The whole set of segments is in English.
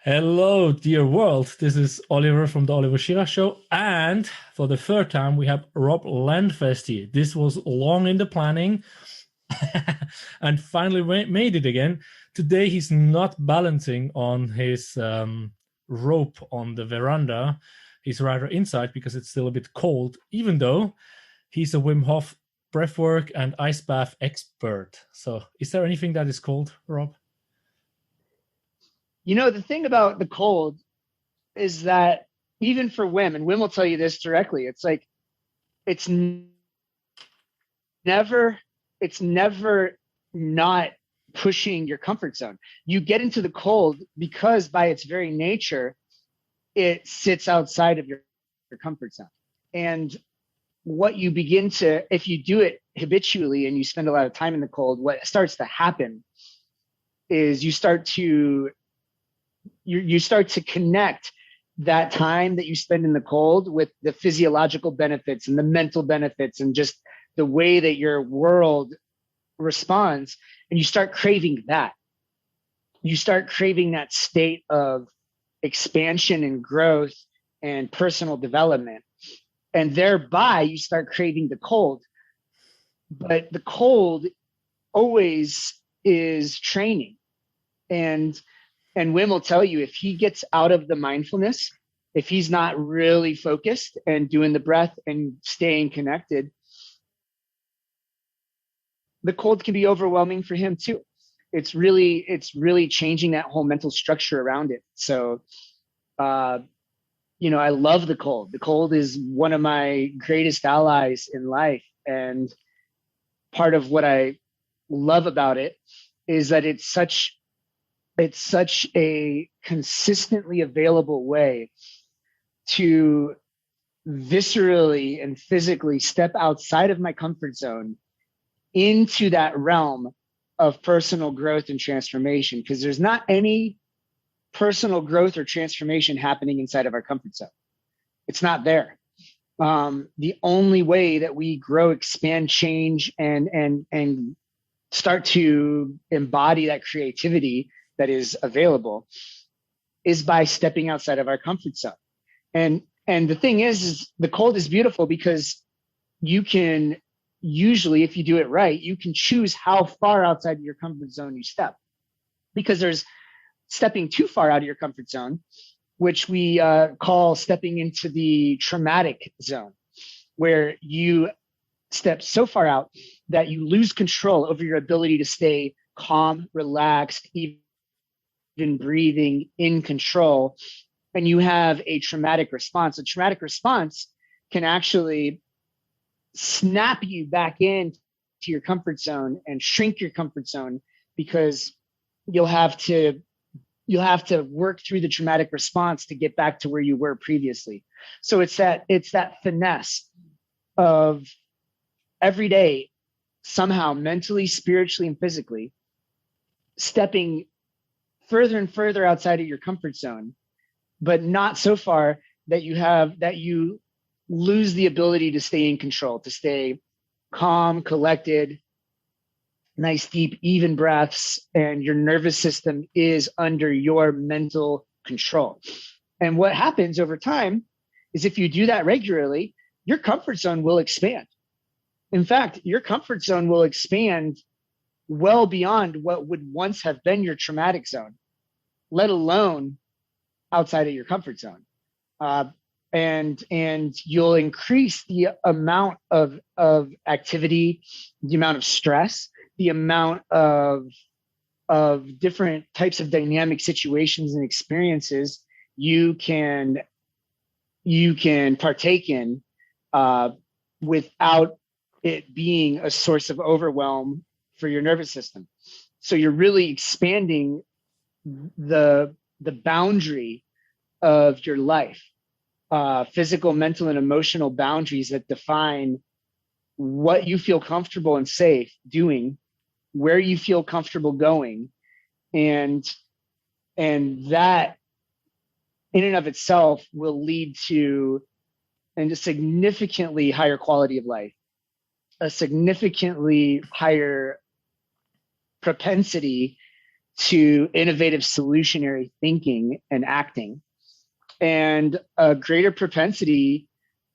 Hello, dear world. This is Oliver from the Oliver Schirach Show. And for the third time, we have Rob Lenfestey. This was long in the planning and finally made it again. Today, he's not balancing on his rope on the veranda. He's rather inside because it's still a bit cold, even though he's a Wim Hof breathwork and ice bath expert. So, is there anything that is cold, Rob? The thing about the cold is that even for Wim, and Wim will tell you this directly, it's like it's never it's never not pushing your comfort zone. You get into the cold because by its very nature, it sits outside of your comfort zone. And what you begin to, if you do it habitually and you spend a lot of time in the cold, what starts to happen is you start to connect that time that you spend in the cold with the physiological benefits and the mental benefits and just the way that your world responds. And you start craving that. You start craving that state of expansion and growth and personal development. And thereby you start craving the cold. But the cold always is training. And Wim will tell you, if he gets out of the mindfulness, if he's not really focused and doing the breath and staying connected, the cold can be overwhelming for him too. It's really changing that whole mental structure around it. So, I love the cold. The cold is one of my greatest allies in life. And part of what I love about it is that it's such a consistently available way to viscerally and physically step outside of my comfort zone into that realm of personal growth and transformation, because there's not any personal growth or transformation happening inside of our comfort zone. It's not there. The only way that we grow, expand, change, and start to embody that creativity that is available is by stepping outside of our comfort zone. And the thing is the cold is beautiful because you can usually, if you do it right, you can choose how far outside of your comfort zone you step, because there's stepping too far out of your comfort zone, which we call stepping into the traumatic zone, where you step so far out that you lose control over your ability to stay calm, relaxed, even breathing in control, and you have a traumatic response. A traumatic response can actually snap you back into your comfort zone and shrink your comfort zone, because you'll have to work through the traumatic response to get back to where you were previously. So it's that finesse of every day, somehow mentally, spiritually, and physically stepping further and further outside of your comfort zone, but not so far that you lose the ability to stay in control, to stay calm, collected, nice, deep, even breaths, and your nervous system is under your mental control. And what happens over time is, if you do that regularly, your comfort zone will expand. In fact, your comfort zone will expand well beyond what would once have been your traumatic zone, let alone outside of your comfort zone. And you'll increase the amount of activity, the amount of stress, the amount of different types of dynamic situations and experiences you can partake in without it being a source of overwhelm for your nervous system. So you're really expanding the boundary of your life, physical, mental, and emotional boundaries that define what you feel comfortable and safe doing, where you feel comfortable going, and that in and of itself will lead to a significantly higher quality of life, a significantly higher propensity to innovative solutionary thinking and acting, and a greater propensity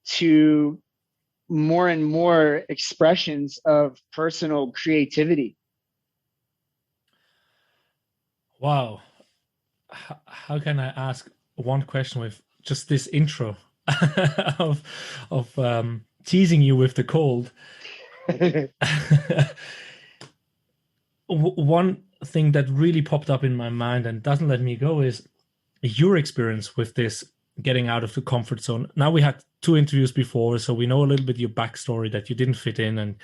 to more and more expressions of personal creativity. Wow. How can I ask one question with just this intro of teasing you with the cold? One thing that really popped up in my mind and doesn't let me go is your experience with this getting out of the comfort zone. Now, we had 2 interviews before, so we know a little bit your backstory, that you didn't fit in, and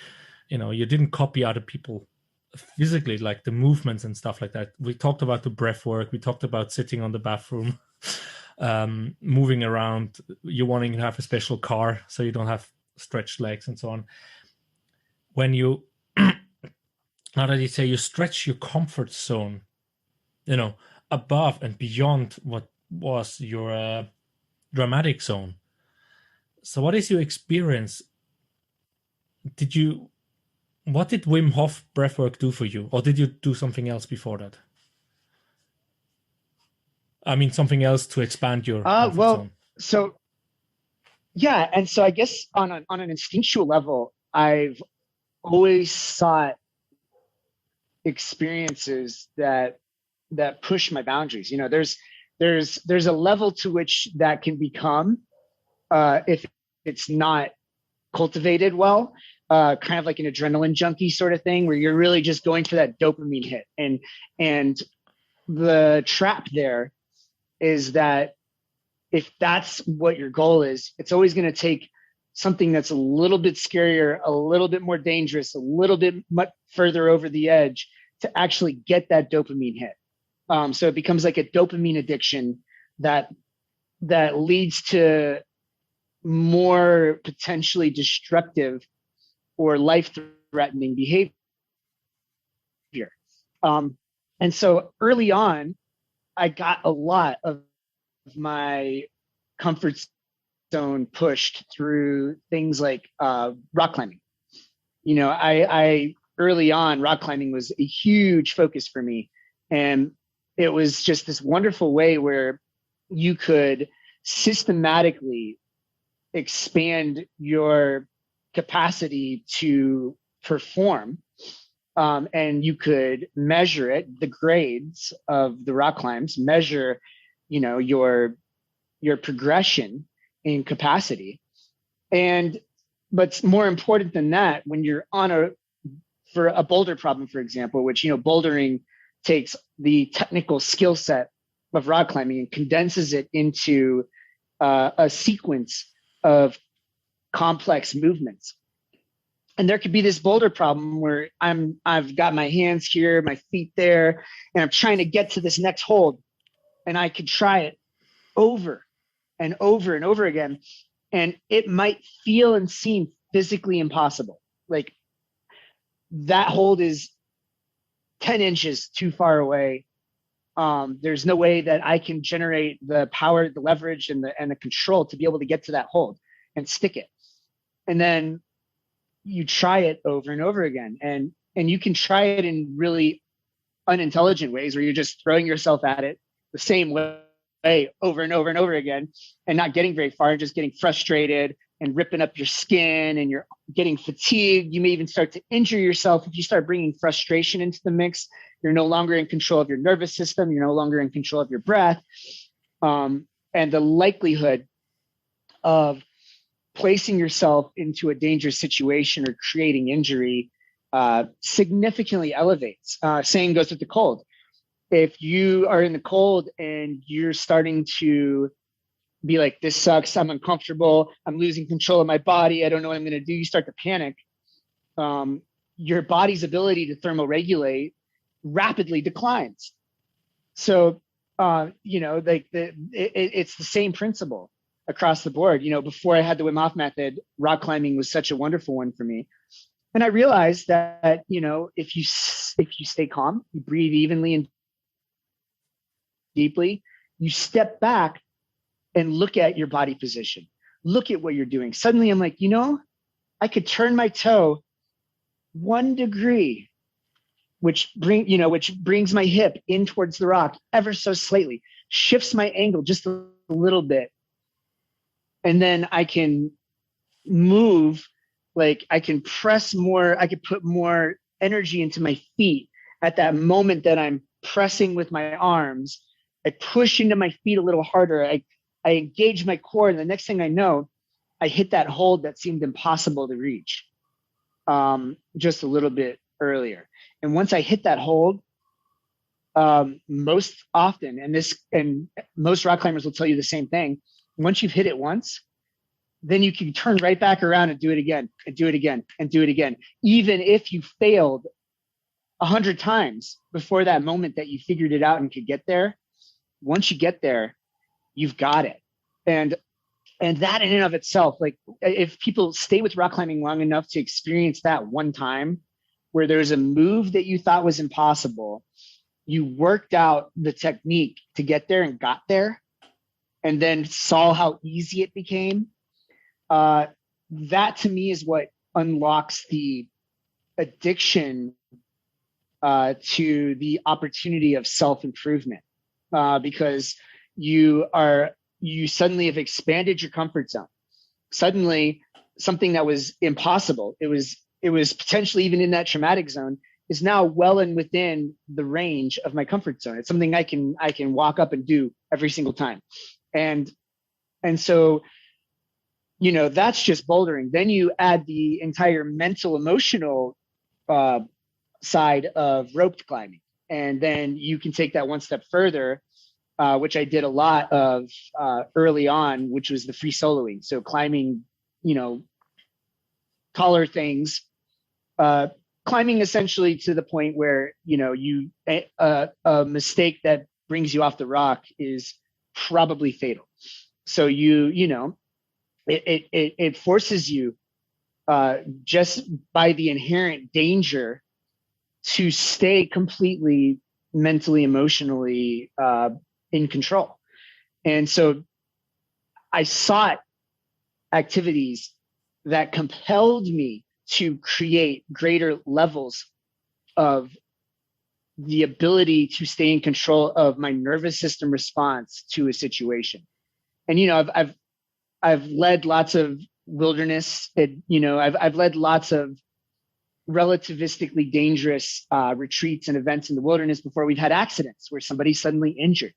you didn't copy other people physically, like the movements and stuff like that. We talked about the breath work. We talked about sitting on the bathroom, moving around. You wanting to have a special car so you don't have stretched legs and so on. When you, now that you say you stretch your comfort zone, above and beyond what was your dramatic zone. So what is your experience? What did Wim Hof breathwork do for you? Or did you do something else before that? I mean, something else to expand your comfort zone. So yeah. And so I guess on an instinctual level, I've always sought experiences that push my boundaries. There's a level to which that can become, if it's not cultivated well, kind of like an adrenaline junkie sort of thing, where you're really just going for that dopamine hit. And the trap there is that if that's what your goal is, it's always going to take something that's a little bit scarier, a little bit more dangerous, a little bit much further over the edge to actually get that dopamine hit. So it becomes like a dopamine addiction that leads to more potentially destructive or life-threatening behavior. And so early on, I got a lot of my comfort zone pushed through things like rock climbing. I early on, rock climbing was a huge focus for me. And it was just this wonderful way where you could systematically expand your capacity to perform, and you could measure it, the grades of the rock climbs, measure, your progression in capacity. But more important than that, when you're for a boulder problem, for example, which, bouldering takes the technical skill set of rock climbing and condenses it into a sequence of complex movements. And there could be this boulder problem where I've got my hands here, my feet there, and I'm trying to get to this next hold. And I could try it over and over and over again. And it might feel and seem physically impossible. Like that hold is 10 inches too far away. There's no way that I can generate the power, the leverage, and the control to be able to get to that hold and stick it. And then you try it over and over again. And you can try it in really unintelligent ways where you're just throwing yourself at it the same way over and over and over again and not getting very far and just getting frustrated and ripping up your skin, and you're getting fatigued. You may even start to injure yourself if you start bringing frustration into the mix. You're no longer in control of your nervous system. You're no longer in control of your breath. And the likelihood of placing yourself into a dangerous situation or creating injury significantly elevates. Saying goes with the cold. If you are in the cold and you're starting to be like, this sucks, I'm uncomfortable, I'm losing control of my body, I don't know what I'm going to do, you start to panic. Your body's ability to thermoregulate rapidly declines. So, it's the same principle across the board. Before I had the Wim Hof Method, rock climbing was such a wonderful one for me. And I realized that, if you stay calm, you breathe evenly and deeply, you step back and look at your body position, look at what you're doing. Suddenly I'm like, I could turn my toe 1 degree which brings my hip in towards the rock ever so slightly, shifts my angle just a little bit. And then I can move, like I can press more, I could put more energy into my feet at that moment that I'm pressing with my arms. I push into my feet a little harder. I engage my core, and the next thing I know, I hit that hold that seemed impossible to reach just a little bit earlier. And once I hit that hold, most often, and most rock climbers will tell you the same thing, once you've hit it once, then you can turn right back around and do it again, and do it again, and do it again. Even if you failed 100 times before that moment that you figured it out and could get there, once you get there, you've got it. And that in and of itself, like if people stay with rock climbing long enough to experience that one time where there's a move that you thought was impossible, you worked out the technique to get there and got there, and then saw how easy it became, that to me is what unlocks the addiction to the opportunity of self-improvement, because you suddenly have expanded your comfort zone. Suddenly, something that was impossible, it was potentially even in that traumatic zone, is now well and within the range of my comfort zone. It's something I can walk up and do every single time. And so, that's just bouldering. Then you add the entire mental, emotional side of rope climbing. And then you can take that one step further, which I did a lot of early on, which was the free soloing. So climbing, taller things, climbing essentially to the point where, a mistake that brings you off the rock is probably fatal. So it forces you just by the inherent danger to stay completely mentally, emotionally in control. And so I sought activities that compelled me to create greater levels of the ability to stay in control of my nervous system response to a situation. And I've led lots of wilderness, I've led lots of relativistically dangerous retreats and events in the wilderness before we've had accidents where somebody's suddenly injured.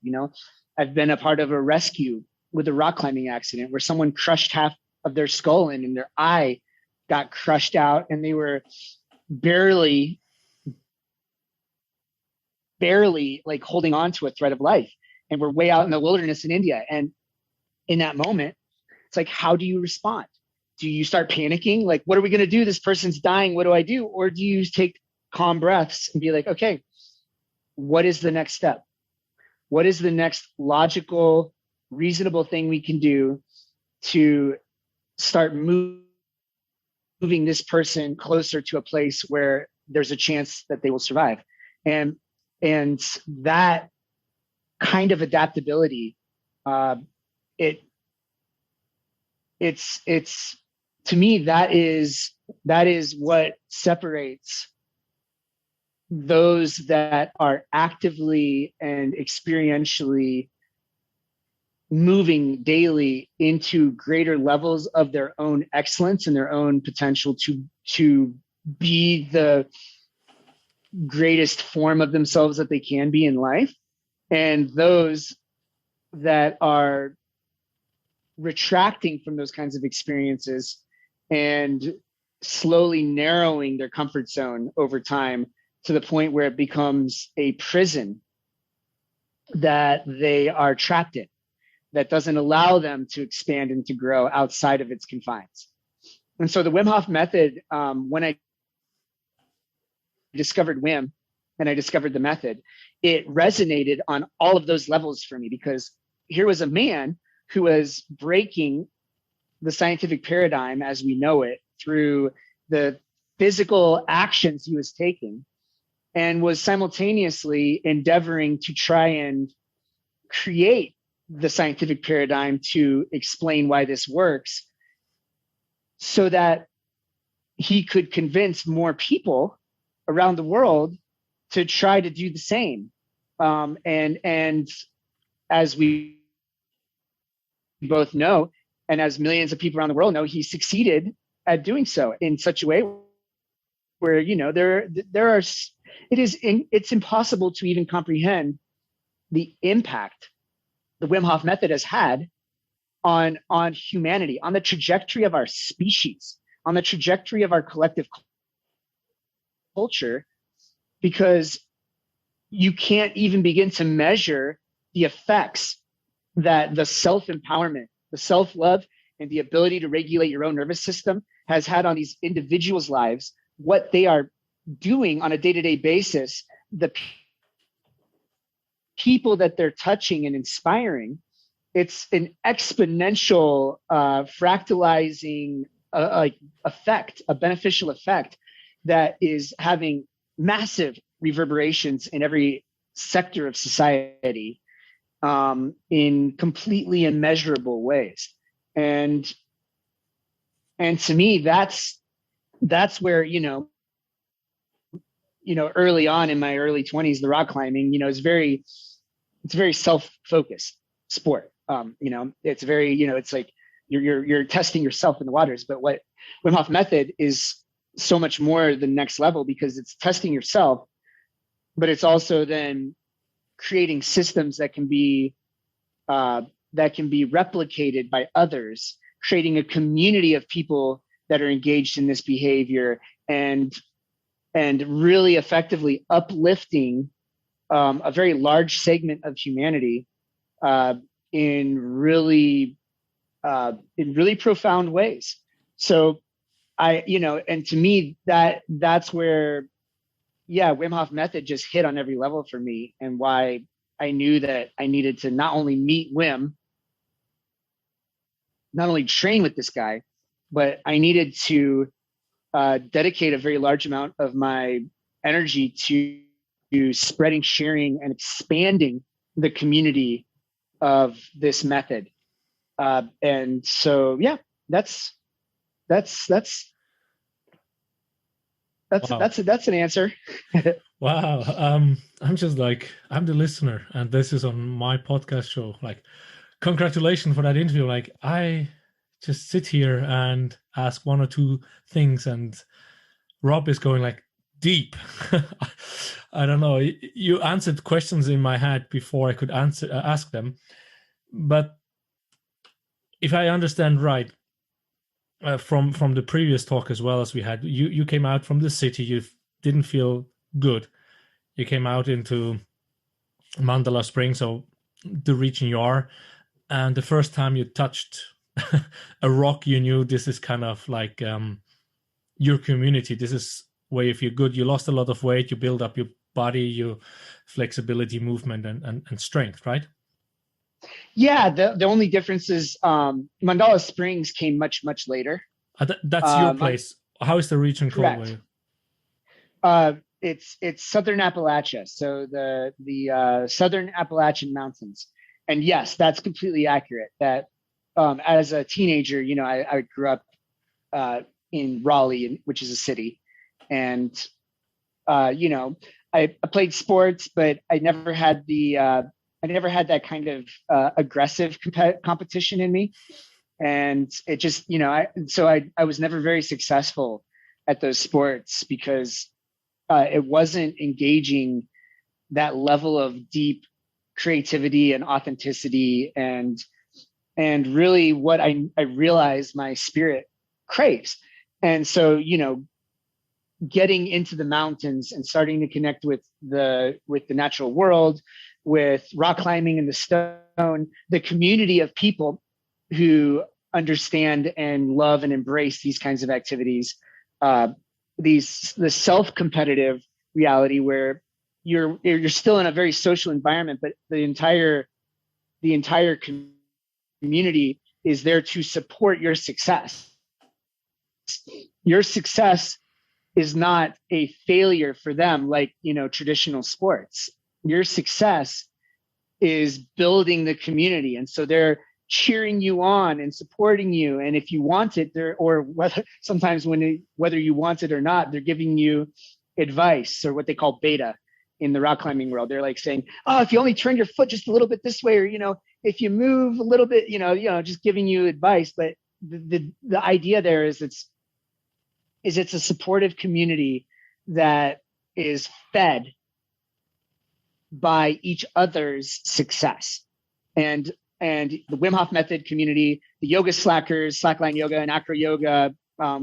I've been a part of a rescue with a rock climbing accident where someone crushed half of their skull in and their eye got crushed out, and they were barely like holding on to a thread of life, and we're way out in the wilderness in India. And in that moment, it's like, how do you respond? Do you start panicking? Like, what are we going to do? This person's dying. What do I do? Or do you take calm breaths and be like, okay, what is the next step? What is the next logical, reasonable thing we can do to start moving this person closer to a place where there's a chance that they will survive? And that kind of adaptability, it's to me, that is what separates those that are actively and experientially moving daily into greater levels of their own excellence and their own potential to be the greatest form of themselves that they can be in life, and those that are retracting from those kinds of experiences and slowly narrowing their comfort zone over time to the point where it becomes a prison that they are trapped in, that doesn't allow them to expand and to grow outside of its confines. And so the Wim Hof Method, when I discovered Wim and I discovered the method, it resonated on all of those levels for me, because here was a man who was breaking the scientific paradigm as we know it through the physical actions he was taking, and was simultaneously endeavoring to try and create the scientific paradigm to explain why this works, so that he could convince more people around the world to try to do the same. And as we both know, and as millions of people around the world know, he succeeded at doing so in such a way where, you know, it's impossible to even comprehend the impact the Wim Hof method has had on humanity, on the trajectory of our species, on the trajectory of our collective culture, because you can't even begin to measure the effects that the self-empowerment, the self-love, and the ability to regulate your own nervous system has had on these individuals' lives, what they are doing on a day-to-day basis, the people that they're touching and inspiring. It's an exponential fractalizing effect, a beneficial effect that is having massive reverberations in every sector of society, in completely immeasurable ways. And to me, that's where, early on in my early 20s, the rock climbing, it's a very self-focused sport. It's very, it's like you're testing yourself in the waters. But what Wim Hof Method is so much more the next level, because it's testing yourself, but it's also then creating systems that can be replicated by others, creating a community of people that are engaged in this behavior, and really effectively uplifting a very large segment of humanity in really profound ways. So and to me, that's where, Wim Hof Method just hit on every level for me, and why I knew that I needed to not only meet Wim, not only train with this guy, but I needed to dedicate a very large amount of my energy to spreading, sharing, and expanding the community of this method. And so, that's an answer. Wow. I'm just like, I'm the listener, and this is on my podcast show. Like, congratulations for that interview. Like, I just sit here and ask one or two things, and Rob is going like deep. I don't know. You answered questions in my head before I could ask them. But if I understand right, from the previous talk as well as we had, you came out from the city. You didn't feel good. You came out into Mandala Springs, so the region you are, and the first time you touched a rock, you knew this is kind of like your community. This is where you feel good. You lost a lot of weight. You build up your body, your flexibility, movement, and strength, right? Yeah, the only difference is Mandala Springs came much later. That's your place. How is the region correct. called? It's Southern Appalachia, so the Southern Appalachian Mountains. And yes, that's completely accurate. That as a teenager, I grew up in Raleigh, which is a city, and I played sports, but I never had that kind of aggressive competition in me. And it just, I was never very successful at those sports, because it wasn't engaging that level of deep creativity and authenticity, and really what I realized my spirit craves. And so, getting into the mountains and starting to connect with the natural world, with rock climbing and the stone, the community of people who understand and love and embrace these kinds of activities, the self-competitive reality where you're still in a very social environment, but the entire community is there to support your success. Your success is not a failure for them, like traditional sports. Your success is building the community, and so they're cheering you on and supporting you. And if you want it, sometimes whether you want it or not, they're giving you advice, or what they call beta. in the rock climbing world. They're like saying, oh, if you only turn your foot just a little bit this way, or, if you move a little bit, just giving you advice. But the idea there is it's a supportive community that is fed by each other's success. And the Wim Hof Method community, the Yoga Slackers, Slackline Yoga and Acro Yoga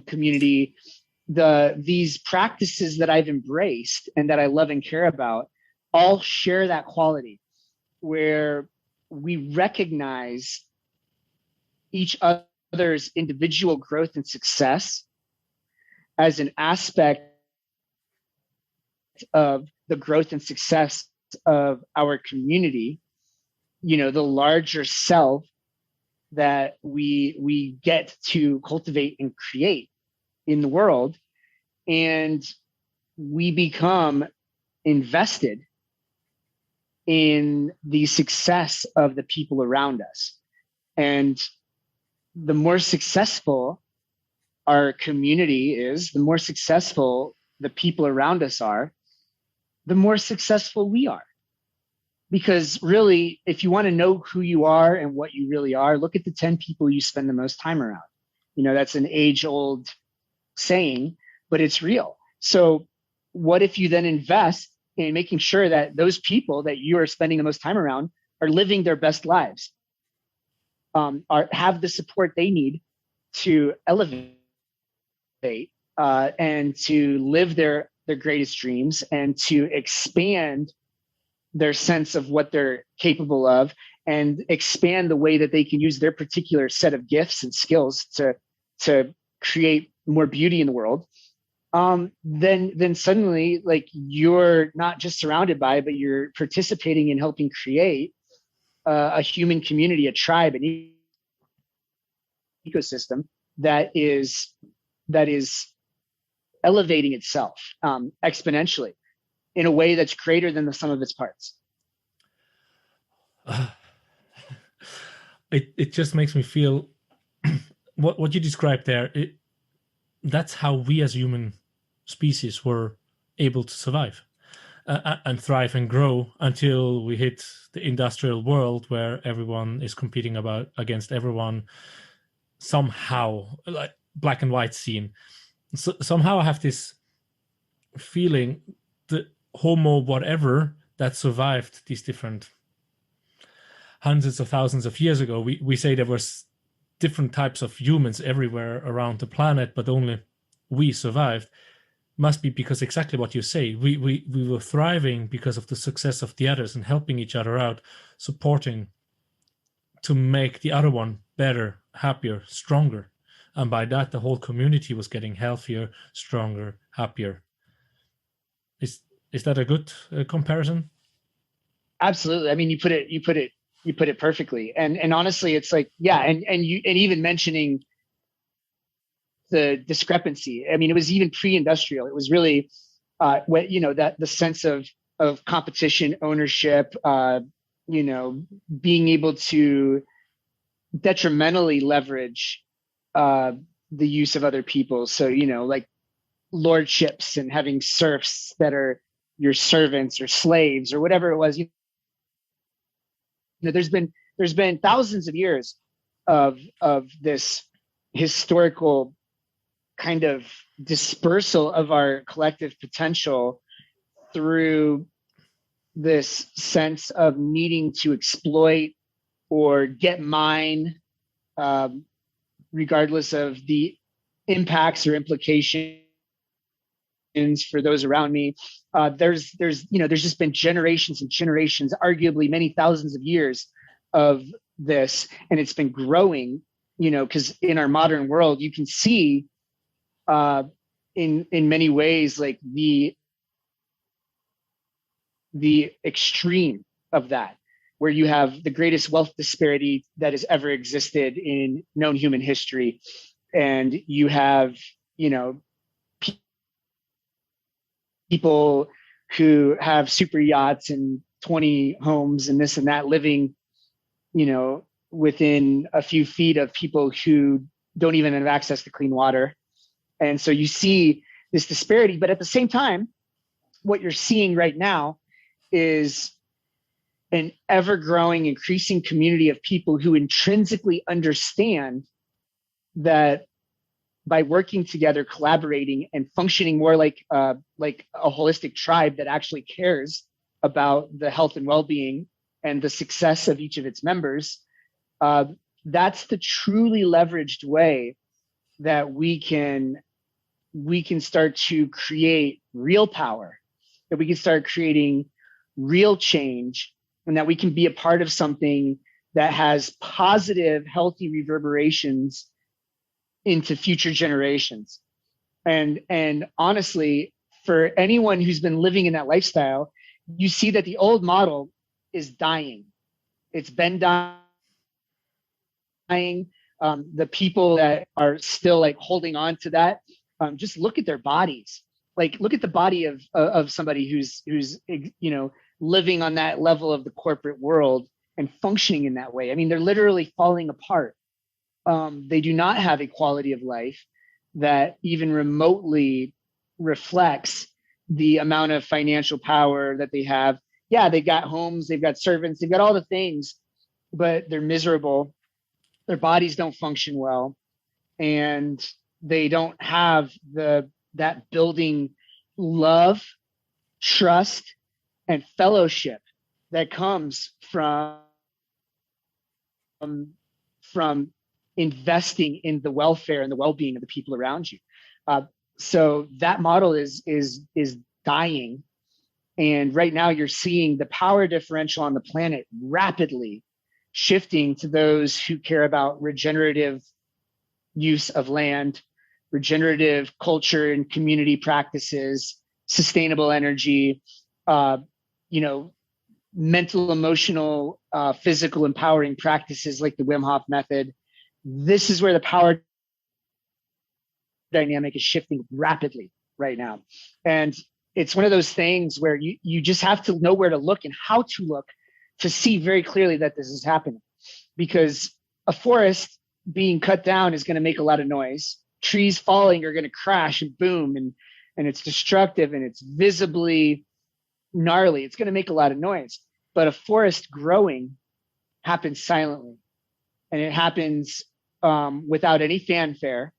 community, these practices that I've embraced and that I love and care about all share that quality where we recognize each other's individual growth and success as an aspect of the growth and success of our community, the larger self that we get to cultivate and create in the world. And we become invested in the success of the people around us. And the more successful our community is, the more successful the people around us are, the more successful we are. Because really, if you want to know who you are and what you really are, look at the 10 people you spend the most time around. That's an age-old saying, but it's real. So what if you then invest in making sure that those people that you are spending the most time around are living their best lives, have the support they need to elevate and to live their greatest dreams and to expand their sense of what they're capable of and expand the way that they can use their particular set of gifts and skills to create more beauty in the world. Then suddenly, like, you're not just surrounded by, but you're participating in helping create a human community, a tribe, an ecosystem that is elevating itself exponentially in a way that's greater than the sum of its parts. It just makes me feel what you described there. That's how we as human species were able to survive and thrive and grow until we hit the industrial world where everyone is competing against everyone somehow, like black and white scene. So somehow I have this feeling the Homo whatever that survived these different hundreds of thousands of years ago. We say there was different types of humans everywhere around the planet, but only we survived. Must be because exactly what you say. We were thriving because of the success of the others and helping each other out, supporting to make the other one better, happier, stronger. And by that, the whole community was getting healthier, stronger, happier. Is that a good comparison? Absolutely. I mean, you put it perfectly. And honestly, it's like, yeah. And even mentioning the discrepancy. I mean, it was even pre-industrial. It was really, that the sense of competition, ownership, being able to detrimentally leverage the use of other people. So, like lordships and having serfs that are your servants or slaves or whatever it was. There's been thousands of years of this historical kind of dispersal of our collective potential through this sense of needing to exploit or get mine, regardless of the impacts or implications for those around me. There's just been generations and generations, arguably many thousands of years of this, and it's been growing, because in our modern world, you can see in many ways, like the extreme of that, where you have the greatest wealth disparity that has ever existed in known human history. And you have, people who have super yachts and 20 homes and this and that living, within a few feet of people who don't even have access to clean water. And so you see this disparity, but at the same time, what you're seeing right now is an ever-growing, increasing community of people who intrinsically understand that by working together, collaborating, and functioning more like a holistic tribe that actually cares about the health and well-being and the success of each of its members, that's the truly leveraged way that we can start to create real power, that we can start creating real change, and that we can be a part of something that has positive, healthy reverberations into future generations. And honestly, for anyone who's been living in that lifestyle, you see that the old model is dying. It's been dying. The people that are still like holding on to that, just look at their bodies. Like, look at the body of somebody who's living on that level of the corporate world and functioning in that way. I mean, they're literally falling apart. They do not have a quality of life that even remotely reflects the amount of financial power that they have. Yeah, they've got homes, they've got servants, they've got all the things, but they're miserable. Their bodies don't function well, and they don't have that building love, trust, and fellowship that comes from investing in the welfare and the well-being of the people around you. So that model is dying, and right now you're seeing the power differential on the planet rapidly shifting to those who care about regenerative use of land, regenerative culture and community practices, sustainable energy, mental, emotional, physical empowering practices like the Wim Hof Method. This is where the power dynamic is shifting rapidly right now. And it's one of those things where you just have to know where to look and how to look to see very clearly that this is happening. Because a forest being cut down is going to make a lot of noise. Trees falling are going to crash and boom, and it's destructive and it's visibly gnarly. It's going to make a lot of noise. But a forest growing happens silently, and it happens without any fanfare.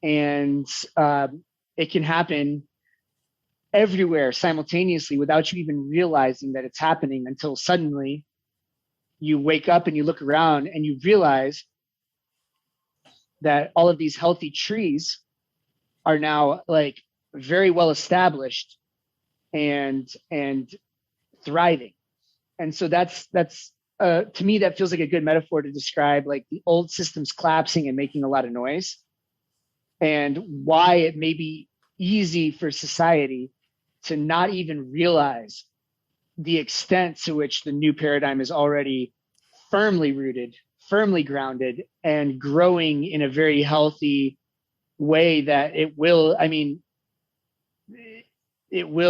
And it can happen everywhere simultaneously without you even realizing that it's happening, until suddenly you wake up and you look around and you realize that all of these healthy trees are now like very well established and thriving. And so that's to me, that feels like a good metaphor to describe like the old systems collapsing and making a lot of noise, and why it may be easy for society to not even realize the extent to which the new paradigm is already firmly rooted, firmly grounded, and growing in a very healthy way that it will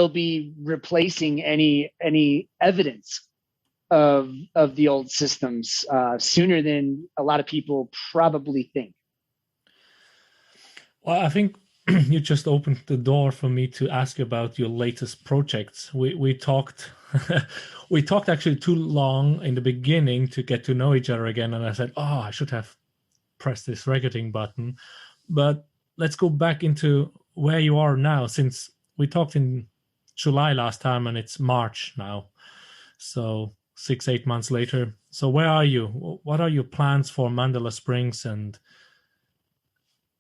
be replacing any evidence of the old systems sooner than a lot of people probably think. Well, I think you just opened the door for me to ask about your latest projects. We talked we talked actually too long in the beginning to get to know each other again, and I said, oh, I should have pressed this recording button. But let's go back into where you are now, since we talked in July last time and it's March now. So 6-8 months later. So where are you? What are your plans for Mandala Springs and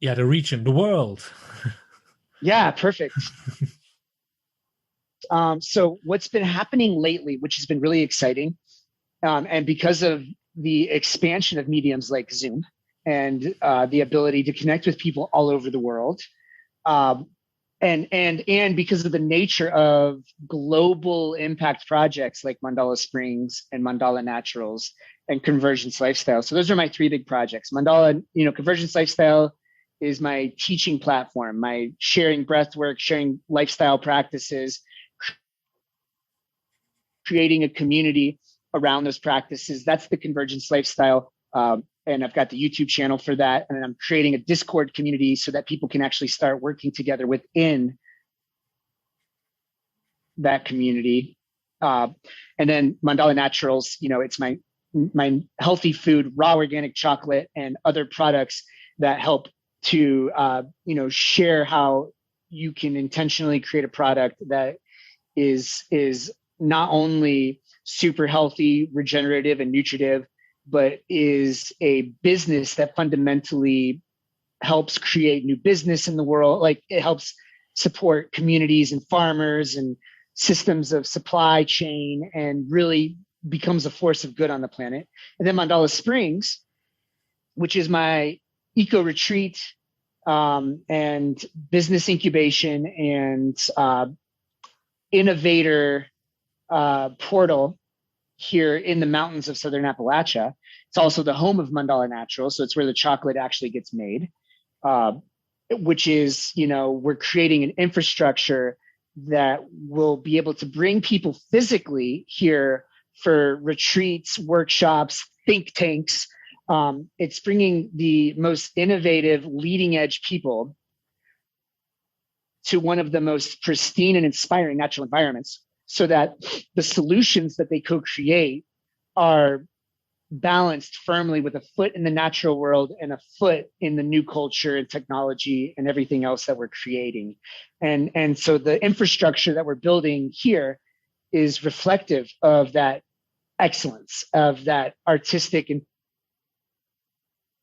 the region, the world? Yeah, perfect. So what's been happening lately, which has been really exciting, and because of the expansion of mediums like Zoom and the ability to connect with people all over the world, and because of the nature of global impact projects like Mandala Springs and Mandala Naturals and Convergence Lifestyle. So those are my three big projects. Mandala, Convergence Lifestyle is my teaching platform, my sharing breathwork, sharing lifestyle practices, creating a community around those practices. That's the Convergence Lifestyle. And I've got the YouTube channel for that. And I'm creating a Discord community so that people can actually start working together within that community. And then Mandala Naturals, it's my healthy food, raw organic chocolate, and other products that help to share how you can intentionally create a product that is not only super healthy, regenerative, and nutritive, but is a business that fundamentally helps create new business in the world. Like, it helps support communities and farmers and systems of supply chain, and really becomes a force of good on the planet. And then Mandala Springs, which is my eco retreat and business incubation and innovator portal here in the mountains of Southern Appalachia. It's also the home of Mandala Naturals, so it's where the chocolate actually gets made, which is, we're creating an infrastructure that will be able to bring people physically here for retreats, workshops, think tanks. It's bringing the most innovative, leading edge people to one of the most pristine and inspiring natural environments, so that the solutions that they co-create are balanced firmly with a foot in the natural world and a foot in the new culture and technology and everything else that we're creating. And so the infrastructure that we're building here is reflective of that excellence, of that artistic and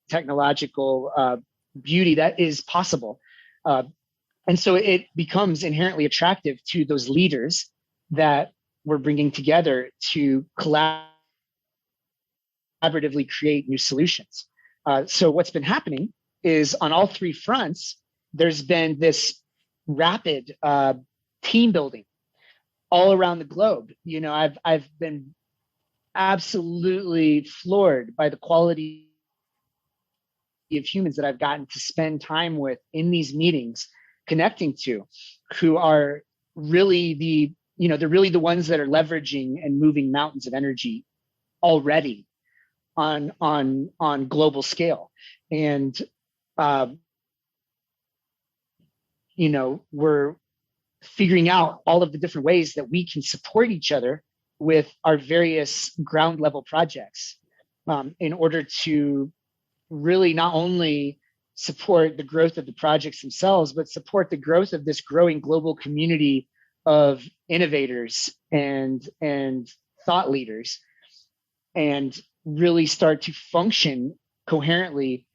technological beauty that is possible. And so it becomes inherently attractive to those leaders that we're bringing together to collaboratively create new solutions. So what's been happening is, on all three fronts, there's been this rapid team building all around the globe. I've been absolutely floored by the quality of humans that I've gotten to spend time with in these meetings, connecting to, who are really they're really the ones that are leveraging and moving mountains of energy already on global scale. And we're figuring out all of the different ways that we can support each other with our various ground level projects, in order to really not only support the growth of the projects themselves, but support the growth of this growing global community of innovators and thought leaders, and really start to function coherently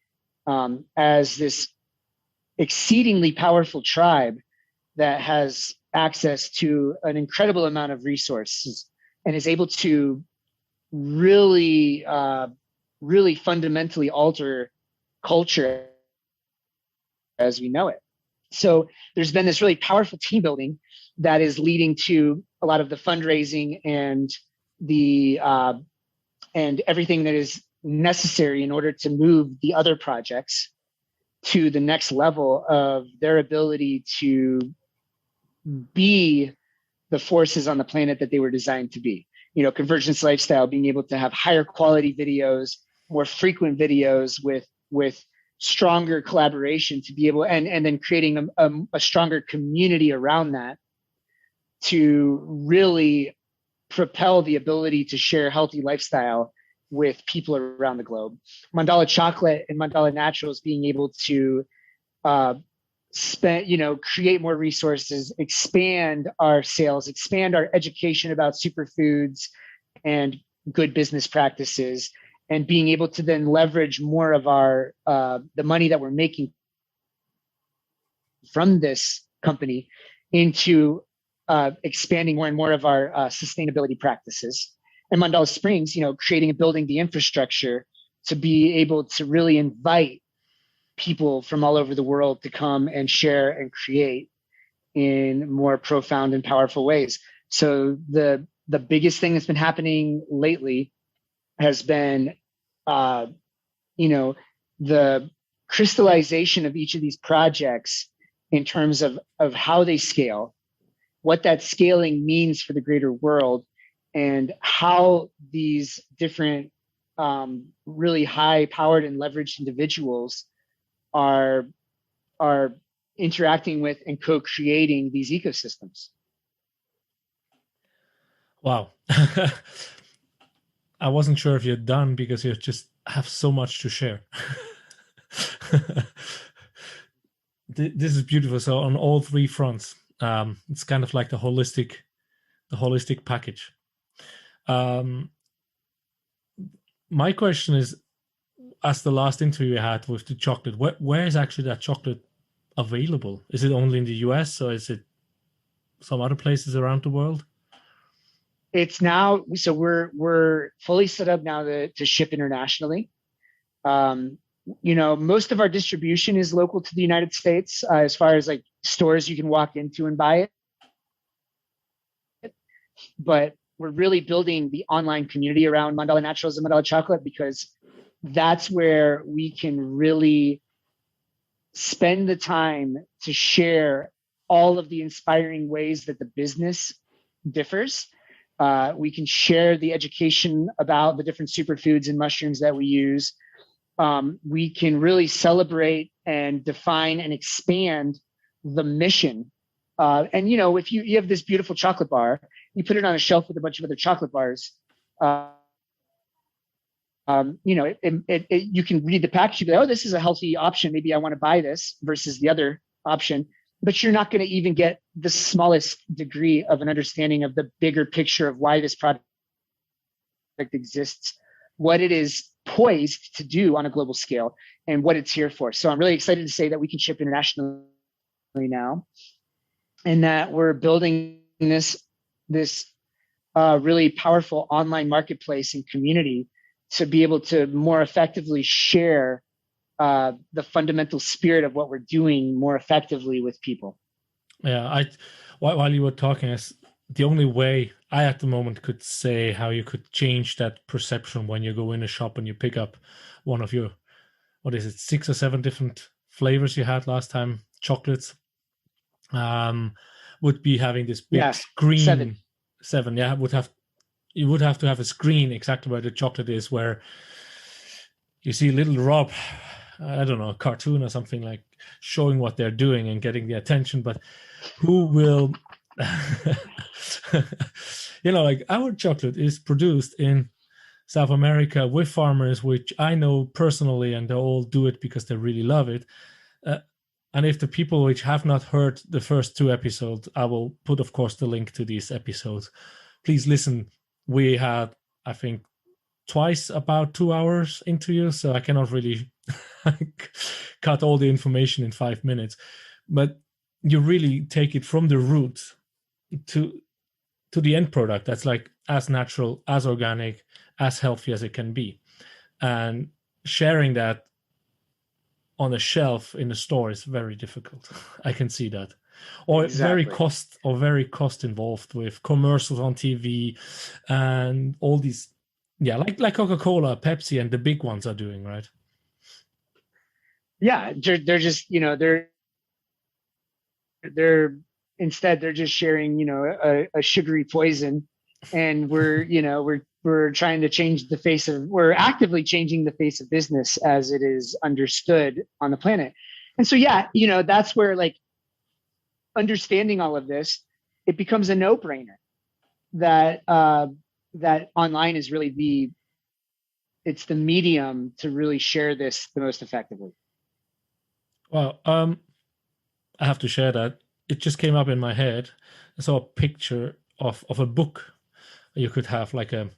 as this exceedingly powerful tribe that has access to an incredible amount of resources and is able to really fundamentally alter culture as we know it. So there's been this really powerful team building that is leading to a lot of the fundraising and the and everything that is necessary in order to move the other projects to the next level of their ability to be the forces on the planet that they were designed to be. Convergence lifestyle, being able to have higher quality videos, more frequent videos with stronger collaboration to be able, and then creating a stronger community around that to really propel the ability to share healthy lifestyle with people around the globe. Mandala Chocolate and Mandala Naturals being able to create more resources, expand our sales, expand our education about superfoods and good business practices, and being able to then leverage more of our the money that we're making from this company into expanding more and more of our sustainability practices. And Mandala Springs, creating and building the infrastructure to be able to really invite people from all over the world to come and share and create in more profound and powerful ways. So the biggest thing that's been happening lately has been, the crystallization of each of these projects in terms of how they scale, what that scaling means for the greater world, and how these different really high-powered and leveraged individuals are interacting with and co-creating these ecosystems. Wow. I wasn't sure if you're done because you just have so much to share. This is beautiful. So on all three fronts, it's kind of like the holistic package. My question is, as the last interview we had with the chocolate, where is actually that chocolate available? Is it only in the US or is it some other places around the world? It's now, so we're fully set up now to ship internationally. Most of our distribution is local to the United States, as far as like stores you can walk into and buy it. But we're really building the online community around Mandala Naturals and Mandala Chocolate, because that's where we can really spend the time to share all of the inspiring ways that the business differs. We can share the education about the different superfoods and mushrooms that we use. We can really celebrate and define and expand the mission. And if you have this beautiful chocolate bar, you put it on a shelf with a bunch of other chocolate bars. You can read the package. You go, oh, this is a healthy option. Maybe I want to buy this versus the other option. But you're not going to even get the smallest degree of an understanding of the bigger picture of why this product exists, what it is poised to do on a global scale, and what it's here for. So I'm really excited to say that we can ship internationally now, and that we're building this really powerful online marketplace and community to be able to more effectively share the fundamental spirit of what we're doing more effectively with people. Yeah, while you were talking, the only way I at the moment could say how you could change that perception when you go in a shop and you pick up one of your, what is it, 6 or 7 different flavors you had last time, chocolates, would be having this big screen. 7, yeah, you would have to have a screen exactly where the chocolate is, where you see little Rob, I don't know, a cartoon or something, like showing what they're doing and getting the attention. But who will, like our chocolate is produced in South America with farmers, which I know personally, and they all do it because they really love it. And if the people which have not heard the first 2 episodes, I will put, of course, the link to these episodes. Please listen. We had, I think, twice about 2 hours interview, so I cannot really cut all the information in 5 minutes. But you really take it from the root to the end product that's like as natural, as organic, as healthy as it can be. And sharing that on a shelf in a store is very difficult. I can see that. Or exactly. very cost involved with commercials on TV and all these, like Coca-Cola, Pepsi, and the big ones are doing, right? Yeah, they're just they're instead they're just sharing a sugary poison, and we're trying to change the face of, we're actively changing the face of business as it is understood on the planet. And so that's where, like, understanding all of this, it becomes a no-brainer that that online is really it's the medium to really share this the most effectively. Well, I have to share that. It just came up in my head. I saw a picture of a book. You could have like a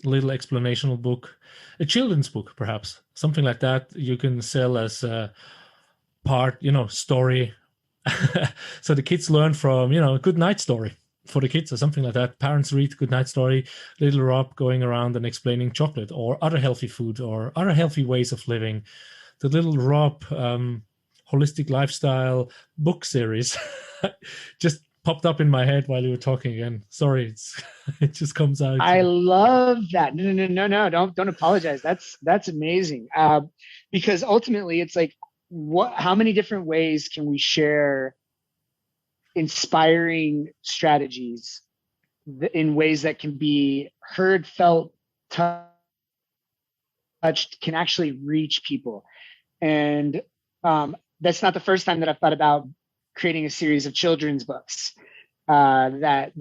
little explanational book, a children's book, perhaps, something like that. You can sell as a part, story. So the kids learn from, a good night story for the kids or something like that. Parents read good night story, little Rob going around and explaining chocolate or other healthy food or other healthy ways of living. The little Rob holistic lifestyle book series just popped up in my head while you were talking again. Sorry, it just comes out. I love that. No, don't apologize. That's amazing. Because ultimately it's like, how many different ways can we share inspiring strategies in ways that can be heard, felt, touched, can actually reach people? And that's not the first time that I've thought about creating a series of children's books that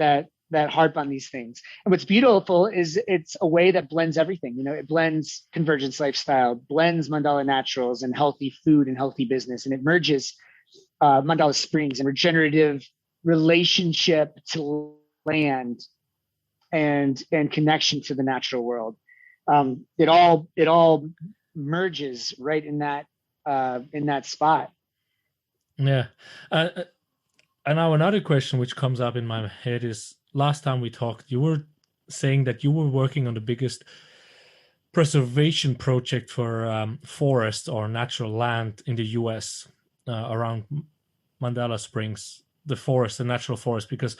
harp on these things. And what's beautiful is it's a way that blends everything. You know, it blends convergence lifestyle, blends mandala naturals and healthy food and healthy business, and it merges mandala springs and regenerative relationship to land and connection to the natural world. It all merges right in that spot. Yeah. And now another question which comes up in my head is, last time we talked, you were saying that you were working on the biggest preservation project for forest or natural land in the US around Mandala Springs, the forest, the natural forest, because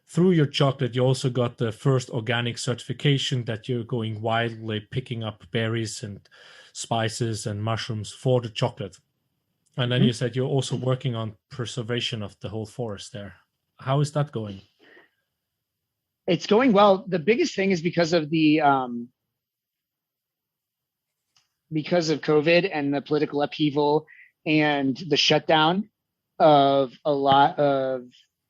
through your chocolate, you also got the first organic certification that you're going wildly picking up berries and spices and mushrooms for the chocolate. And then you said you're also working on preservation of the whole forest there. How is that going? It's going well. The biggest thing is because of COVID and the political upheaval and the shutdown of a lot of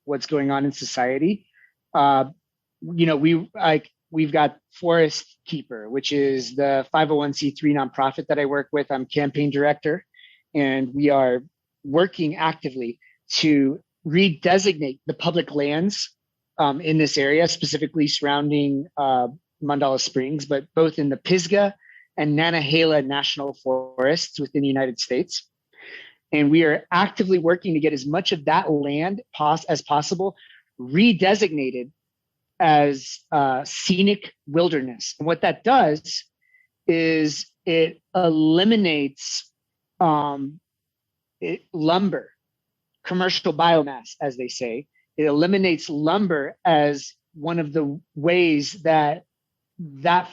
what's going on in society. You know, we've got Forest Keeper, which is the 501c3 nonprofit that I work with. I'm campaign director, and we are working actively to redesignate the public lands in this area, specifically surrounding Mandala Springs, but both in the Pisgah and Nantahala National Forests within the United States. And we are actively working to get as much of that land as possible redesignated as scenic wilderness. And what that does is it eliminates lumber, commercial biomass, as they say. It eliminates lumber as one of the ways that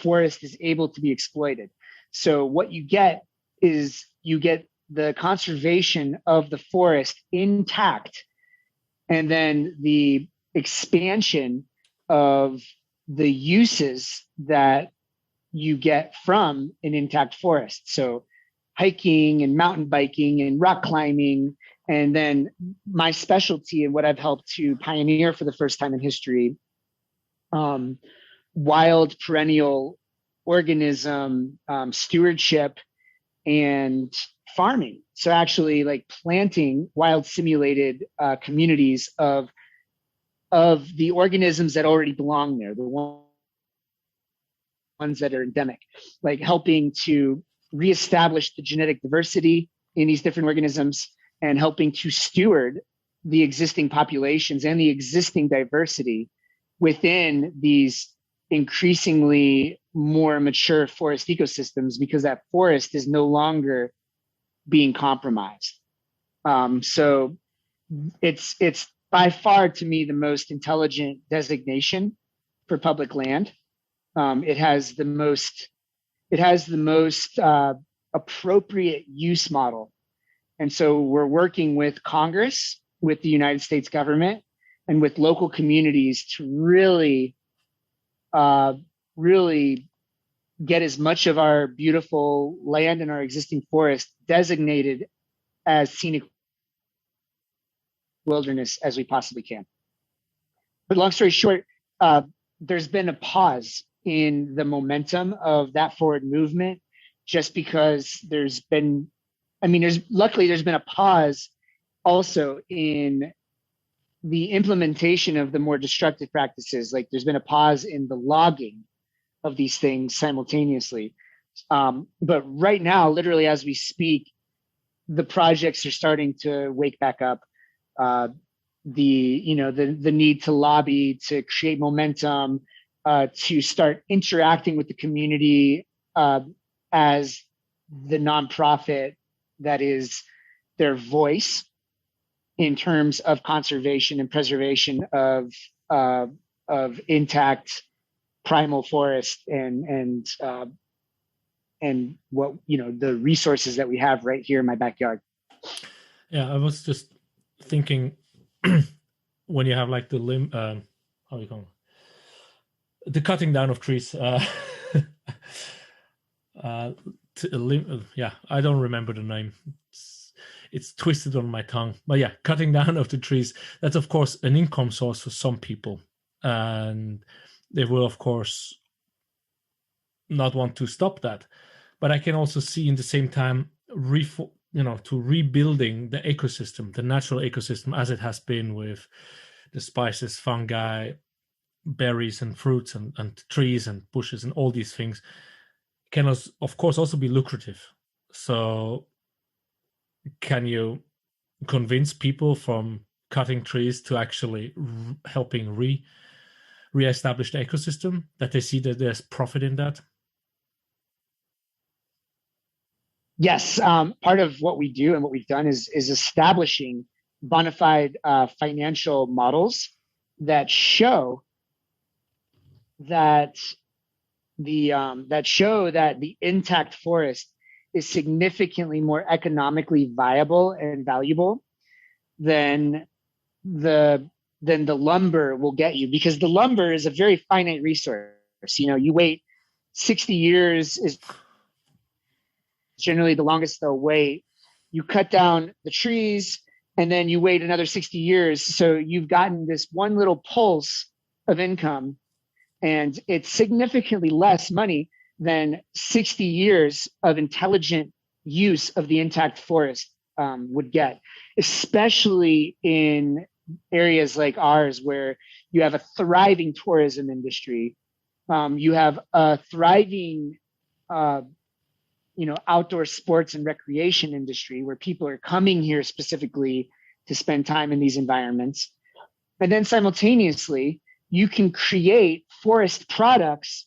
forest is able to be exploited. So what you get is you get the conservation of the forest intact, and then the expansion of the uses that you get from an intact forest. So hiking and mountain biking and rock climbing, and then my specialty and what I've helped to pioneer for the first time in history, wild perennial organism stewardship and farming. So actually like planting wild simulated communities of the organisms that already belong there, the ones that are endemic, like helping to reestablish the genetic diversity in these different organisms and helping to steward the existing populations and the existing diversity within these increasingly more mature forest ecosystems, because that forest is no longer being compromised. So it's by far, to me, the most intelligent designation for public land. It has the most appropriate use model. And so we're working with Congress, with the United States government, and with local communities to really get as much of our beautiful land and our existing forest designated as scenic wilderness as we possibly can. But long story short, there's been a pause in the momentum of that forward movement, just because there's been a pause also in the implementation of the more destructive practices. Like there's been a pause in the logging of these things simultaneously. But right now, literally as we speak, the projects are starting to wake back up. The need to lobby, to create momentum, to start interacting with the community as the nonprofit that is their voice in terms of conservation and preservation of intact primal forest and what, the resources that we have right here in my backyard. Yeah, I was just thinking when you have like the how do you call it? The cutting down of trees. I don't remember the name. It's twisted on my tongue. But yeah, cutting down of the trees. That's of course an income source for some people. and they will, of course, not want to stop that. But I can also see in the same time, to rebuilding the ecosystem, the natural ecosystem as it has been with the spices, fungi, berries and fruits and trees and bushes and all these things can, of course, also be lucrative. So can you convince people from cutting trees to actually helping reestablish the ecosystem, that they see that there's profit in that? Yes, part of what we do and what we've done is establishing bona fide financial models that show that the intact forest is significantly more economically viable and valuable than the lumber will get you, because the lumber is a very finite resource. You wait 60 years is generally the longest they'll wait. You cut down the trees and then you wait another 60 years. So you've gotten this one little pulse of income, and it's significantly less money than 60 years of intelligent use of the intact forest would get, especially in areas like ours where you have a thriving tourism industry. You have a thriving outdoor sports and recreation industry where people are coming here specifically to spend time in these environments. And then simultaneously, you can create forest products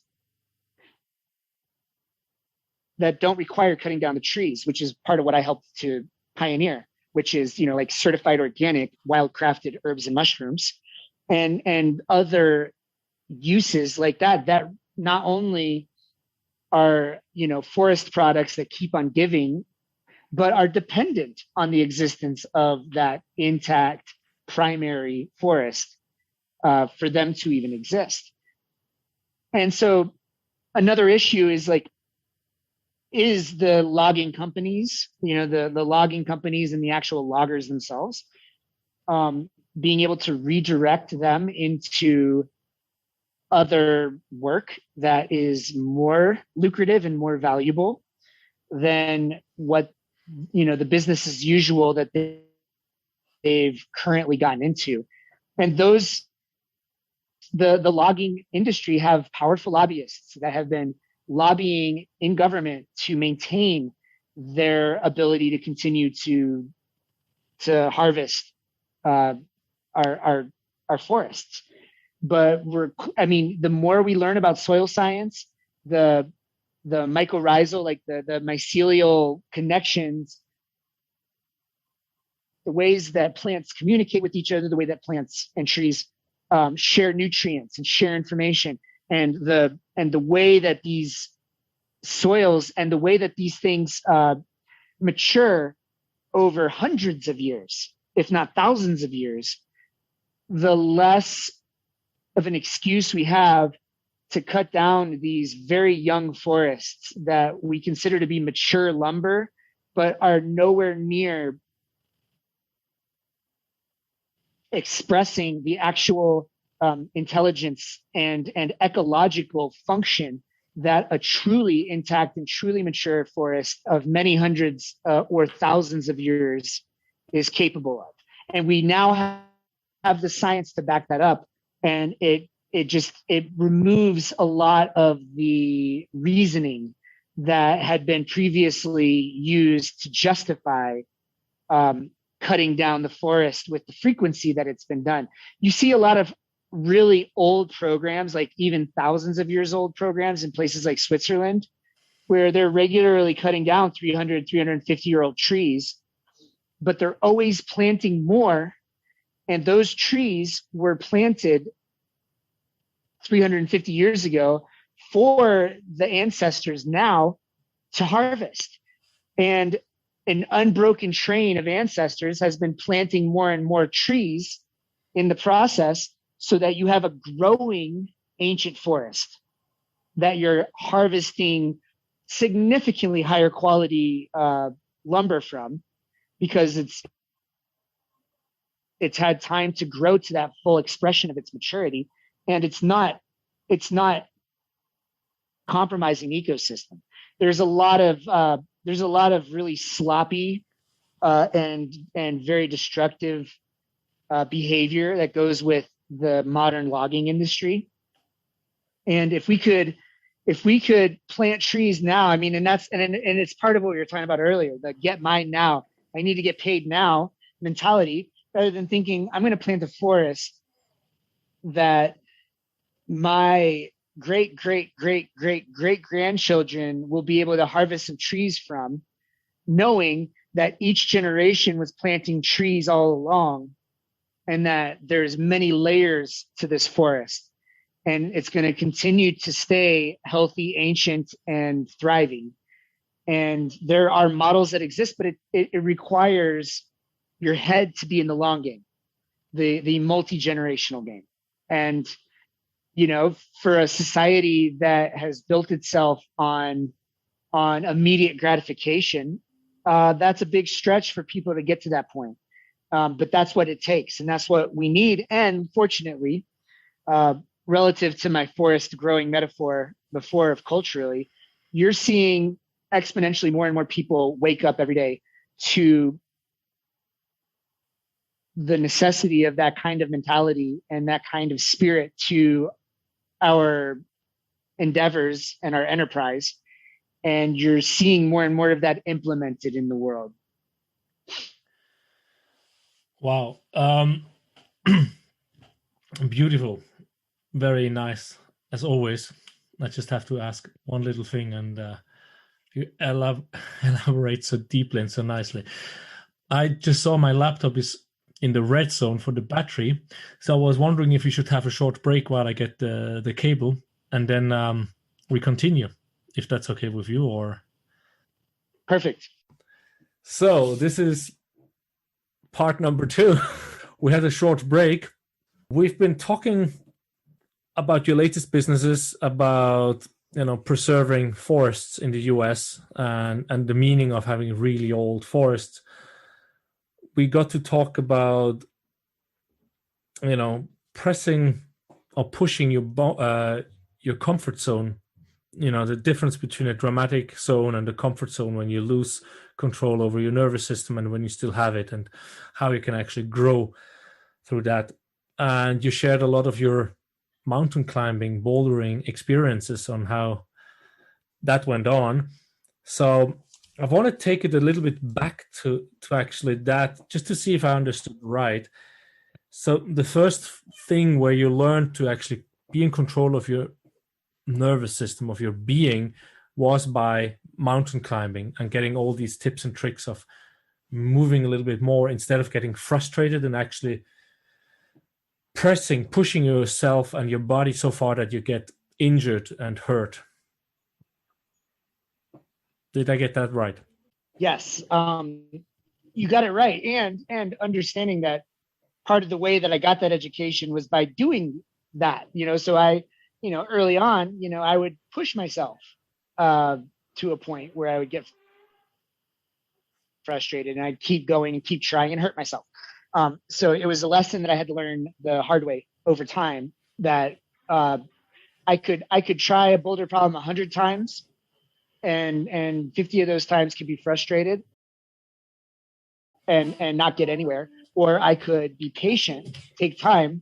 that don't require cutting down the trees, which is part of what I helped to pioneer, which is, like certified organic, wild crafted herbs and mushrooms and other uses like that not only are, forest products that keep on giving, but are dependent on the existence of that intact primary forest for them to even exist. And so another issue is the logging companies, the logging companies and the actual loggers themselves, being able to redirect them into other work that is more lucrative and more valuable than what, the business as usual that they've currently gotten into. And the logging industry have powerful lobbyists that have been lobbying in government to maintain their ability to continue to harvest our forests. But the more we learn about soil science, the mycorrhizal, like the mycelial connections, the ways that plants communicate with each other, the way that plants and trees share nutrients and share information, and the way that these soils and the way that these things mature over hundreds of years, if not thousands of years, the less of an excuse we have to cut down these very young forests that we consider to be mature lumber, but are nowhere near expressing the actual intelligence and ecological function that a truly intact and truly mature forest of many hundreds or thousands of years is capable of. And we now have the science to back that up. And it removes a lot of the reasoning that had been previously used to justify cutting down the forest with the frequency that it's been done. You see a lot of really old programs, like even thousands of years old programs in places like Switzerland, where they're regularly cutting down 300, 350-year-old trees, but they're always planting more. And those trees were planted 350 years ago for the ancestors now to harvest. And an unbroken train of ancestors has been planting more and more trees in the process, so that you have a growing ancient forest that you're harvesting significantly higher quality lumber from, because it's had time to grow to that full expression of its maturity. and it's not compromising ecosystem. There's a lot of really sloppy and very destructive behavior that goes with the modern logging industry. And if we could plant trees now, I mean, and it's part of what we were talking about earlier, the get mine now, I need to get paid now mentality, rather than thinking I'm going to plant a forest that my great great great great great grandchildren will be able to harvest some trees from, knowing that each generation was planting trees all along, and that there's many layers to this forest, and it's going to continue to stay healthy, ancient, and thriving. And there are models that exist, but it requires your head to be in the long game, the multi-generational game. And for a society that has built itself on immediate gratification, that's a big stretch for people to get to that point. But that's what it takes, and that's what we need. And fortunately, relative to my forest growing metaphor before of culturally, you're seeing exponentially more and more people wake up every day to the necessity of that kind of mentality and that kind of spirit to our endeavors and our enterprise. And you're seeing more and more of that implemented in the world. Wow. Beautiful. Very nice, as always. I just have to ask one little thing, and you elaborate so deeply and so nicely. I just saw my laptop is in the red zone for the battery, so I was wondering if we should have a short break while I get the cable, and then we continue, if that's okay with you. Or Perfect. So this is part number 2. We had a short break. We've been talking about your latest businesses, about preserving forests in the US, and the meaning of having really old forests. We got to talk about pressing or pushing your comfort zone, the difference between a dramatic zone and the comfort zone, when you lose control over your nervous system and when you still have it, and how you can actually grow through that. And you shared a lot of your mountain climbing, bouldering experiences on how that went on. So I want to take it a little bit back to actually that, just to see if I understood right. So the first thing where you learned to actually be in control of your nervous system, of your being, was by mountain climbing and getting all these tips and tricks of moving a little bit more instead of getting frustrated, and actually pushing yourself and your body so far that you get injured and hurt. Did I get that right? Yes, you got it right. And understanding that part of the way that I got that education was by doing that. So I, early on, I would push myself to a point where I would get frustrated, and I'd keep going and keep trying and hurt myself. So it was a lesson that I had to learn the hard way over time, that I could try a boulder problem 100 times, and 50 of those times could be frustrated and not get anywhere. Or I could be patient, take time,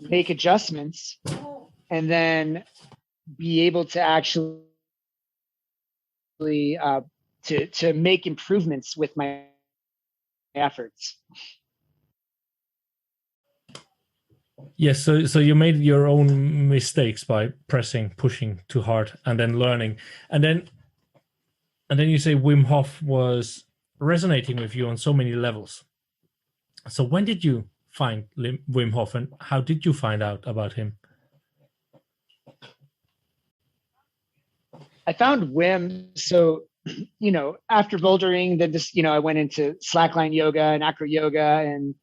make adjustments, and then be able to actually to make improvements with my efforts. Yes, so you made your own mistakes by pushing too hard, and then learning, and then you say Wim Hof was resonating with you on so many levels. So when did you find Wim Hof, and how did you find out about him? I found Wim, so after bouldering, then I went into slackline yoga and acro yoga, and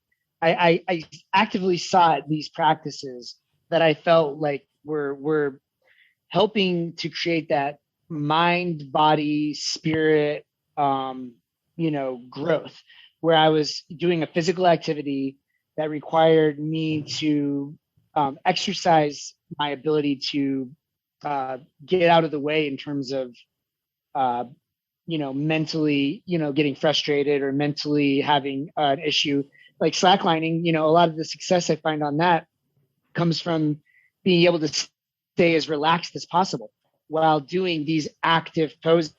I actively sought these practices that I felt like were helping to create that mind, body, spirit, growth, where I was doing a physical activity that required me to exercise my ability to get out of the way in terms of mentally, getting frustrated or mentally having an issue like slacklining. A lot of the success I find on that comes from being able to stay as relaxed as possible while doing these active poses.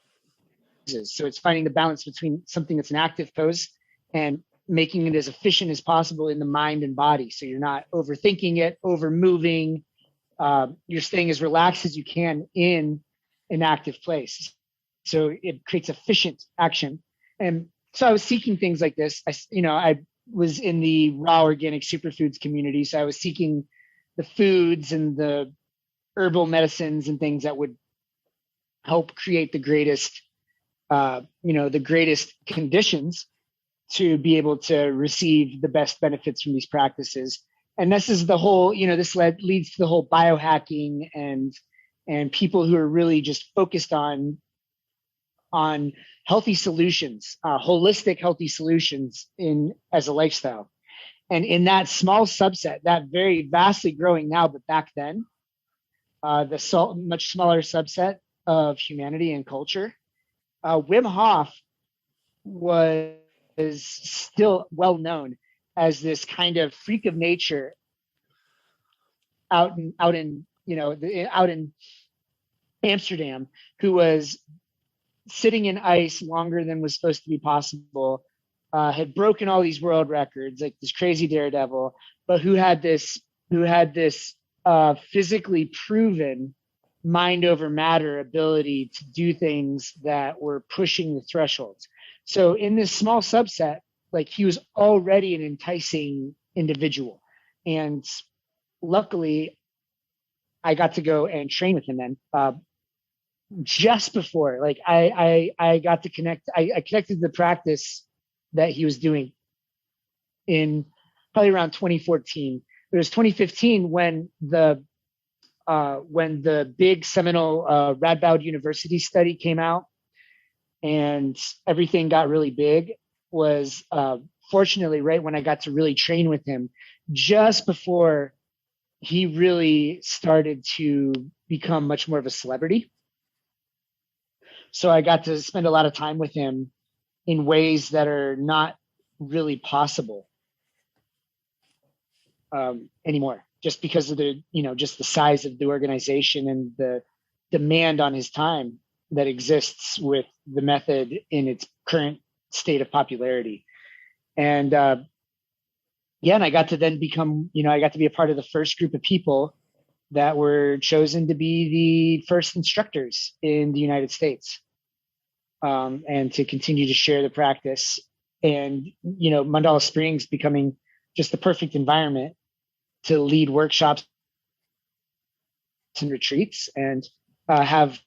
So it's finding the balance between something that's an active pose and making it as efficient as possible in the mind and body. So you're not overthinking it, over moving. You're staying as relaxed as you can in an active place. So it creates efficient action. And so I was seeking things like this. I was in the raw organic superfoods community. So I was seeking the foods and the herbal medicines and things that would help create the greatest conditions to be able to receive the best benefits from these practices. And this is the whole, this leads to the whole biohacking and people who are really just focused on healthy solutions, holistic healthy solutions as a lifestyle. And in that small subset, that very vastly growing now, but back then, much smaller subset of humanity and culture, Wim Hof was still well known as this kind of freak of nature out in Amsterdam, who was sitting in ice longer than was supposed to be possible, had broken all these world records, like this crazy daredevil, but who had this physically proven mind over matter ability to do things that were pushing the thresholds. So in this small subset, like, he was already an enticing individual. And luckily I got to go and train with him then. Just before, like, I got to connect, I connected the practice that he was doing in probably around 2014. It was 2015 when the big seminal Radboud University study came out and everything got really big. Was fortunately right when I got to really train with him, just before he really started to become much more of a celebrity. So I got to spend a lot of time with him in ways that are not really possible anymore, just because of just the size of the organization and the demand on his time that exists with the method in its current state of popularity. And and I got to then become, I got to be a part of the first group of people that were chosen to be the first instructors in the United States, and to continue to share the practice. And, Mandala Springs becoming just the perfect environment to lead workshops and retreats, and have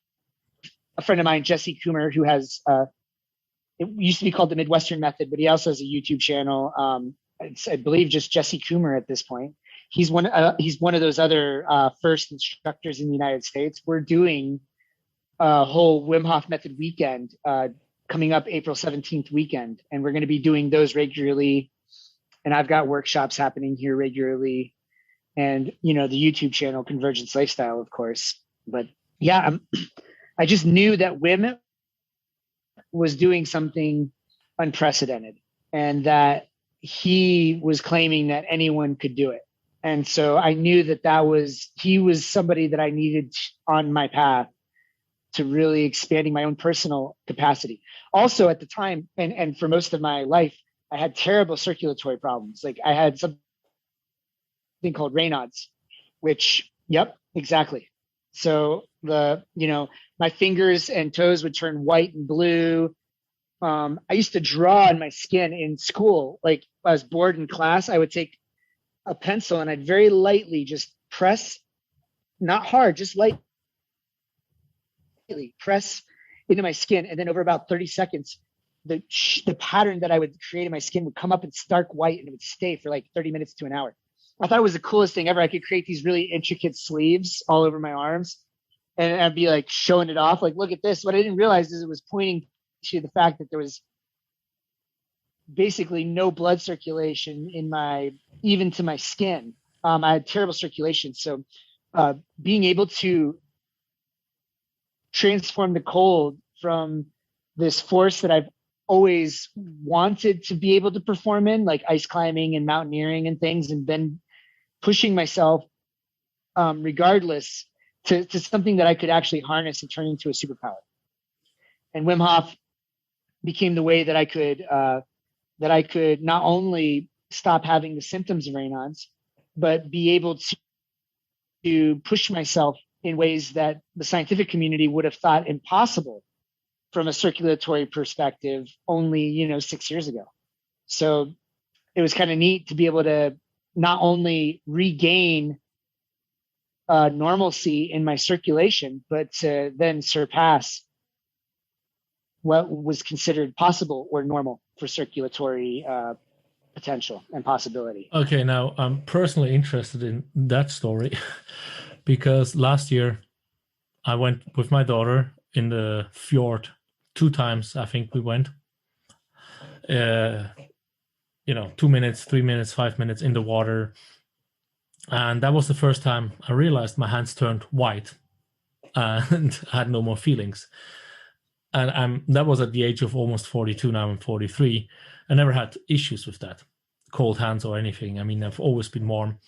a friend of mine, Jesse Coomer, who has, it used to be called the Midwestern Method, but he also has a YouTube channel. It's, I believe, just Jesse Coomer at this point. He's one of those other first instructors in the United States. We're doing a whole Wim Hof Method weekend coming up April 17th weekend, and we're going to be doing those regularly. And I've got workshops happening here regularly, and the YouTube channel Convergence Lifestyle, of course. But yeah, I just knew that Wim was doing something unprecedented, and that he was claiming that anyone could do it. And so I knew that he was somebody that I needed on my path to really expanding my own personal capacity. Also at the time, and for most of my life, I had terrible circulatory problems. Like, I had something called raynauds, which, yep, exactly. So my fingers and toes would turn white and blue. I used to draw on my skin in school. Like, I was bored in class, I would take a pencil and I'd very lightly just press, not hard, just lightly press into my skin. And then over about 30 seconds, the pattern that I would create in my skin would come up in stark white, and it would stay for like 30 minutes to an hour. I thought it was the coolest thing ever. I could create these really intricate sleeves all over my arms, and I'd be like showing it off. Like, look at this. What I didn't realize is it was pointing to the fact that there was basically no blood circulation even to my skin. I had terrible circulation. So being able to transform the cold from this force that I've always wanted to be able to perform in, like ice climbing and mountaineering and things, and then pushing myself regardless to something that I could actually harness and turn into a superpower. And Wim Hof became the way that I could not only stop having the symptoms of Raynaud's, but be able to push myself in ways that the scientific community would have thought impossible from a circulatory perspective only 6 years ago. So it was kind of neat to be able to not only regain normalcy in my circulation, but to then surpass what was considered possible or normal for circulatory potential and possibility. Okay, now I'm personally interested in that story because last year I went with my daughter in the fjord 2 times. I think we went, 2 minutes, 3 minutes, 5 minutes in the water. And that was the first time I realized my hands turned white and I had no more feelings. And that was at the age of almost 42. Now I'm 43. I never had issues with that, cold hands or anything. I mean, I've always been warm.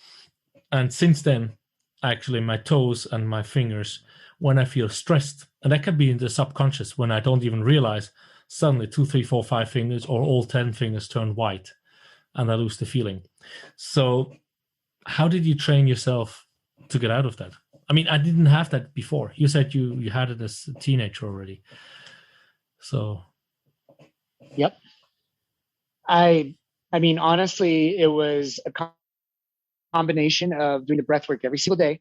And since then, actually, my toes and my fingers, when I feel stressed, and that can be in the subconscious, when I don't even realize, suddenly 2, 3, 4, 5 fingers or all 10 fingers turn white and I lose the feeling. So how did you train yourself to get out of that? I mean, I didn't have that before. You said you had it as a teenager already. So. Yep. I mean, honestly, it was a combination of doing the breath work every single day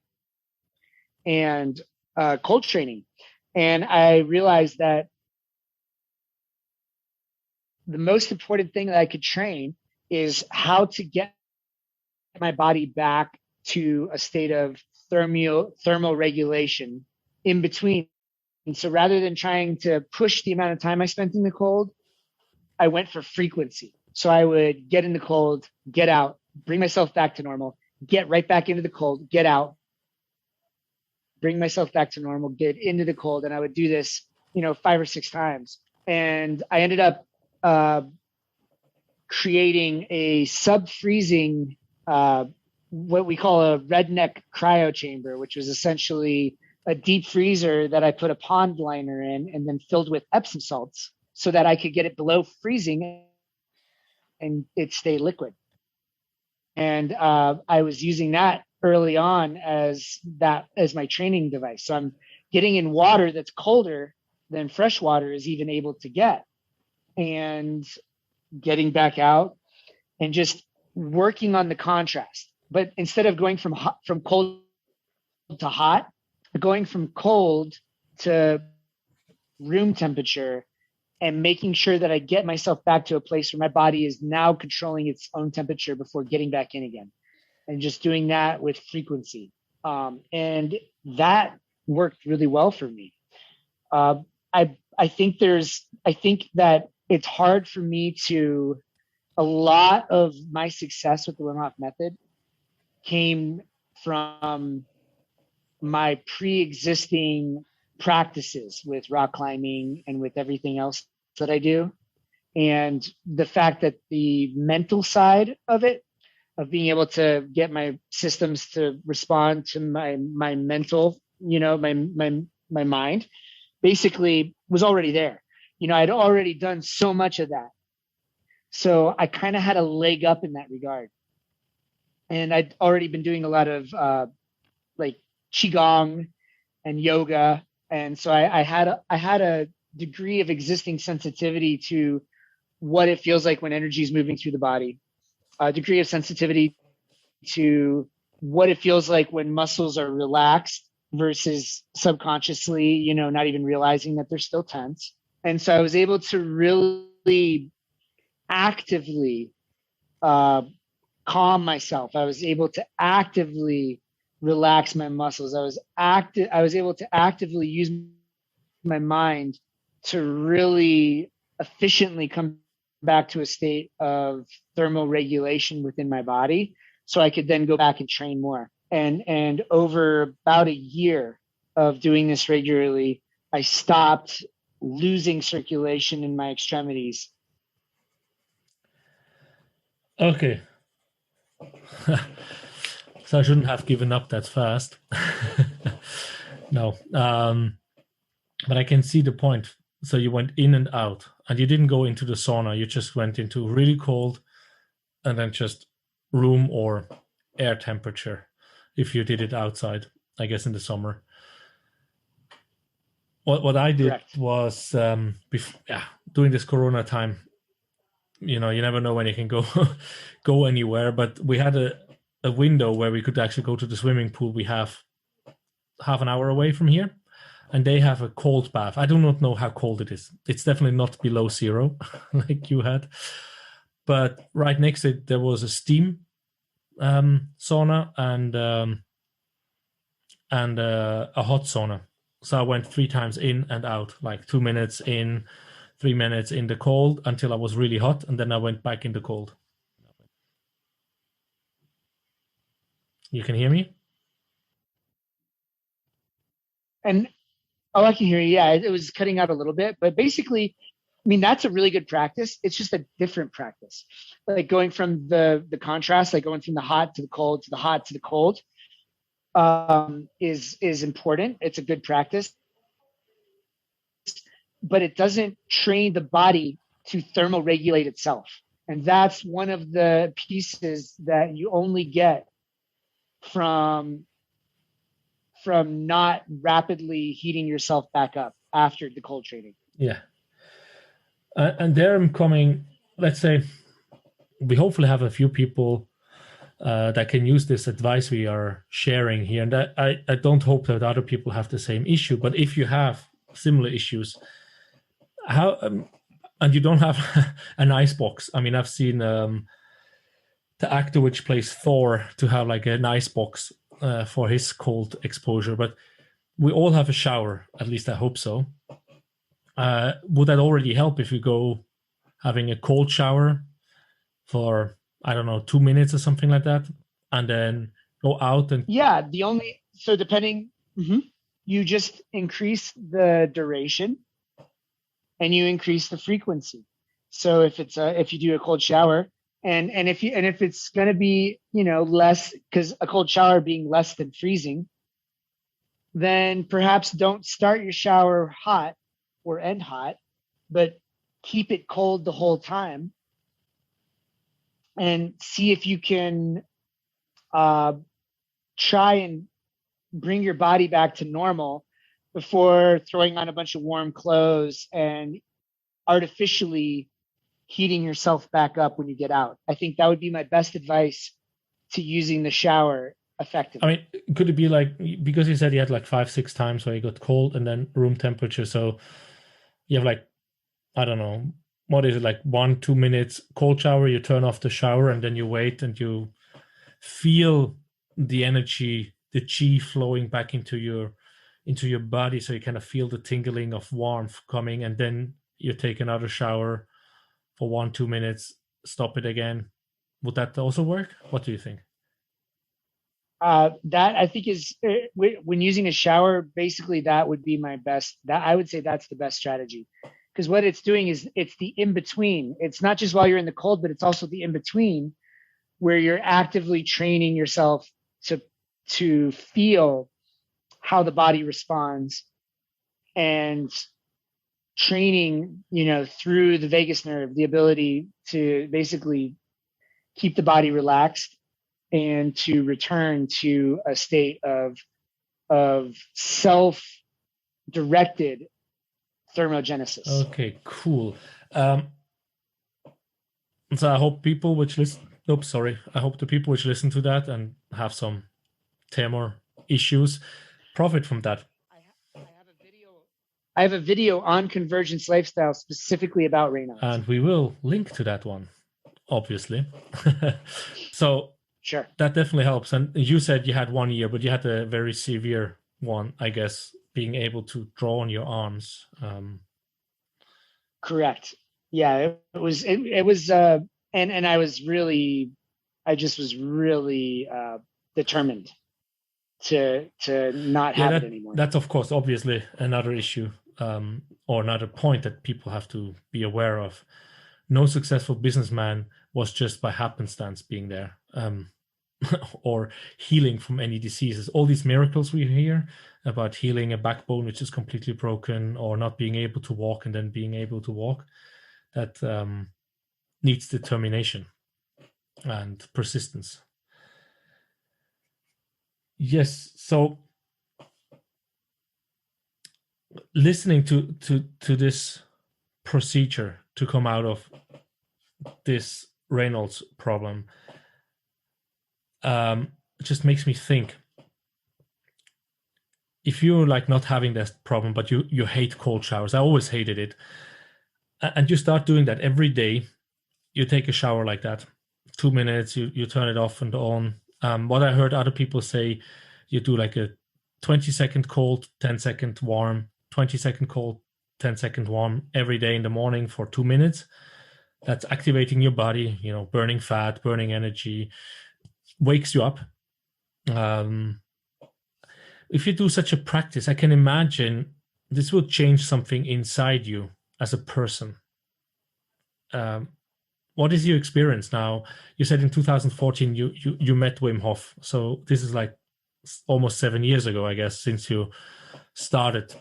and cold training. And I realized that the most important thing that I could train is how to get my body back to a state of thermal regulation in between. And so rather than trying to push the amount of time I spent in the cold, I went for frequency. So I would get in the cold, get out, bring myself back to normal, get right back into the cold, get out, bring myself back to normal, get into the cold. And I would do this, 5 or 6 times. And I ended up creating a sub-freezing, what we call a redneck cryo chamber, which was essentially a deep freezer that I put a pond liner in and then filled with Epsom salts so that I could get it below freezing and it stay liquid. And I was using that early on as my training device. So I'm getting in water that's colder than fresh water is even able to get, and getting back out and just working on the contrast. But instead of going from cold to hot, going from cold to room temperature and making sure that I get myself back to a place where my body is now controlling its own temperature before getting back in again, and just doing that with frequency. And that worked really well for me. I think that it's hard for me a lot of my success with the Wim Hof Method came from my pre-existing practices with rock climbing and with everything else that I do. And the fact that the mental side of it, of being able to get my systems to respond to my mental, my mind, basically was already there. I'd already done so much of that. So I kind of had a leg up in that regard. And I'd already been doing a lot of like Qigong and yoga. And so I had a degree of existing sensitivity to what it feels like when energy is moving through the body, a degree of sensitivity to what it feels like when muscles are relaxed versus subconsciously, not even realizing that they're still tense. And so I was able to really actively calm myself. I was able to actively relax my muscles. I was able to actively use my mind to really efficiently come back to a state of thermal regulation within my body, so I could then go back and train more. And over about a year of doing this regularly, I stopped losing circulation in my extremities. Okay. So I shouldn't have given up that fast. No. But I can see the point. So you went in and out, and you didn't go into the sauna. You just went into really cold and then just room or air temperature if you did it outside, I guess in the summer. What I did Correct. was during this Corona time, you never know when you can go go anywhere, but we had a window where we could actually go to the swimming pool. We have half an hour away from here, and they have a cold bath. I do not know how cold it is. It's definitely not below zero like you had, but right next to it there was a steam sauna and a hot sauna. So I went 3 times in and out, like 2 minutes in, 3 minutes in the cold until I was really hot, and then I went back in the cold. You can hear me? And I can hear you. Yeah, it was cutting out a little bit, but basically, I mean, that's a really good practice. It's just a different practice. Like going from the contrast, like going from the hot to the cold to the hot to the cold, is important. It's a good practice, but it doesn't train the body to thermoregulate itself. And that's one of the pieces that you only get from not rapidly heating yourself back up after the cold training. Yeah. And there I'm coming, let's say, we hopefully have a few people that can use this advice we are sharing here. And I don't hope that other people have the same issue, but if you have similar issues, how and you don't have an ice box. I mean, I've seen the actor which plays Thor to have like an ice box for his cold exposure, but we all have a shower. At least I hope so. Would that already help if you go having a cold shower for, I don't know, 2 minutes or something like that, and then go out and depending, you just increase the duration and you increase the frequency. So if you do a cold shower, and if it's going to be less, because a cold shower being less than freezing, then perhaps don't start your shower hot or end hot, but keep it cold the whole time, and see if you can try and bring your body back to normal before throwing on a bunch of warm clothes and artificially heating yourself back up when you get out. I think that would be my best advice to using the shower effectively. I mean, could it be like, because you said you had like 5-6 times where you got cold and then room temperature, so you have like, I don't know, what is it, like 1-2 minutes cold shower, you turn off the shower and then you wait and you feel the energy, the chi flowing back into your body, so you kind of feel the tingling of warmth coming, and then you take another shower for 1-2 minutes, stop it again. Would that also work? What do you think? That I think is, when using a shower, basically that would be my best. That I would say that's the best strategy, because what it's doing is it's the in between. It's not just while you're in the cold, but it's also the in between where you're actively training yourself to feel how the body responds, and training, through the vagus nerve, the ability to basically keep the body relaxed and to return to a state of self-directed thermogenesis. Okay, cool. So I hope people which listen, I hope the people which listen to that and have some thermal issues profit from that. I have a video on convergence lifestyle specifically about raynaud. And we will link to that one, obviously. So sure, that definitely helps. And you said you had 1 year, but you had a very severe one, I guess, being able to draw on your arms. Correct. Yeah, it was, and I was really, I just was really determined to not have it anymore. That's of course obviously another issue, or another point that people have to be aware of. No successful businessman was just by happenstance being there, or healing from any diseases. All these miracles we hear about healing a backbone which is completely broken, or not being able to walk and then being able to walk, that needs determination and persistence. Yes. So listening to this procedure to come out of this Raynaud's problem, it just makes me think, if you're like not having this problem, but you hate cold showers, I always hated it, and you start doing that every day, you take a shower like that, 2 minutes, you turn it off and on. What I heard other people say, you do like a 20-second cold, 10-second warm, 20-second cold, 10-second warm every day in the morning for 2 minutes. That's activating your body, burning fat, burning energy, wakes you up. If you do such a practice, I can imagine this will change something inside you as a person. What is your experience now? You said in 2014 you met Wim Hof, so this is like almost 7 years ago, I guess, since you started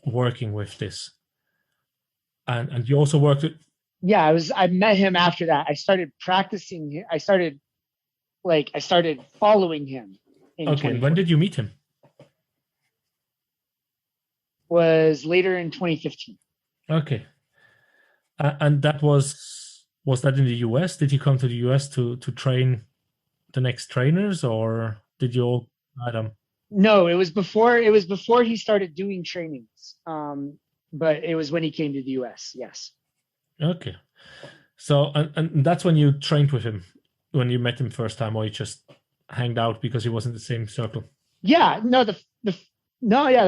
working with this. And you also worked with... Yeah, I met him after that. I started practicing. I started following him. Okay, and when did you meet him? Was later in 2015. Okay. And that was that in the US? Did you come to the US to train the next trainers, or did you all meet him? No, it was before he started doing trainings. But it was when he came to the US, yes. Okay. So and that's when you trained with him, when you met him first time, or you just hanged out because he was in the same circle? Yeah, no, the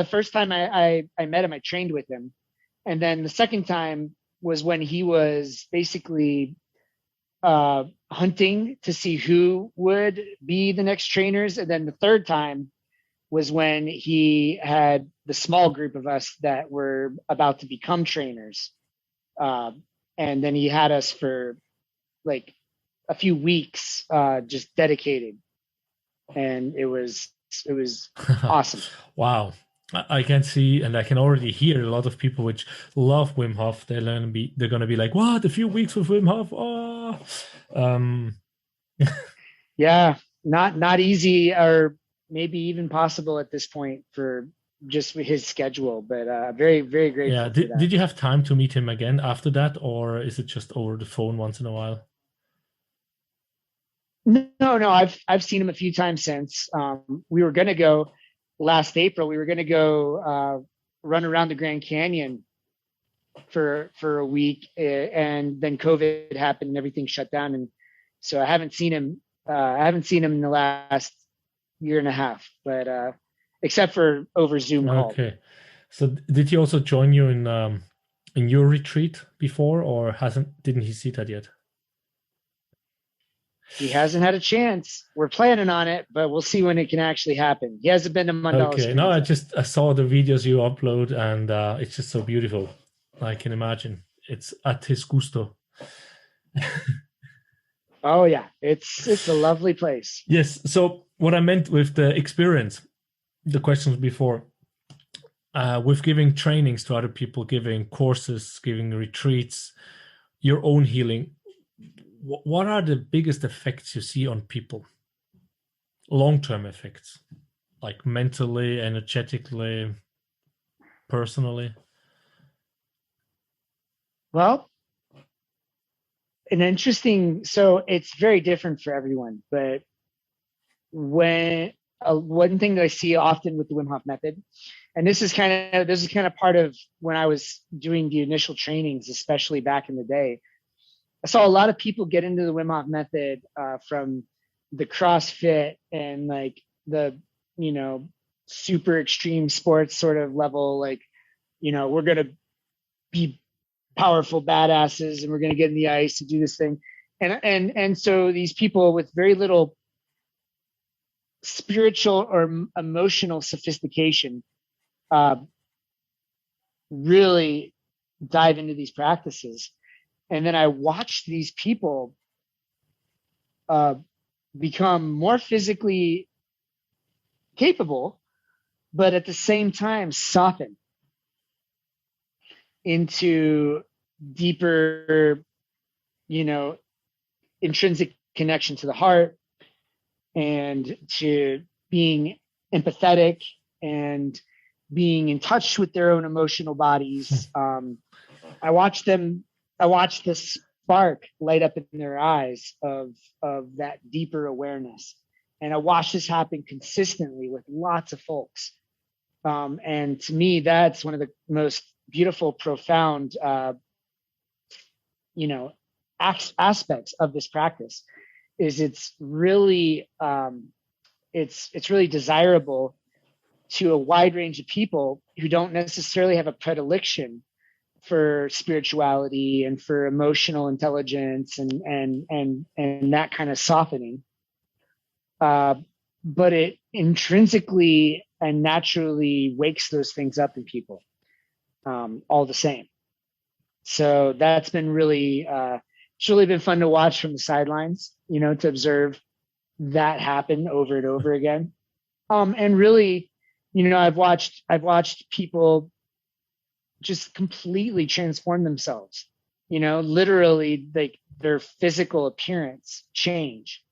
first time I met him, I trained with him. And then the second time was when he was basically hunting to see who would be the next trainers. And then the third time was when he had the small group of us that were about to become trainers. And then he had us for like a few weeks just dedicated. And it was awesome. Wow. I can see, and I can already hear a lot of people which love Wim Hof. They're going to be like, "What? A few weeks with Wim Hof? Oh." Yeah, not easy, or maybe even possible at this point for just his schedule. But very, very grateful. Yeah. Did you have time to meet him again after that, or is it just over the phone once in a while? No. I've seen him a few times since. We were going to go last April. We were going to go run around the Grand Canyon for a week, and then COVID happened and everything shut down, and so I haven't seen him. In the last year and a half, but except for over Zoom call. Okay. So did he also join you in your retreat before, or didn't he see that yet? He hasn't had a chance. We're planning on it, but we'll see when it can actually happen. He hasn't been to Mandala Okay. Springs. No, I saw the videos you upload, and it's just so beautiful. I can imagine it's at his gusto. Oh yeah, it's a lovely place. Yes. So what I meant with the experience, the questions before, with giving trainings to other people, giving courses, giving retreats, your own healing, what are the biggest effects you see on people? Long-term effects, like mentally, energetically, personally? Well, so it's very different for everyone, but one thing that I see often with the Wim Hof Method, and this is kind of part of when I was doing the initial trainings, especially back in the day, I saw a lot of people get into the Wim Hof Method from the CrossFit and like the, super extreme sports sort of level. Like, we're going to be powerful badasses and we're going to get in the ice and do this thing. And so these people with very little spiritual or emotional sophistication really dive into these practices. And then I watched these people become more physically capable, but at the same time soften into deeper, intrinsic connection to the heart and to being empathetic and being in touch with their own emotional bodies. I watched the spark light up in their eyes of that deeper awareness. And I watched this happen consistently with lots of folks. And to me, that's one of the most beautiful, profound, aspects of this practice. Is it's really desirable to a wide range of people who don't necessarily have a predilection for spirituality and for emotional intelligence and that kind of softening. But it intrinsically and naturally wakes those things up in people, all the same. So that's been really, it's really been fun to watch from the sidelines, to observe that happen over and over again. And really, I've watched people just completely transform themselves, literally like their physical appearance change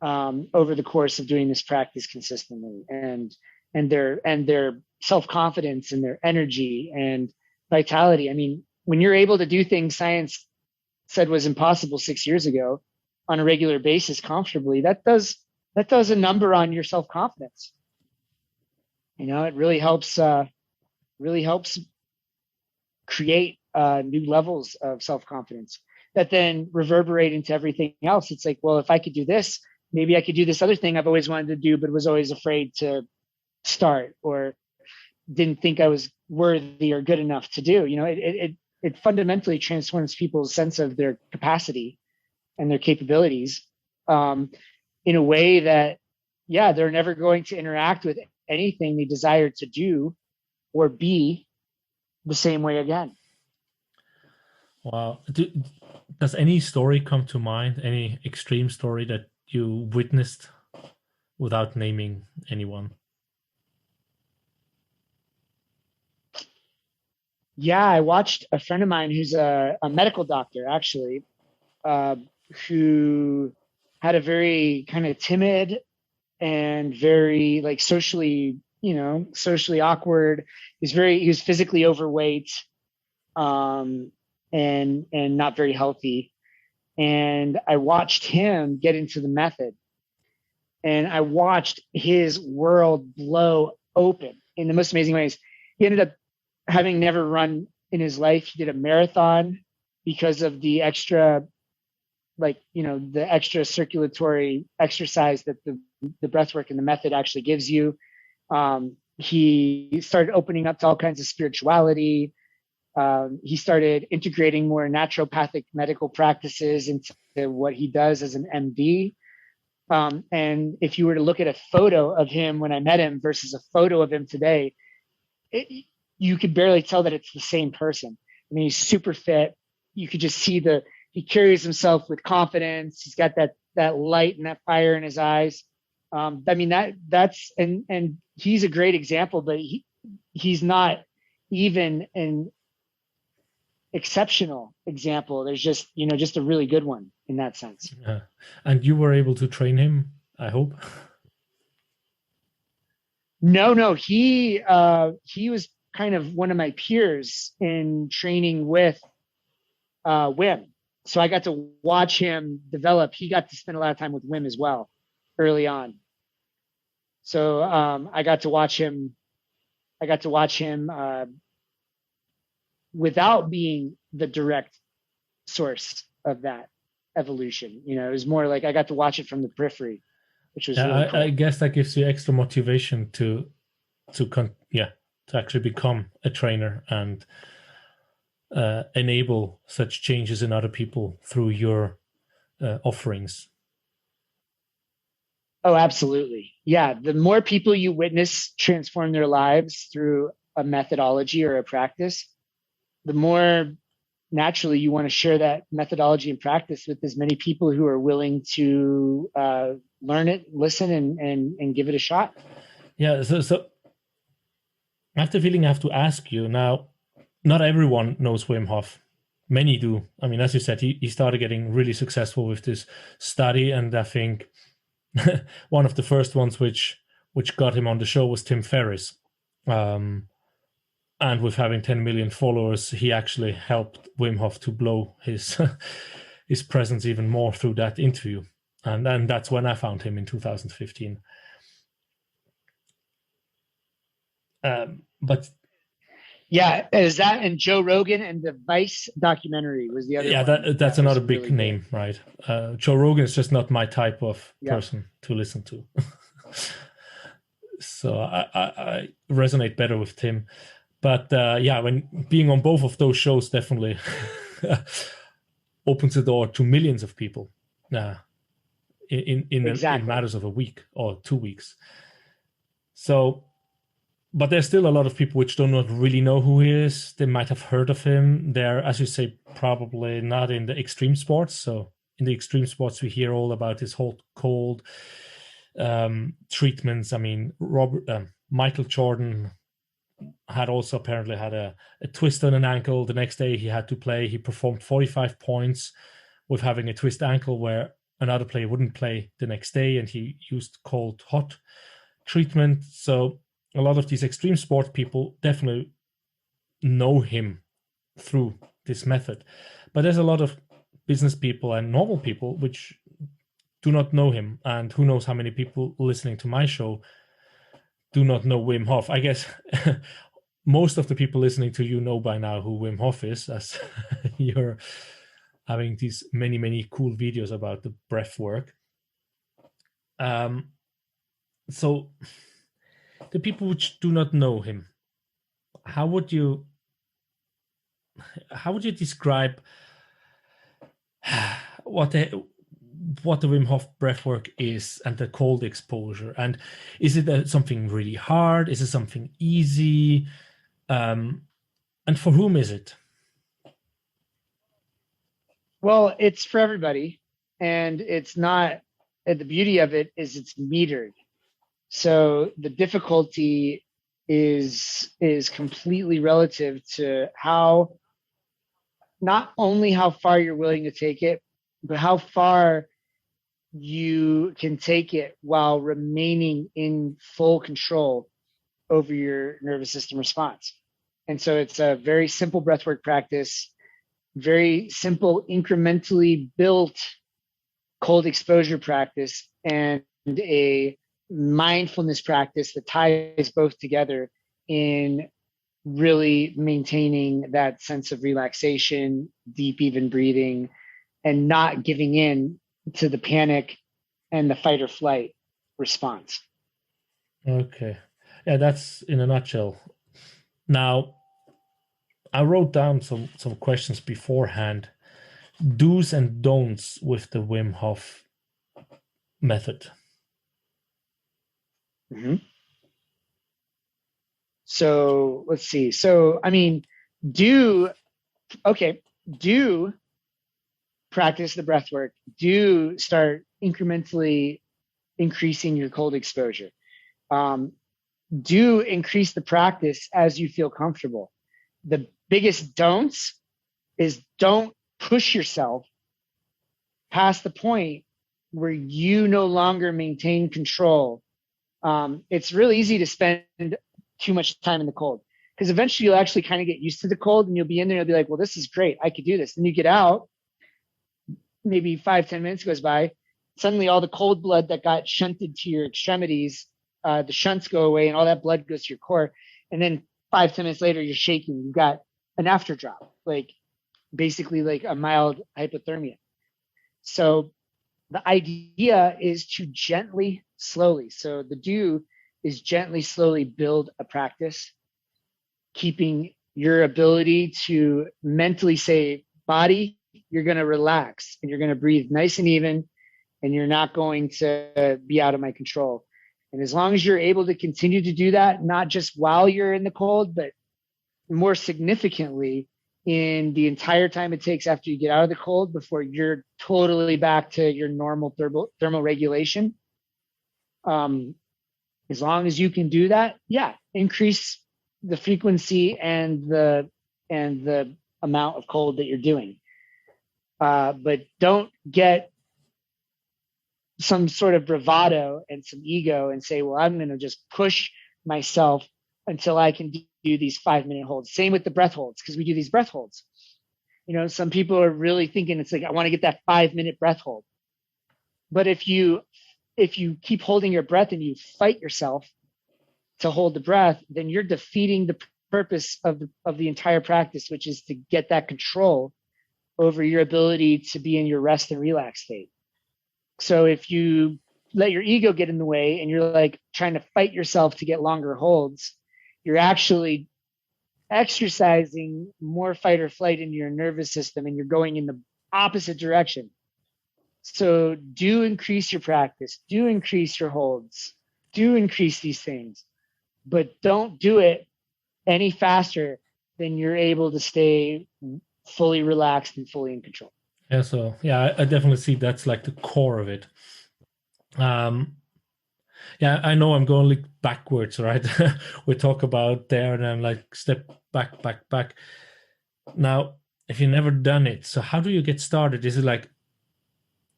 over the course of doing this practice consistently, and their self-confidence and their energy and vitality. I mean, when you're able to do things science said was impossible 6 years ago on a regular basis comfortably, that does a number on your self-confidence. It really helps create new levels of self-confidence that then reverberate into everything else. It's like, well, if I could do this, maybe I could do this other thing I've always wanted to do, but was always afraid to start or didn't think I was worthy or good enough to do. It fundamentally transforms people's sense of their capacity and their capabilities in a way that, they're never going to interact with anything they desire to do or be the same way again. Wow. Does any story come to mind, any extreme story that you witnessed without naming anyone? Yeah, I watched a friend of mine who's a medical doctor, actually, who had a very kind of timid and very like socially awkward. He was physically overweight, and not very healthy. And I watched him get into the method, and I watched his world blow open in the most amazing ways. He ended up having never run in his life. He did a marathon because of the extra, the extra circulatory exercise that the breath work and the method actually gives you. He started opening up to all kinds of spirituality. He started integrating more naturopathic medical practices into what he does as an MD. And if you were to look at a photo of him when I met him versus a photo of him today, you could barely tell that it's the same person. I mean, he's super fit. You could just see he carries himself with confidence. He's got that light and that fire in his eyes. I mean, that's he's a great example, but he's not even an exceptional example. There's just a really good one in that sense. Yeah. And you were able to train him, I hope. No, he was kind of one of my peers in training with Wim. So I got to watch him develop. He got to spend a lot of time with Wim as well early on. So I got to watch him without being the direct source of that evolution. It was more like I got to watch it from the periphery, which was really cool. I guess that gives you extra motivation to actually become a trainer and enable such changes in other people through your offerings. Oh, absolutely. Yeah. The more people you witness transform their lives through a methodology or a practice, the more naturally you want to share that methodology and practice with as many people who are willing to learn it, listen, and give it a shot. Yeah. So I have the feeling I have to ask you now. Not everyone knows Wim Hof. Many do. I mean, as you said, he started getting really successful with this study, and I think one of the first ones which got him on the show was Tim Ferriss. And with having 10 million followers, he actually helped Wim Hof to blow his his presence even more through that interview. And that's when I found him in 2015. But yeah, is that and Joe Rogan and the Vice documentary was the other yeah, one. that's another big really name, good. right? Joe Rogan is just not my type of person to listen to. So I resonate better with Tim. But yeah, when being on both of those shows definitely opens the door to millions of people in matters of a week or 2 weeks. So, but there's still a lot of people which do not really know who he is. They might have heard of him. They're, as you say, probably not in the extreme sports. So in the extreme sports, we hear all about this whole cold treatments. I mean, Michael Jordan had also apparently had a twist on an ankle. The next day he had to play. He performed 45 points with having a twist ankle where another player wouldn't play the next day, and he used cold hot treatment. So a lot of these extreme sport people definitely know him through this method. But there's a lot of business people and normal people which do not know him. And who knows how many people listening to my show do not know Wim Hof. I guess most of the people listening to you know by now who Wim Hof is, as you're having these many, many cool videos about the breath work. So the people which do not know him, how would you describe what the Wim Hof breathwork is and the cold exposure? And is it something really hard? Is it something easy? And for whom is it? Well, it's for everybody, and it's not. And the beauty of it is it's metered. So the difficulty is completely relative to how, not only how far you're willing to take it, but how far you can take it while remaining in full control over your nervous system response. And so it's a very simple breathwork practice, very simple, incrementally built cold exposure practice, and a mindfulness practice that ties both together in really maintaining that sense of relaxation, deep, even breathing, and not giving in to the panic and the fight or flight response. Okay. Yeah, that's in a nutshell. Now, I wrote down some questions beforehand. Do's and don'ts with the Wim Hof method. Mm-hmm. So let's see. So, I mean, do practice the breath work. Do start incrementally increasing your cold exposure. Do increase the practice as you feel comfortable. The biggest don'ts is don't push yourself past the point where you no longer maintain control. It's really easy to spend too much time in the cold, because eventually you'll actually kind of get used to the cold, and you'll be in there and you'll be like, well, this is great. I could do this. And you get out, maybe 5-10 minutes goes by. Suddenly all the cold blood that got shunted to your extremities, the shunts go away and all that blood goes to your core. And then 5-10 minutes later, you're shaking. You've got an after drop, like basically like a mild hypothermia. So the idea is to gently, slowly. So the do is gently, slowly build a practice, keeping your ability to mentally say, body, you're going to relax and you're going to breathe nice and even, and you're not going to be out of my control. And as long as you're able to continue to do that, not just while you're in the cold, but more significantly in the entire time it takes after you get out of the cold before you're totally back to your normal thermal regulation. As long as you can do that, yeah, increase the frequency and the amount of cold that you're doing. But don't get some sort of bravado and some ego and say, well, I'm going to just push myself until I can do these 5-minute holds. Same with the breath holds, because we do these breath holds. You know, some people are really thinking it's like, I want to get that 5-minute breath hold. But if you keep holding your breath and you fight yourself to hold the breath, then you're defeating the purpose of the entire practice, which is to get that control over your ability to be in your rest and relax state. So if you let your ego get in the way and you're like trying to fight yourself to get longer holds, you're actually exercising more fight or flight into your nervous system, and you're going in the opposite direction. So do increase your practice, do increase your holds, do increase these things, but don't do it any faster than you're able to stay fully relaxed and fully in control. Yeah, so yeah, I definitely see that's like the core of it. Yeah, I know I'm going like backwards, right? We talk about there and then like step back. Now, if you've never done it, so how do you get started? Is it like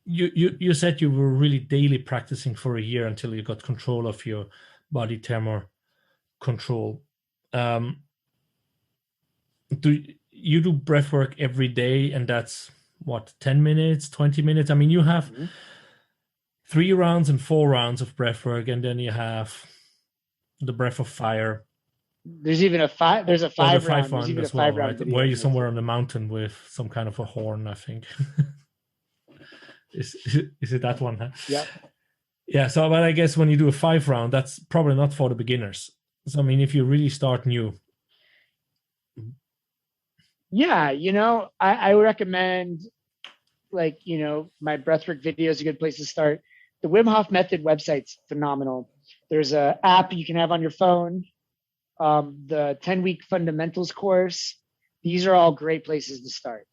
you said you were really daily practicing for a year until you got control of your body thermal control. Do you do breath work every day, and that's what, 10 minutes, 20 minutes? I mean, you have 3 rounds and 4 rounds of breath work, and then you have the breath of fire. There's even a 5. There's a 5 round. There's even a 5 round, right? Where you're somewhere on the mountain with some kind of a horn, I think. Is it that one? Huh? Yeah. Yeah. So, but I guess when you do a 5 round, that's probably not for the beginners. So, I mean, if you really start new. Yeah, I would recommend, like, my breathwork video is a good place to start. The Wim Hof Method website's phenomenal. There's an app you can have on your phone. The 10-week fundamentals course. These are all great places to start.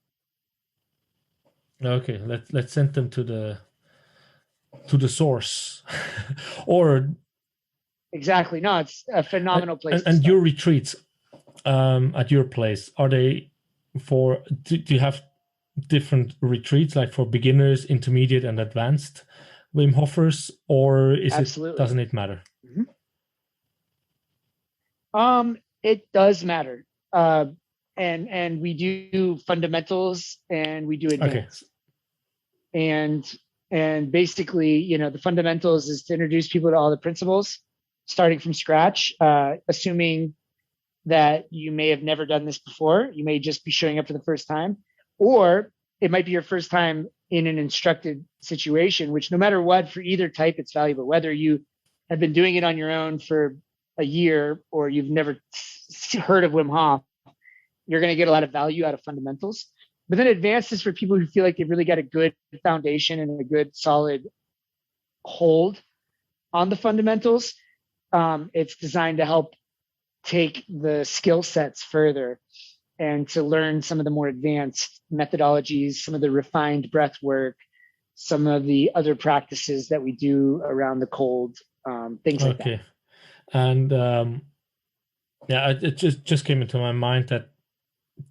Okay, let's send them to the source, or exactly. No, it's a phenomenal place. And your retreats at your place, are they do you have different retreats, like for beginners, intermediate, and advanced Wim Hofers, or doesn't it matter? It does matter. And we do fundamentals and we do advanced. Okay. And basically, the fundamentals is to introduce people to all the principles, starting from scratch, assuming that you may have never done this before. You may just be showing up for the first time, or it might be your first time in an instructed situation, which no matter what, for either type, it's valuable. Whether you have been doing it on your own for a year or you've never heard of Wim Hof, you're going to get a lot of value out of fundamentals. But then advanced is for people who feel like they've really got a good foundation and a good solid hold on the fundamentals. It's designed to help take the skill sets further and to learn some of the more advanced methodologies, some of the refined breath work, some of the other practices that we do around the cold, things like that. Okay. And yeah, it just came into my mind that,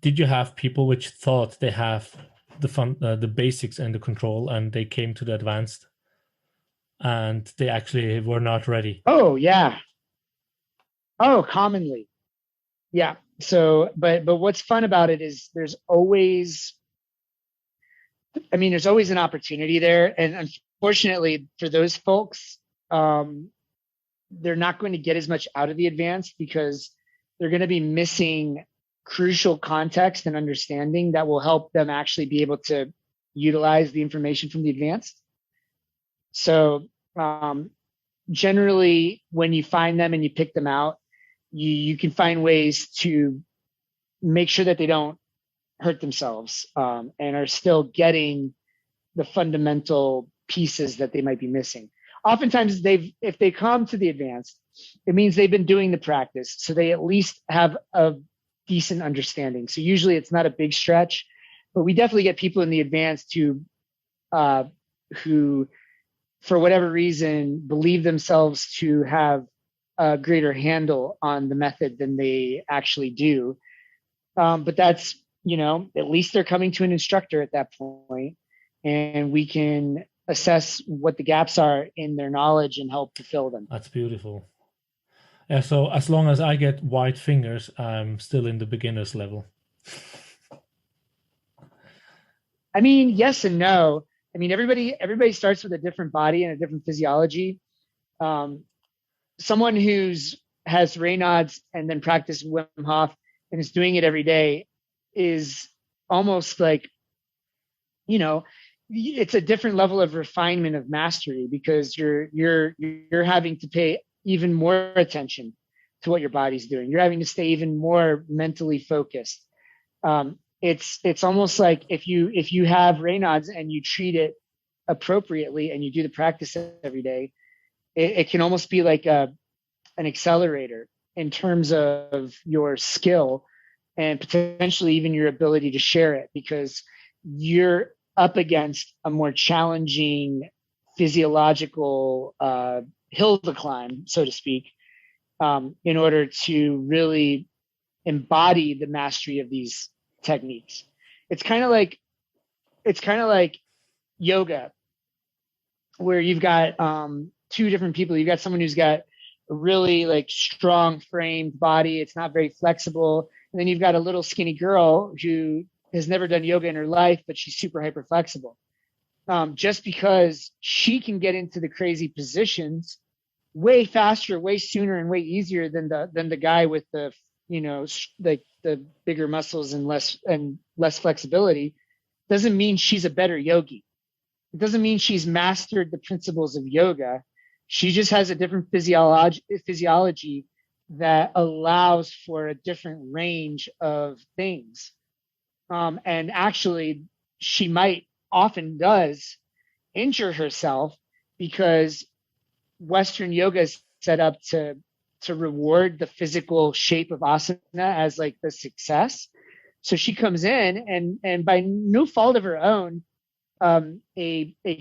did you have people which thought they have the basics and the control, and they came to the advanced and they actually were not ready? Oh, yeah. Oh, commonly. Yeah. So, but what's fun about it is there's always an opportunity there. And unfortunately for those folks, they're not going to get as much out of the advanced because they're going to be missing crucial context and understanding that will help them actually be able to utilize the information from the advanced. So generally, when you find them and you pick them out, you can find ways to make sure that they don't hurt themselves, and are still getting the fundamental pieces that they might be missing. Oftentimes, if they come to the advanced, it means they've been doing the practice, so they at least have a decent understanding. So usually it's not a big stretch, but we definitely get people in the advanced who, for whatever reason, believe themselves to have a greater handle on the method than they actually do. But that's, at least they're coming to an instructor at that point, and we can assess what the gaps are in their knowledge and help to fill them. That's beautiful. Yeah, so as long as I get white fingers, I'm still in the beginner's level. I mean, yes and no. I mean, everybody starts with a different body and a different physiology. Someone has Raynaud's and then practice Wim Hof and is doing it every day is almost like, it's a different level of refinement of mastery, because you're having to pay even more attention to what your body's doing. You're having to stay even more mentally focused. It's almost like if you have Raynaud's and you treat it appropriately and you do the practice every day, it can almost be like an accelerator in terms of your skill and potentially even your ability to share it, because you're up against a more challenging physiological hill to climb, so to speak, in order to really embody the mastery of these techniques. It's kind of like yoga, where you've got two different people. You've got someone who's got a really like strong framed body. It's not very flexible. And then you've got a little skinny girl who has never done yoga in her life, but she's super hyper flexible. Just because she can get into the crazy positions way faster, way sooner, and way easier than the guy with the the bigger muscles and less flexibility, doesn't mean she's a better yogi. It doesn't mean she's mastered the principles of yoga. She just has a different physiology that allows for a different range of things. And actually, she often does injure herself, because Western yoga is set up to reward the physical shape of asana as like the success. So she comes in and by no fault of her own, a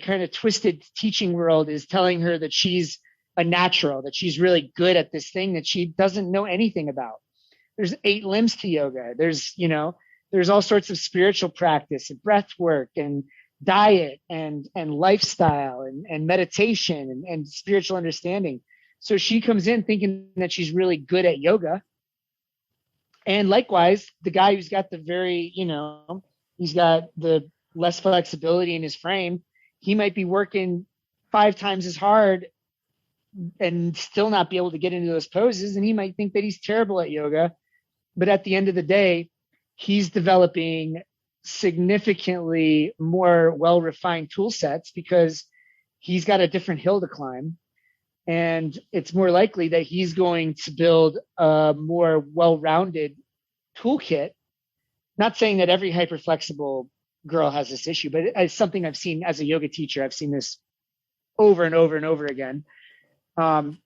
kind of twisted teaching world is telling her that she's a natural, that she's really good at this thing that she doesn't know anything about. There's 8 limbs to yoga. There's all sorts of spiritual practice and breath work and diet and lifestyle and meditation and spiritual understanding. So she comes in thinking that she's really good at yoga. And likewise, the guy who's got he's got the less flexibility in his frame, he might be working 5 times as hard and still not be able to get into those poses. And he might think that he's terrible at yoga. But at the end of the day, he's developing significantly more well-refined tool sets because he's got a different hill to climb. And it's more likely that he's going to build a more well-rounded toolkit. Not saying that every hyper-flexible girl has this issue, but it's something I've seen as a yoga teacher. I've seen this over and over and over again. Like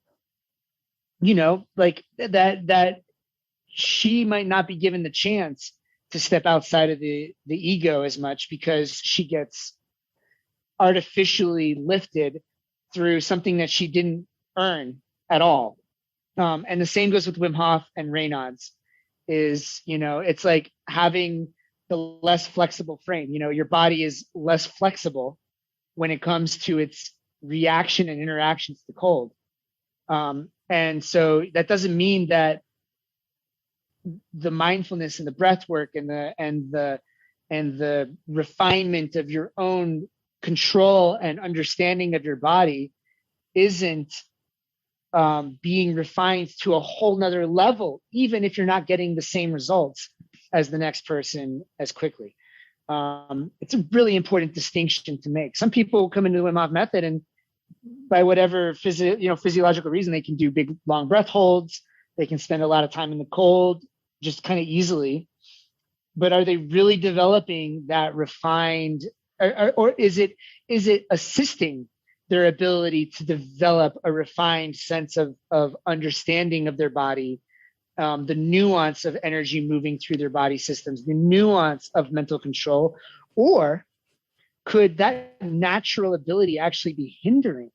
that she might not be given the chance to step outside of the ego as much, because she gets artificially lifted through something that she didn't earn at all. And the same goes with Wim Hof and Raynaud's. It's like having the less flexible frame. Your body is less flexible when it comes to its reaction and interactions to cold. And so that doesn't mean that the mindfulness and the breath work and the refinement of your own control and understanding of your body isn't being refined to a whole nother level, even if you're not getting the same results as the next person as quickly. It's a really important distinction to make. Some people come into the Wim Hof Method and by whatever physiological reason, they can do big, long breath holds. They can spend a lot of time in the cold, just kind of easily. but are they really developing that refined, or is it assisting their ability to develop a refined sense of understanding of their body, the nuance of energy moving through their body systems, the nuance of mental control? Or could that natural ability actually be hindering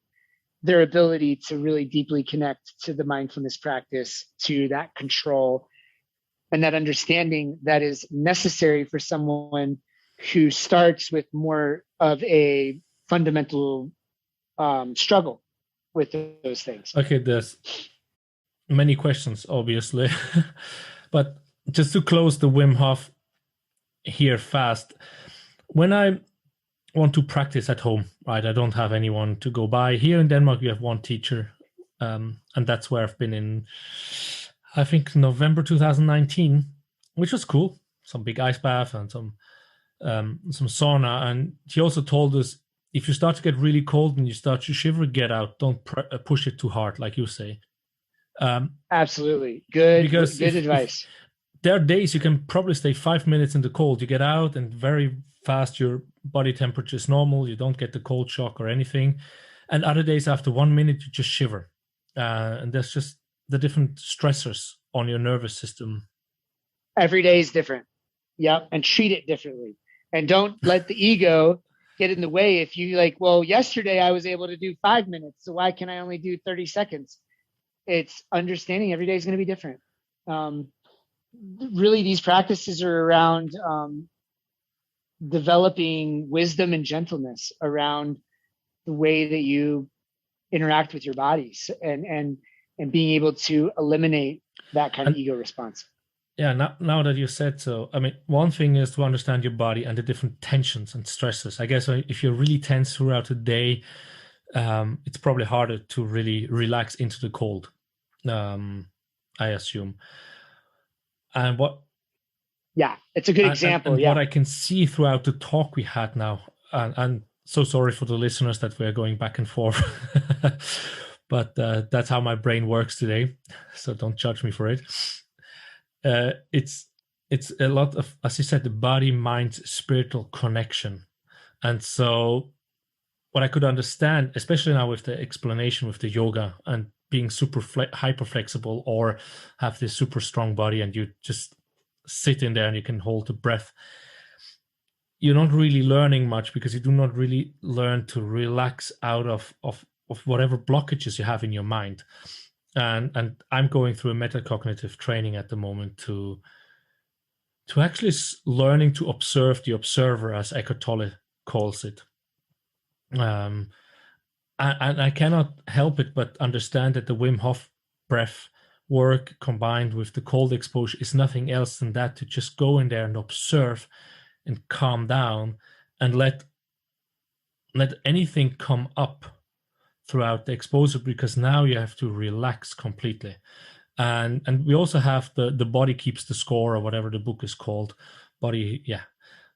their ability to really deeply connect to the mindfulness practice, to that control and that understanding that is necessary for someone who starts with more of a fundamental struggle with those things? Okay, there's many questions, obviously, but just to close the Wim Hof here fast, when I want to practice at home, right, I don't have anyone to go by. Here in Denmark, we have one teacher, and that's where I've been in, I think, November 2019, which was cool. Some big ice bath and some sauna. And he also told us, if you start to get really cold and you start to shiver, get out. Don't push it too hard, like you say. Absolutely. Good advice. If there are days you can probably stay 5 minutes in the cold. You get out and very fast your body temperature is normal. You don't get the cold shock or anything. And other days after 1 minute, you just shiver. And there's just the different stressors on your nervous system. Every day is different. Yep. And treat it differently. And don't let the ego get in the way. If you like, well, yesterday I was able to do 5 minutes, so why can I only do 30 seconds? It's understanding every day is going to be different. Really, these practices are around developing wisdom and gentleness around the way that you interact with your bodies, and being able to eliminate that kind of ego response. Yeah, now that you said so, I mean, one thing is to understand your body and the different tensions and stresses. I guess if you're really tense throughout the day, it's probably harder to really relax into the cold, I assume. And what... Yeah, it's a good example. And what I can see throughout the talk we had now, and so sorry for the listeners that we're going back and forth, but that's how my brain works today. So don't judge me for it. It's a lot of, as you said, the body, mind, spiritual connection. And so what I could understand, especially now with the explanation with the yoga and being super hyper flexible, or have this super strong body and you just sit in there and you can hold the breath, you're not really learning much, because you do not really learn to relax out of whatever blockages you have in your mind. And I'm going through a metacognitive training at the moment to actually learning to observe the observer, as Eckhart Tolle calls it. And I cannot help it but understand that the Wim Hof breath work combined with the cold exposure is nothing else than that, to just go in there and observe and calm down and let anything come up throughout the exposure, because now you have to relax completely. And we also have the body keeps the score, or whatever the book is called. Body, yeah.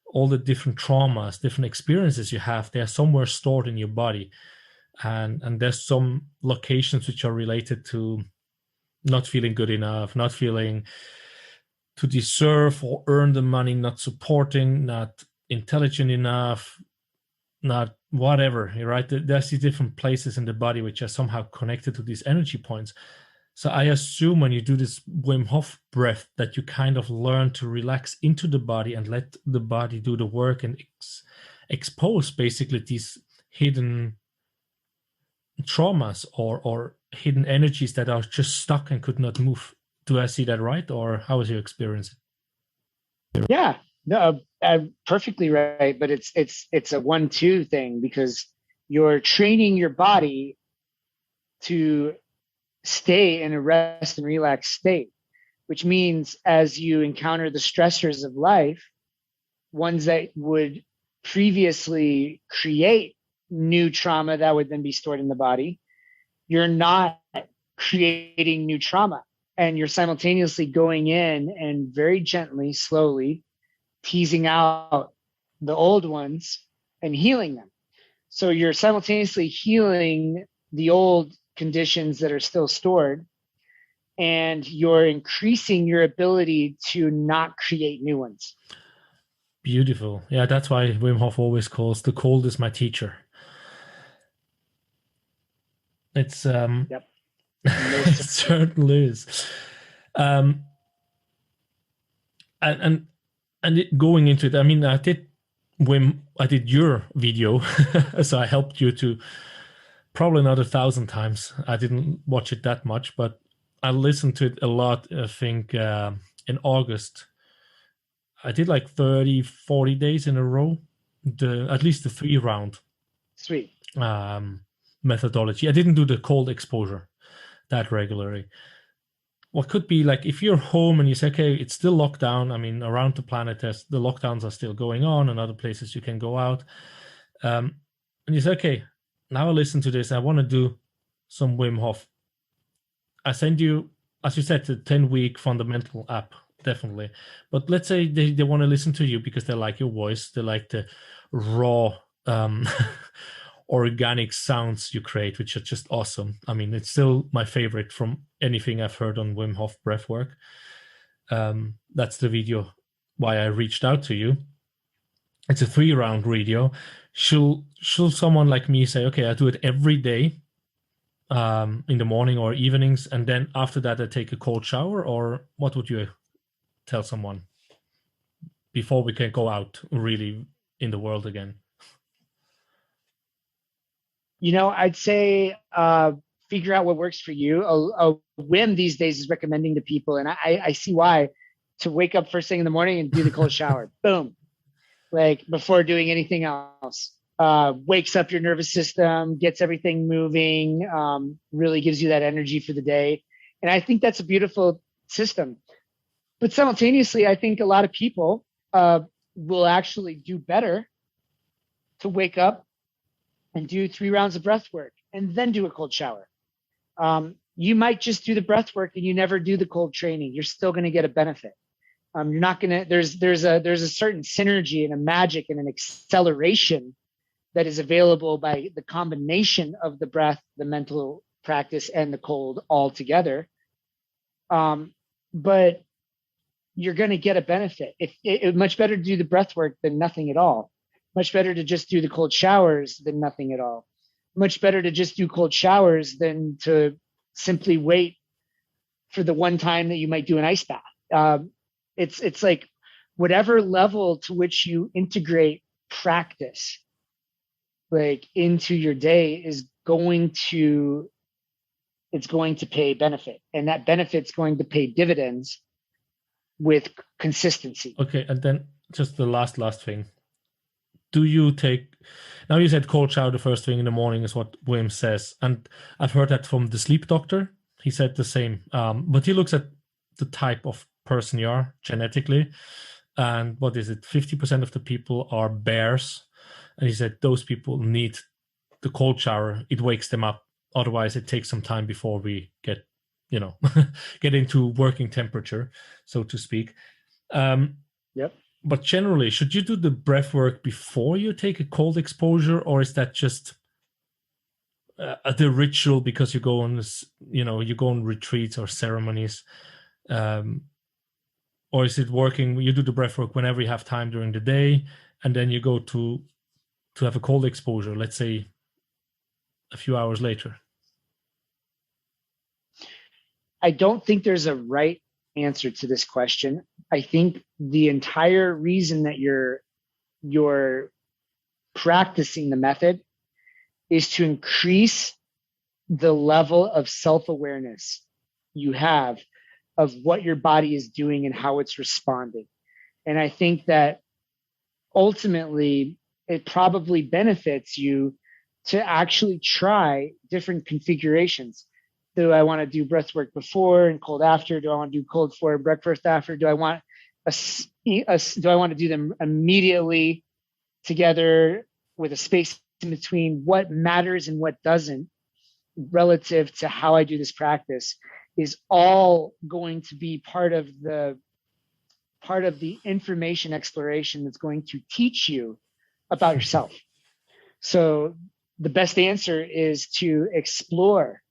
All the different traumas, different experiences you have, they're somewhere stored in your body. And there's some locations which are related to not feeling good enough, not feeling to deserve or earn the money, not supporting, not intelligent enough, not whatever, right? There's these different places in the body which are somehow connected to these energy points. So I assume when you do this Wim Hof breath that you kind of learn to relax into the body and let the body do the work and expose basically these hidden traumas or hidden energies that are just stuck and could not move. Do I see that right? Or how is your experience? Yeah, no, perfectly right. But it's a 1-2 thing, because you're training your body to stay in a rest and relax state, which means as you encounter the stressors of life, ones that would previously create new trauma that would then be stored in the body, you're not creating new trauma, and you're simultaneously going in and very gently, slowly teasing out the old ones and healing them. So you're simultaneously healing the old conditions that are still stored, and you're increasing your ability to not create new ones. Beautiful. Yeah, that's why Wim Hof always calls the cold is my teacher. It's Yep. it certainly is. Um, and going into it, I mean, I did your video, so I helped you to probably not 1,000 times. I didn't watch it that much, but I listened to it a lot. I think in August, I did like 30, 40 days in a row, at least the 3-round Sweet. Methodology. I didn't do the cold exposure that regularly. What could be like if you're home and you say, okay, it's still locked down. I mean, around the planet, the lockdowns are still going on, and other places you can go out. And you say, okay, now I listen to this. I want to do some Wim Hof. I send you, as you said, the 10-week fundamental app, definitely. But let's say they want to listen to you because they like your voice. They like the raw, organic sounds you create, which are just awesome. I mean, it's still my favorite from anything I've heard on Wim Hof breathwork. That's the video why I reached out to you. It's a 3-round video. Should someone like me say, okay, I do it every day in the morning or evenings, and then after that I take a cold shower, or what would you tell someone before we can go out really in the world again? I'd say figure out what works for you. A Wim these days is recommending to people, and I see why, to wake up first thing in the morning and do the cold shower. Boom. Like before doing anything else. Wakes up your nervous system, gets everything moving, really gives you that energy for the day. And I think that's a beautiful system. But simultaneously, I think a lot of people will actually do better to wake up and do 3 rounds of breath work and then do a cold shower. You might just do the breath work and you never do the cold training. You're still going to get a benefit. You're not going to, there's a certain synergy and a magic and an acceleration that is available by the combination of the breath, the mental practice, and the cold all together. But you're going to get a benefit. It's much better to do the breath work than nothing at all. Much better to just do the cold showers than nothing at all. Much better to just do cold showers than to simply wait for the one time that you might do an ice bath. It's like whatever level to which you integrate practice like into your day is going to pay benefit, and that benefit's going to pay dividends with consistency. Okay, and then just the last thing. Do you take, now you said cold shower the first thing in the morning is what Wim says, and I've heard that from the sleep doctor. He said the same, but he looks at the type of person you are genetically, and what is it, 50% of the people are bears, and he said those people need the cold shower. It wakes them up. Otherwise, it takes some time before we get into working temperature, so to speak. Yep. But generally, should you do the breath work before you take a cold exposure, or is that just the ritual because you go on retreats or ceremonies, or is it working? You do the breath work whenever you have time during the day, and then you go to have a cold exposure, let's say a few hours later? I don't think there's a right answer to this question. I think the entire reason that you're practicing the method is to increase the level of self-awareness you have of what your body is doing and how it's responding. And I think that ultimately it probably benefits you to actually try different configurations. Do I want to do breath work before and cold after? Do I want to do cold before, breakfast after? Do I want to do them immediately together with a space in between? What matters and what doesn't relative to how I do this practice is all going to be part of the information exploration that's going to teach you about yourself. So the best answer is to explore,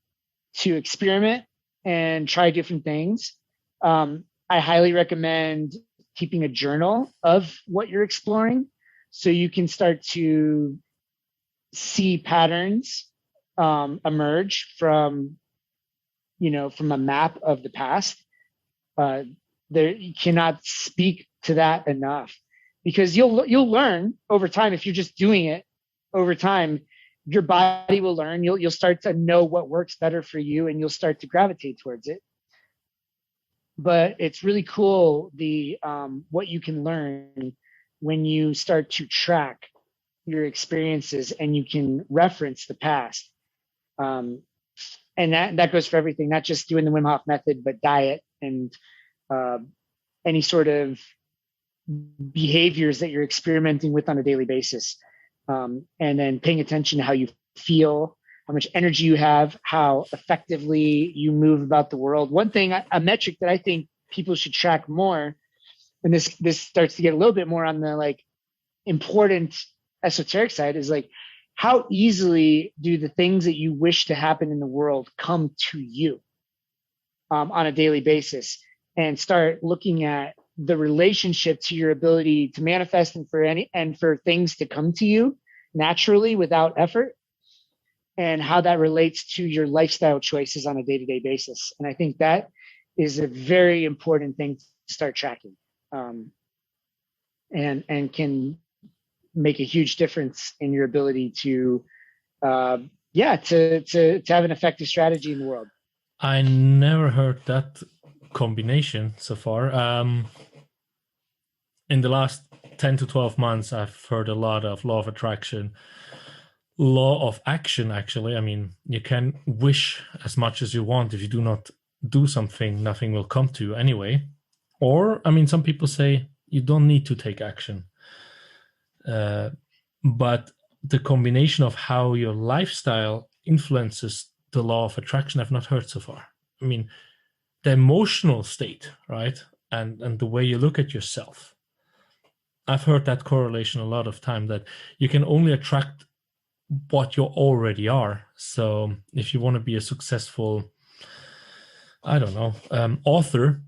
to experiment, and try different things. I highly recommend keeping a journal of what you're exploring so you can start to see patterns emerge from, from a map of the past. Uh, there, you cannot speak to that enough, because you'll learn over time. If you're just doing it over time, your body will learn. You'll start to know what works better for you, and you'll start to gravitate towards it. But it's really cool the what you can learn when you start to track your experiences and you can reference the past. And that goes for everything, not just doing the Wim Hof method, but diet and uh, any sort of behaviors that you're experimenting with on a daily basis. And then paying attention to how you feel, how much energy you have, how effectively you move about the world. One thing, a metric that I think people should track more, and this starts to get a little bit more on the like important esoteric side, is like how easily do the things that you wish to happen in the world come to you on a daily basis, and start looking at the relationship to your ability to manifest and for things to come to you naturally without effort, and how that relates to your lifestyle choices on a day-to-day basis. And I think that is a very important thing to start tracking, and can make a huge difference in your ability to to have an effective strategy in the world. I never heard that combination so far. In the last 10 to 12 months, I've heard a lot of law of attraction, law of action, actually. I mean, you can wish as much as you want. If you do not do something, nothing will come to you anyway. Or, I mean, some people say you don't need to take action. But the combination of how your lifestyle influences the law of attraction, I've not heard so far. I mean, the emotional state, right? And the way you look at yourself. I've heard that correlation a lot of time, that you can only attract what you already are. So if you want to be a successful, I don't know, author,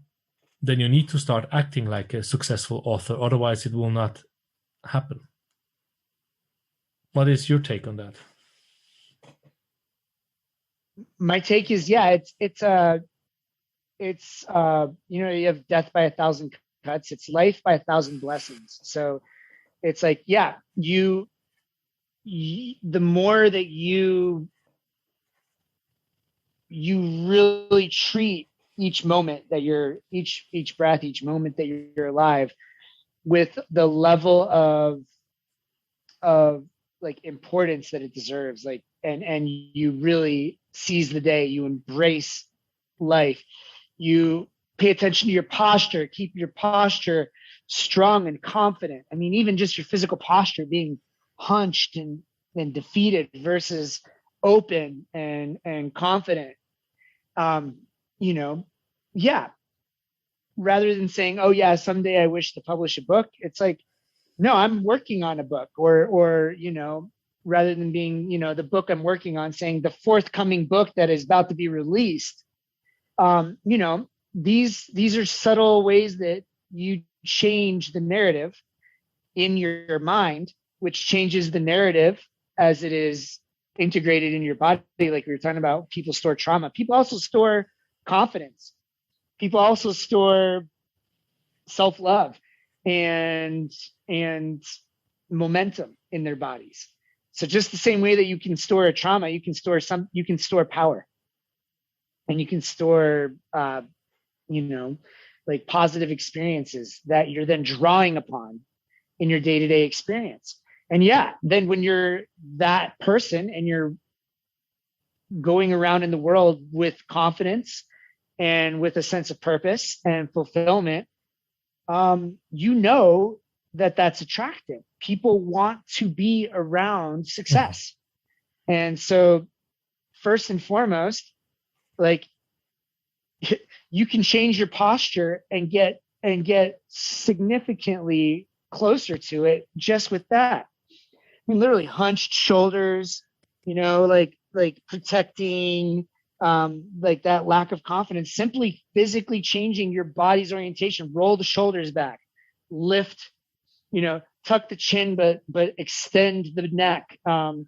then you need to start acting like a successful author. Otherwise, it will not happen. What is your take on that? My take is, you have death by 1,000 cuts. It's life by 1,000 blessings. So it's like, the more that you really treat each moment that you're, each breath, each moment that you're alive, with the level of like importance that it deserves, like, and you really seize the day, you embrace life, you pay attention to your posture, keep your posture strong and confident. I mean, even just your physical posture being hunched and defeated versus open and confident. Rather than saying, oh yeah, someday I wish to publish a book, it's like, no, I'm working on a book, or rather than being, the book I'm working on, saying the forthcoming book that is about to be released. These are subtle ways that you change the narrative in your mind, which changes the narrative as it is integrated in your body. Like we were talking about, people store trauma. People also store confidence. People also store self-love and momentum in their bodies. So just the same way that you can store a trauma, you can store power, and you can store like positive experiences that you're then drawing upon in your day-to-day experience. And then when you're that person and you're going around in the world with confidence and with a sense of purpose and fulfillment, that's attractive. People want to be around success. And so first and foremost, like, you can change your posture and get significantly closer to it just with that. I mean, literally hunched shoulders, like protecting like that lack of confidence, simply physically changing your body's orientation, roll the shoulders back, lift, tuck the chin, but extend the neck, then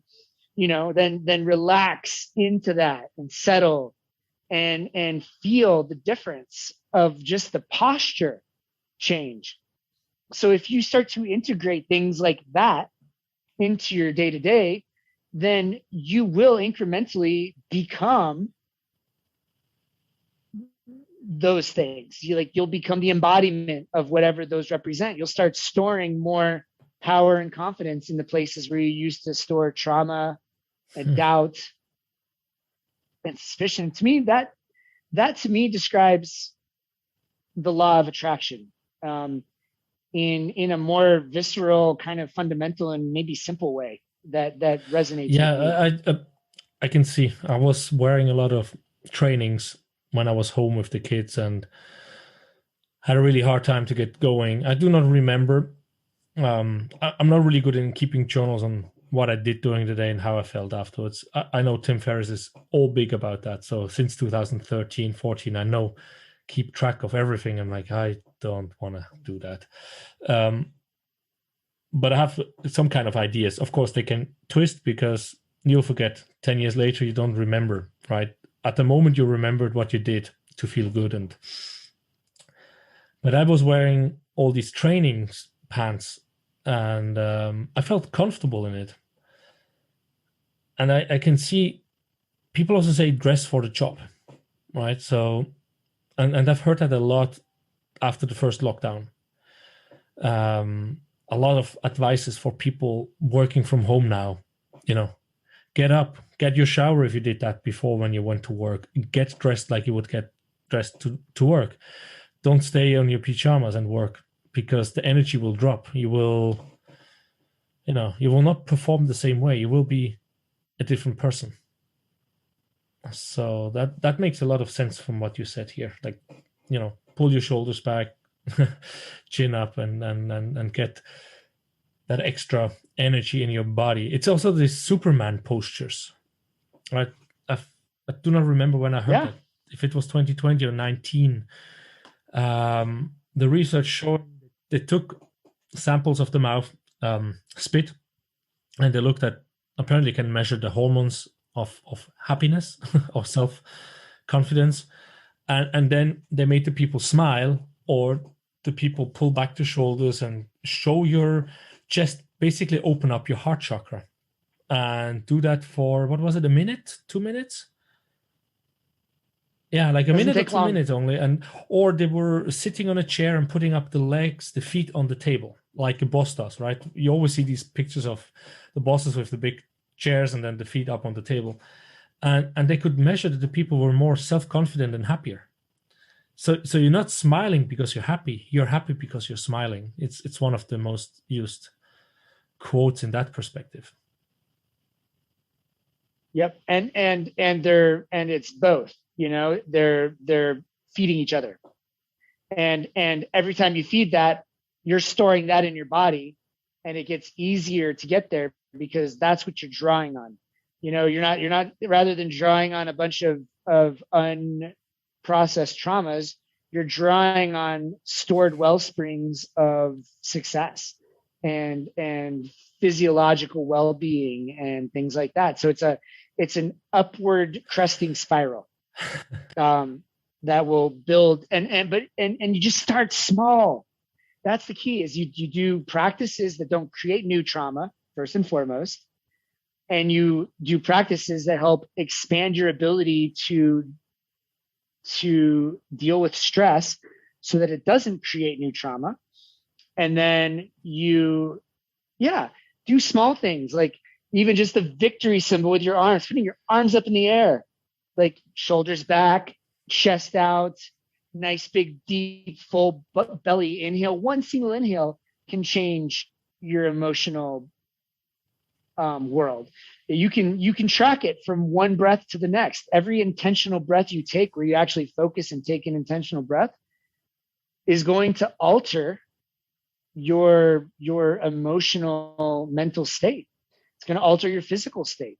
relax into that and settle and feel the difference of just the posture change. So if you start to integrate things like that into your day to day, then you will incrementally become those things. You'll become the embodiment of whatever those represent. You'll start storing more power and confidence in the places where you used to store trauma and doubt and suspicion. To me, that to me describes the law of attraction in a more visceral, kind of fundamental and maybe simple way that resonates. Yeah, I can see. I was wearing a lot of trainings when I was home with the kids and had a really hard time to get going. I do not remember. I'm not really good in keeping journals on what I did during the day and how I felt afterwards. I know Tim Ferriss is all big about that. So since 2013, 14, I know keep track of everything. I'm like, I don't want to do that. But I have some kind of ideas. Of course, they can twist because you'll forget 10 years later, you don't remember, right? At the moment, you remembered what you did to feel good. But I was wearing all these trainings pants and I felt comfortable in it. And I can see people also say dress for the job, right? So, and I've heard that a lot after the first lockdown. A lot of advices for people working from home now, get up, get your shower if you did that before when you went to work, get dressed like you would get dressed to work. Don't stay on your pajamas and work because the energy will drop. You will not perform the same way. You will be a different person. So that makes a lot of sense from what you said here. Like, pull your shoulders back, chin up, and get that extra energy in your body. It's also these Superman postures, right? I do not remember when I heard that. If it was 2020 or 19, the research showed they took samples of the mouth, spit, and they looked at, apparently can measure the hormones of happiness or self-confidence. And then they made the people smile, or the people pull back the shoulders and show your chest, basically open up your heart chakra, and do that for, what was it, a minute, 2 minutes? Yeah, like a minute or 2 minutes only. Or they were sitting on a chair and putting up the legs, the feet on the table, like a boss does, right? You always see these pictures of the bosses with the big chairs and then the feet up on the table. And they could measure that the people were more self-confident and happier. So you're not smiling because you're happy. You're happy because you're smiling. It's one of the most used quotes in that perspective. Yep. And it's both, they're feeding each other. And every time you feed that, you're storing that in your body, and it gets easier to get there because that's what you're drawing on. You're not rather than drawing on a bunch of unprocessed traumas, you're drawing on stored well springs of success and physiological well-being and things like that. So it's an upward cresting spiral that will build and you just start small. That's the key, is you do practices that don't create new trauma first and foremost, and you do practices that help expand your ability to deal with stress so that it doesn't create new trauma. And then you do small things, like even just the victory symbol with your arms, putting your arms up in the air, like shoulders back, chest out, nice big deep full belly inhale. One single inhale can change your emotional world. You can track it from one breath to the next. Every intentional breath you take, where you actually focus and take an intentional breath, is going to alter your emotional mental state. It's going to alter your physical state.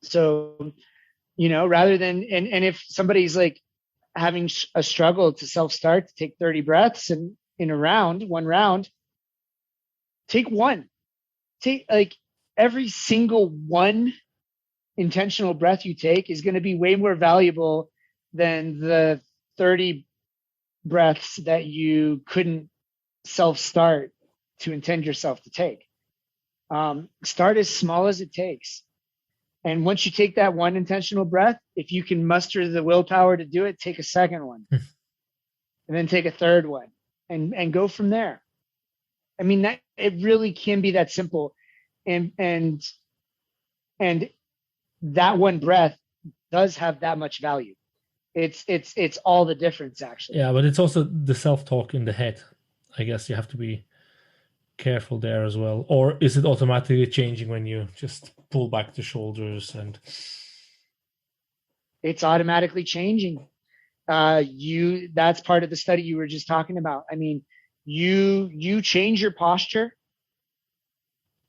So rather than, and if somebody's like having a struggle to self-start, to take 30 breaths and in one round, take one. Take like every single one intentional breath you take is going to be way more valuable than the 30 breaths that you couldn't self-start to intend yourself to take. Start as small as it takes. And once you take that one intentional breath, if you can muster the willpower to do it, take a second one and then take a third one and go from there. I mean, that it really can be that simple. And that one breath does have that much value. It's all the difference, actually. Yeah, but it's also the self-talk in the head. I guess you have to be careful there as well. Or is it automatically changing when you just pull back the shoulders? And it's automatically changing. That's part of the study you were just talking about. I mean, you change your posture,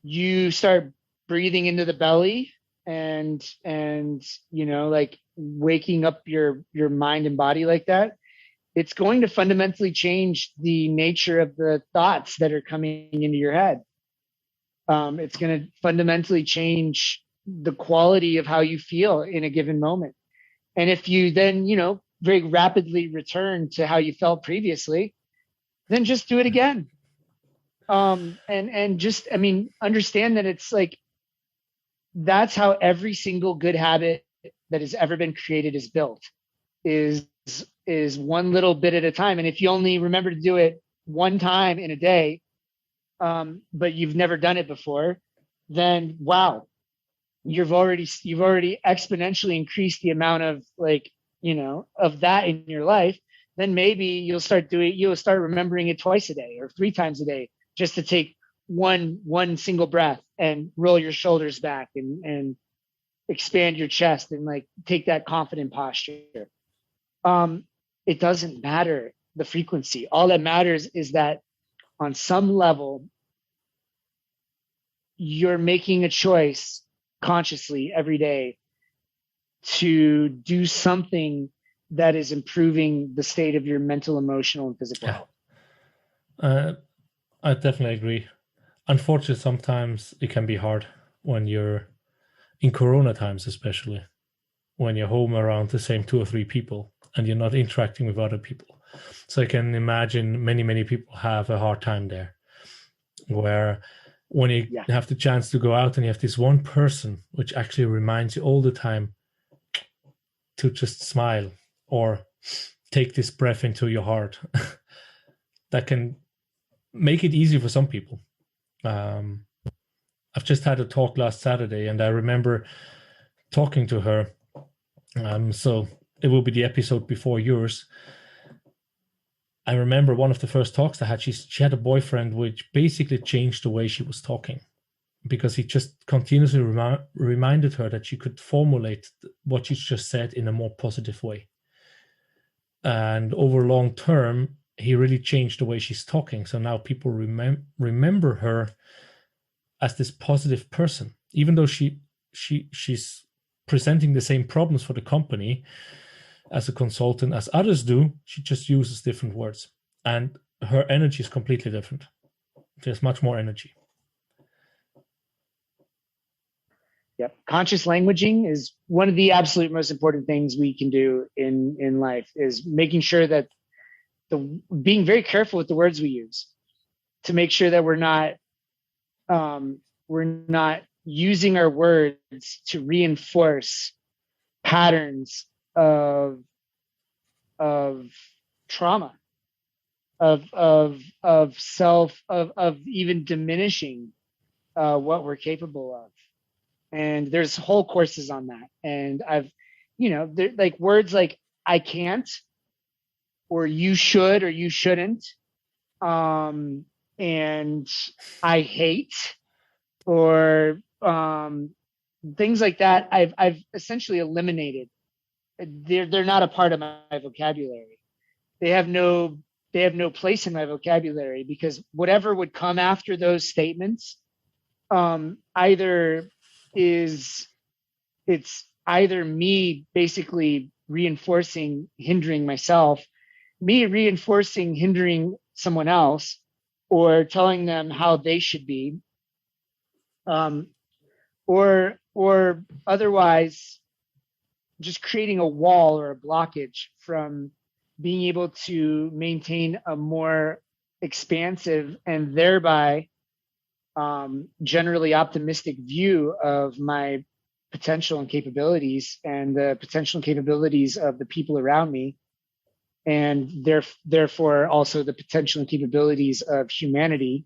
you start breathing into the belly and like waking up your mind and body like that. It's going to fundamentally change the nature of the thoughts that are coming into your head. It's going to fundamentally change the quality of how you feel in a given moment. And if you then, very rapidly return to how you felt previously, then just do it again. And just, understand that it's like, that's how every single good habit that has ever been created is built, is one little bit at a time. And if you only remember to do it one time in a day, but you've never done it before, then wow, you've already exponentially increased the amount of of that in your life. Then maybe you'll start remembering it twice a day or 3 times a day, just to take one single breath and roll your shoulders back and expand your chest and like take that confident posture. It doesn't matter the frequency. All that matters is that on some level, you're making a choice consciously every day to do something that is improving the state of your mental, emotional, and physical health. I definitely agree. Unfortunately, sometimes it can be hard when you're in Corona times, especially when you're home around the same 2 or 3 people and you're not interacting with other people. So I can imagine many people have a hard time there, where when you have the chance to go out and you have this one person which actually reminds you all the time to just smile or take this breath into your heart, that can make it easy for some people. I've just had a talk last Saturday and I remember talking to her. So it will be the episode before yours. I remember one of the first talks I had, she had a boyfriend which basically changed the way she was talking, because he just continuously reminded her that she could formulate what she just said in a more positive way. And over long term, he really changed the way she's talking. So now people remember her as this positive person, even though she's presenting the same problems for the company as a consultant as others do. She just uses different words, and her energy is completely different. There's much more energy. Yep. Conscious languaging is one of the absolute most important things we can do in life, is making sure that being very careful with the words we use, to make sure that we're not using our words to reinforce patterns of trauma, of self, of even diminishing what we're capable of. And there's whole courses on that. And I've, like words like I can't, or you should, or you shouldn't, and I hate, or things like that, I've essentially eliminated. They're not a part of my vocabulary. They have no place in my vocabulary, because whatever would come after those statements, either it's either me basically reinforcing, hindering myself, me reinforcing, hindering someone else, or telling them how they should be, um, or otherwise just creating a wall or a blockage from being able to maintain a more expansive and thereby generally optimistic view of my potential and capabilities and the potential and capabilities of the people around me, and therefore also the potential and capabilities of humanity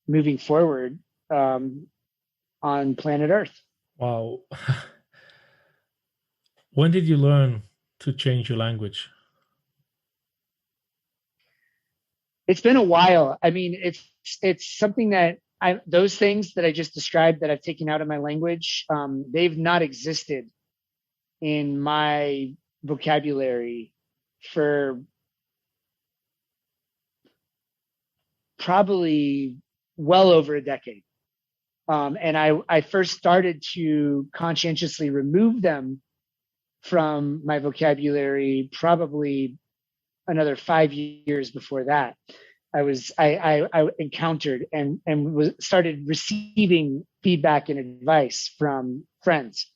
moving forward on planet Earth. Wow. When did you learn to change your language? It's been a while. I mean, it's something that those things that I just described that I've taken out of my language, they've not existed in my vocabulary for probably well over a decade. And I first started to conscientiously remove them from my vocabulary probably another 5 years before that. I encountered and started receiving feedback and advice from friends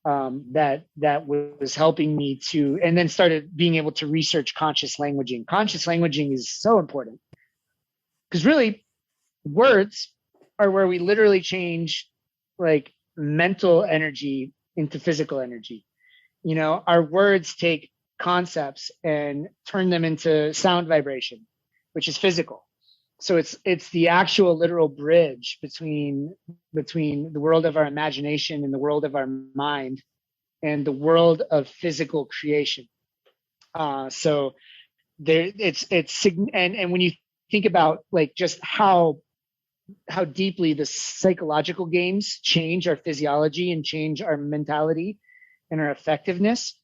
that was helping me to, and then started being able to research conscious languaging. Conscious languaging is so important because really words are where we literally change like mental energy into physical energy. You know, our words take concepts and turn them into sound vibration, which is physical. So it's the actual literal bridge between the world of our imagination and the world of our mind and the world of physical creation. So there it's and when you think about like just how deeply the psychological games change our physiology and change our mentality and our effectiveness,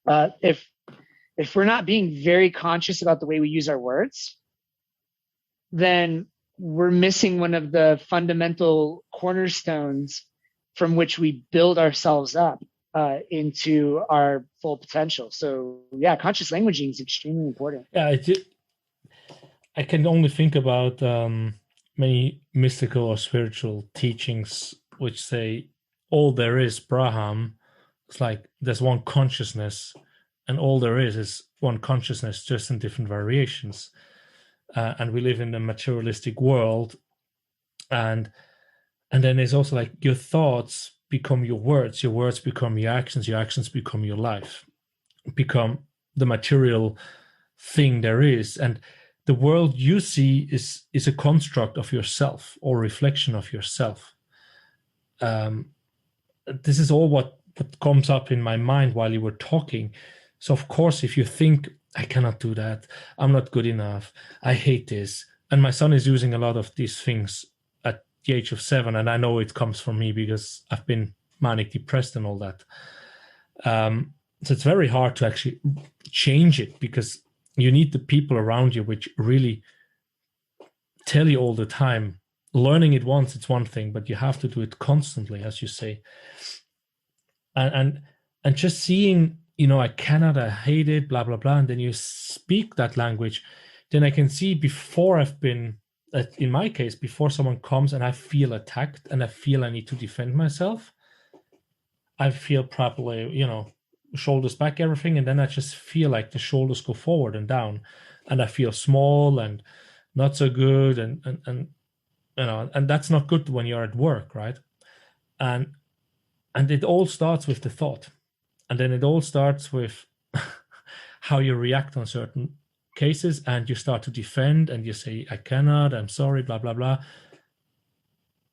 if we're not being very conscious about the way we use our words, then we're missing one of the fundamental cornerstones from which we build ourselves up into our full potential. So yeah, conscious languaging is extremely important. Yeah, I can only think about many mystical or spiritual teachings which say all there is Braham. It's like there's one consciousness, and all there is one consciousness, just in different variations. And we live in a materialistic world, and then there's also like your thoughts become your words become your actions become your life, become the material thing there is, and the world you see is a construct of yourself or reflection of yourself. This is all what comes up in my mind while you were talking. So of course, if you think, I cannot do that, I'm not good enough, I hate this, and my son is using a lot of these things at the age of 7, and I know it comes from me because I've been manic depressed and all that. So it's very hard to actually change it because you need the people around you which really tell you all the time. Learning it once, it's one thing, but you have to do it constantly, as you say. And just seeing, you know, I cannot, I hate it, blah, blah, blah. And then you speak that language, then I can see before I've been, in my case, before someone comes and I feel attacked and I feel I need to defend myself, I feel probably, you know, shoulders back, everything. And then I just feel like the shoulders go forward and down and I feel small and not so good. And you know, and that's not good when you're at work, right? And it all starts with the thought. And then it all starts with how you react on certain cases, and you start to defend and you say, I cannot, I'm sorry, blah, blah, blah.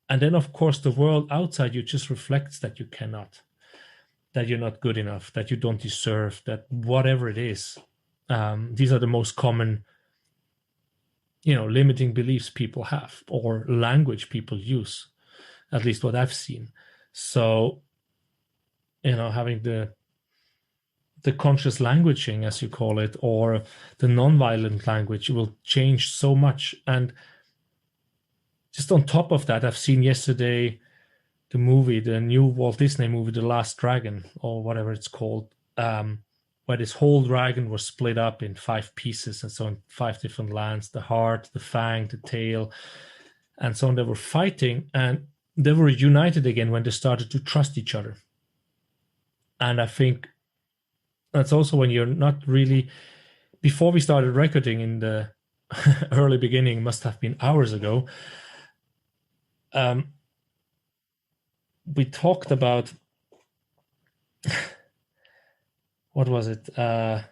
And then, of course, the world outside you just reflects that you cannot, that you're not good enough, that you don't deserve, that whatever it is. These are the most common, you know, limiting beliefs people have or language people use, at least what I've seen. So, you know, having the conscious languaging, as you call it, or the non-violent language will change so much. And just on top of that, I've seen yesterday the movie, the new Walt Disney movie, The Last Dragon, or whatever it's called, where this whole dragon was split up in 5 pieces, and so in 5 different lands, the heart, the fang, the tail, and so on. They were fighting, and they were united again when they started to trust each other. And I think that's also when you're not really, before we started recording in the early beginning, must have been hours ago, we talked about what was it? The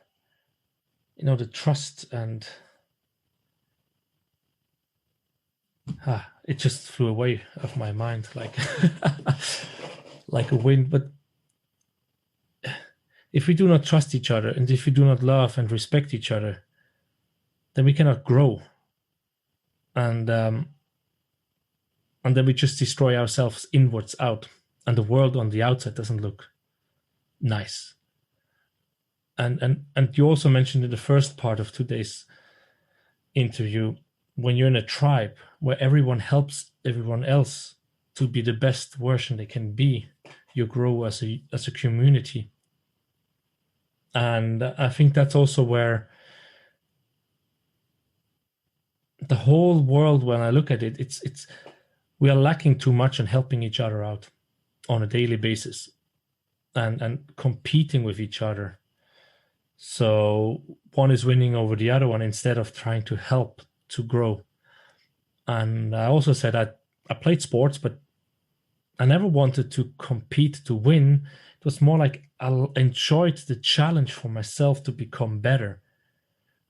trust, and it just flew away of my mind like like a wind. But if we do not trust each other, and if we do not love and respect each other, then we cannot grow, and then we just destroy ourselves inwards out, and the world on the outside doesn't look nice. And you also mentioned in the first part of today's interview, when you're in a tribe where everyone helps everyone else to be the best version they can be, you grow as a community. And I think that's also where the whole world, when I look at it, it's we are lacking too much in helping each other out on a daily basis, and competing with each other. So one is winning over the other one instead of trying to help to grow. And I also said I played sports, but I never wanted to compete to win. It was more like I enjoyed the challenge for myself to become better.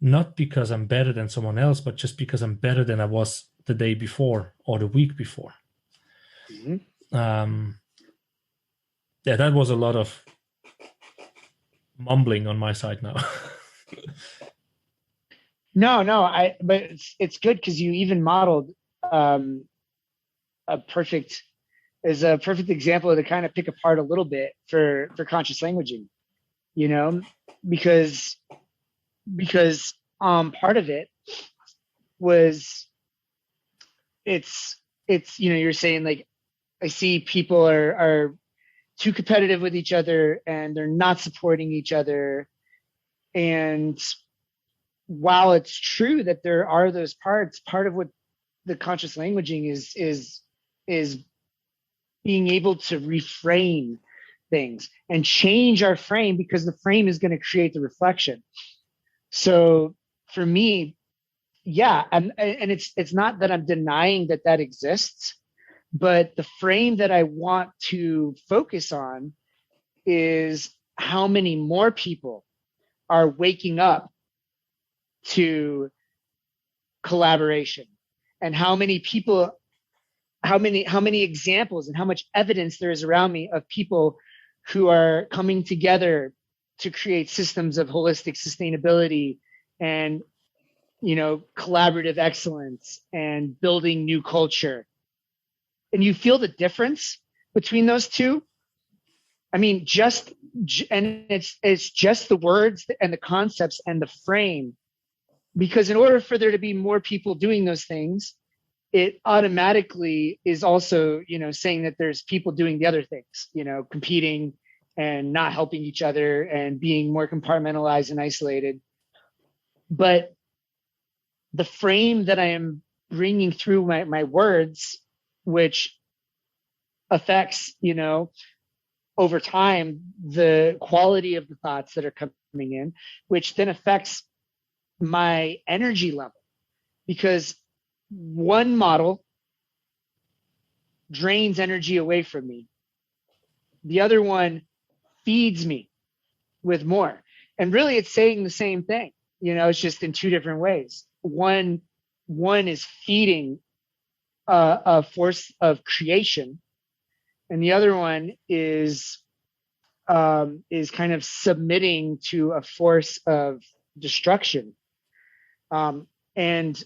Not because I'm better than someone else, but just because I'm better than I was the day before or the week before. Mm-hmm. That was a lot of mumbling on my side now. No, but it's good because you even modeled a perfect example to kind of pick apart a little bit for conscious languaging, because part of it was it's you're saying, like, I see people are too competitive with each other and they're not supporting each other. And while it's true that there are those parts, part of what the conscious languaging is being able to reframe things and change our frame, because the frame is going to create the reflection. So for me, yeah, and it's not that I'm denying that exists, but the frame that I want to focus on is how many more people are waking up to collaboration, and how many examples and how much evidence there is around me of people who are coming together to create systems of holistic sustainability and collaborative excellence and building new culture. And you feel the difference between those two. I mean, it's just the words and the concepts and the frame, because in order for there to be more people doing those things, it automatically is also, saying that there's people doing the other things, competing and not helping each other and being more compartmentalized and isolated. But the frame that I am bringing through my words, which affects, over time, the quality of the thoughts that are coming in, which then affects my energy level, because one model drains energy away from me. The other one feeds me with more. And really, it's saying the same thing. It's just in two different ways. One is feeding a force of creation, and the other one is kind of submitting to a force of destruction. And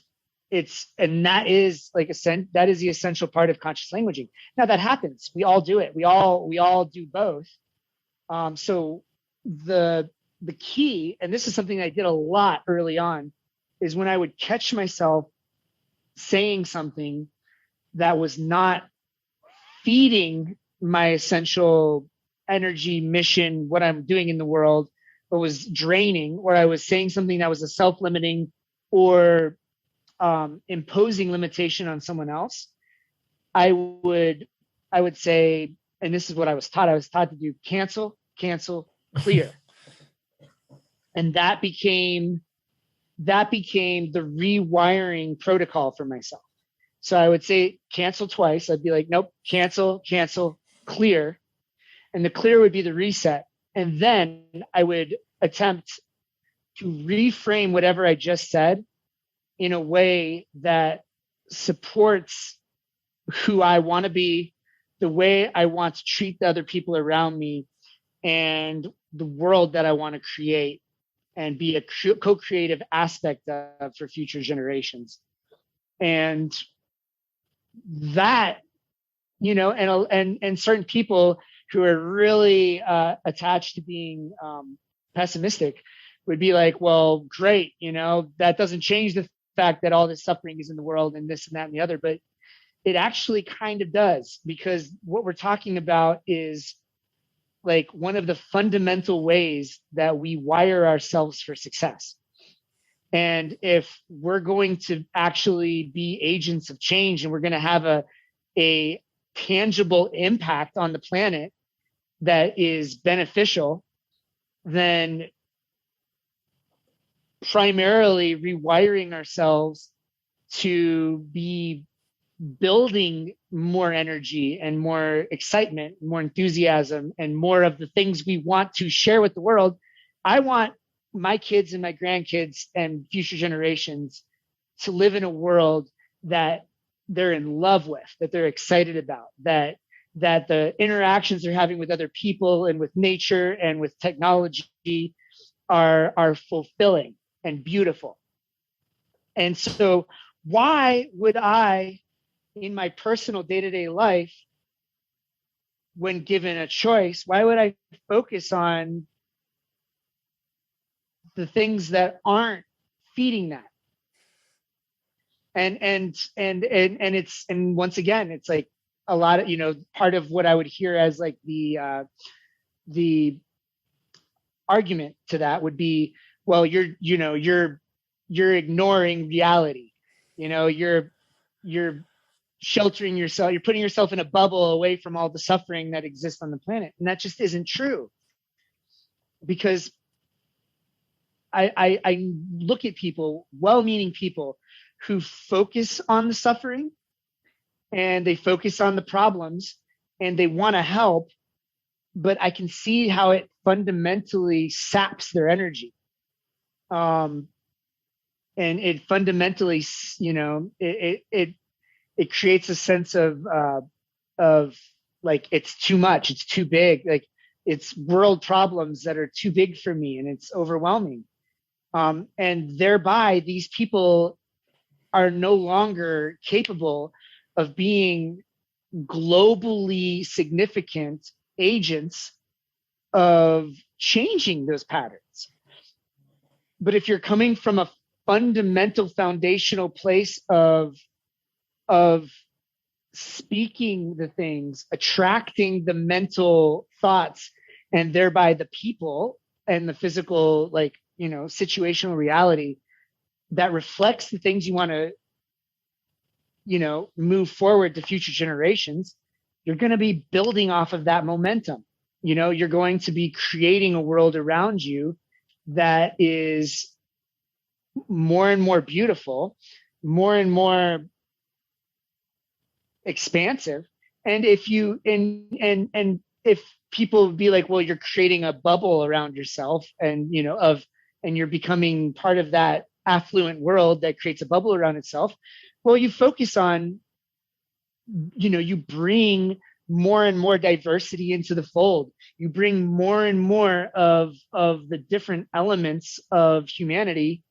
that is the essential part of conscious languaging. Now that happens. We all do it. We all do both. So the key, and this is something I did a lot early on, is when I would catch myself saying something that was not feeding my essential energy, mission, what I'm doing in the world, or was draining, or I was saying something that was a self-limiting or imposing limitation on someone else, I would say, and this is what I was taught to do: cancel, clear. And that became the rewiring protocol for myself. So I would say cancel twice. I'd be like, nope, cancel, clear. And the clear would be the reset. And then I would attempt to reframe whatever I just said in a way that supports who I want to be, the way I want to treat the other people around me, and the world that I want to create and be a co-creative aspect of for future generations. And that, and certain people who are really attached to being pessimistic would be like, well, great, that doesn't change the fact that all this suffering is in the world and this and that and the other. But it actually kind of does, because what we're talking about is like one of the fundamental ways that we wire ourselves for success. And if we're going to actually be agents of change and we're going to have a tangible impact on the planet that is beneficial, then primarily rewiring ourselves to be building more energy and more excitement, more enthusiasm, and more of the things we want to share with the world. I want my kids and my grandkids and future generations to live in a world that they're in love with, that they're excited about, that the interactions they're having with other people and with nature and with technology are fulfilling and beautiful. And so why would I, in my personal day-to-day life, when given a choice, why would I focus on the things that aren't feeding that? And it's, and once again, it's like a lot of, part of what I would hear as like the argument to that would be, well, you're ignoring reality. You're sheltering yourself, you're putting yourself in a bubble away from all the suffering that exists on the planet. And that just isn't true. Because I look at people, well-meaning people, who focus on the suffering and they focus on the problems and they want to help, but I can see how it fundamentally saps their energy. And it fundamentally, it creates a sense of like, it's too much, it's too big, like it's world problems that are too big for me and it's overwhelming. And thereby these people are no longer capable of being globally significant agents of changing those patterns. But if you're coming from a fundamental foundational place of speaking the things, attracting the mental thoughts, and thereby the people and the physical, like, situational reality that reflects the things you want to, move forward to future generations, you're going to be building off of that momentum. You're going to be creating a world around you that is more and more beautiful, more and more expansive. And if you and if people be like, well, you're creating a bubble around yourself, and and you're becoming part of that affluent world that creates a bubble around itself, well, you focus on, you bring more and more diversity into the fold. You bring more and more of the different elements of humanity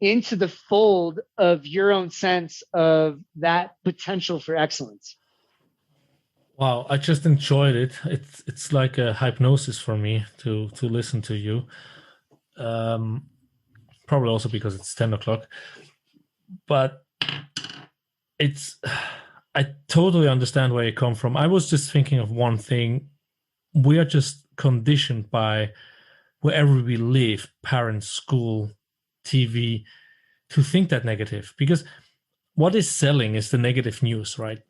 into the fold of your own sense of that potential for excellence. Wow, I just enjoyed it. It's like a hypnosis for me to listen to you. Probably also because it's 10 o'clock. But I totally understand where you come from. I was just thinking of one thing. We are just conditioned by wherever we live, parents, school, TV, to think that negative. Because what is selling is the negative news, right?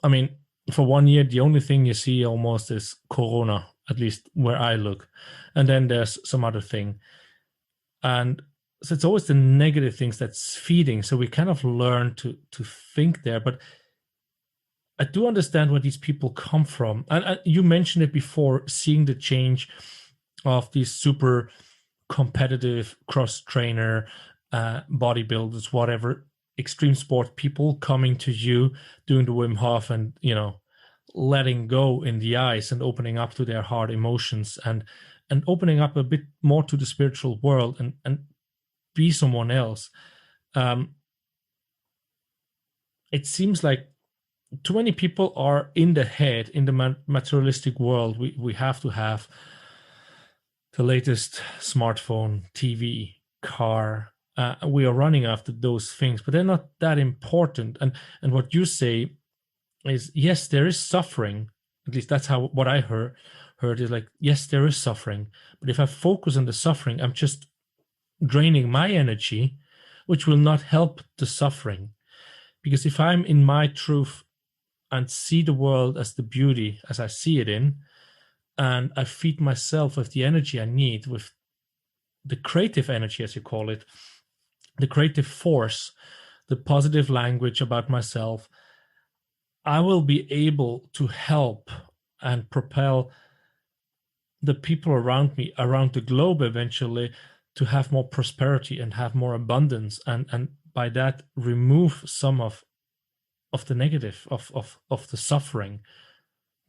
I mean, for 1 year, the only thing you see almost is Corona, at least where I look. And then there's some other thing. And so it's always the negative things that's feeding. So we kind of learn to think there. But I do understand where these people come from. And you mentioned it before, seeing the change of these super competitive cross trainer, bodybuilders, whatever, extreme sport people coming to you, doing the Wim Hof and, letting go in the ice and opening up to their hard emotions and opening up a bit more to the spiritual world and be someone else. It seems like too many people are in the head in the materialistic world. We have to have the latest smartphone, TV, car. We are running after those things, but they're not that important. And what you say is, yes, there is suffering. At least that's how what I heard is like, yes, there is suffering. But if I focus on the suffering, I'm just draining my energy, which will not help the suffering. Because if I'm in my truth and see the world as the beauty as I see it in, and I feed myself with the energy I need, with the creative energy, as you call it, the creative force, the positive language about myself, I will be able to help and propel the people around me, around the globe eventually, to have more prosperity and have more abundance, and by that remove some of the negative, of the suffering,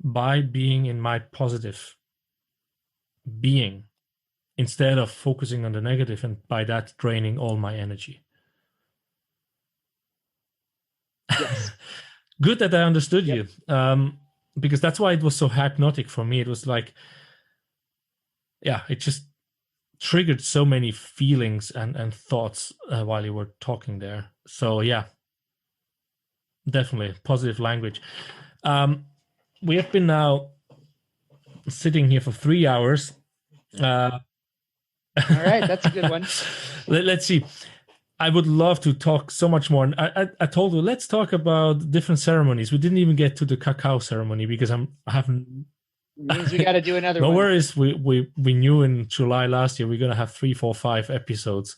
by being in my positive being instead of focusing on the negative, and by that draining all my energy. Yes. Good that I understood Yep. you, because that's why it was so hypnotic for me. It was like, yeah, it just triggered so many feelings and thoughts while you were talking there. So yeah, definitely positive language. We have been now sitting here for 3 hours. All right, that's a good one. Let's see. I would love to talk so much more. I told you, let's talk about different ceremonies. We didn't even get to the cacao ceremony because I haven't. Means we got to do another No one. worries. We knew in July last year we're gonna have 3, 4, 5 episodes.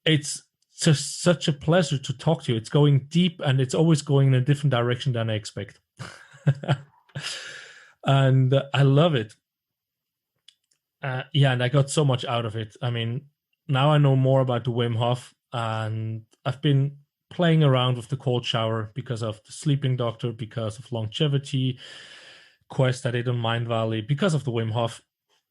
It's just such a pleasure to talk to you. It's going deep and it's always going in a different direction than I expect. And I love it. Yeah, and I got so much out of it. I mean, now I know more about the Wim Hof, and I've been playing around with the cold shower because of the sleeping doctor, because of longevity quest I did on Mind Valley, because of the Wim Hof.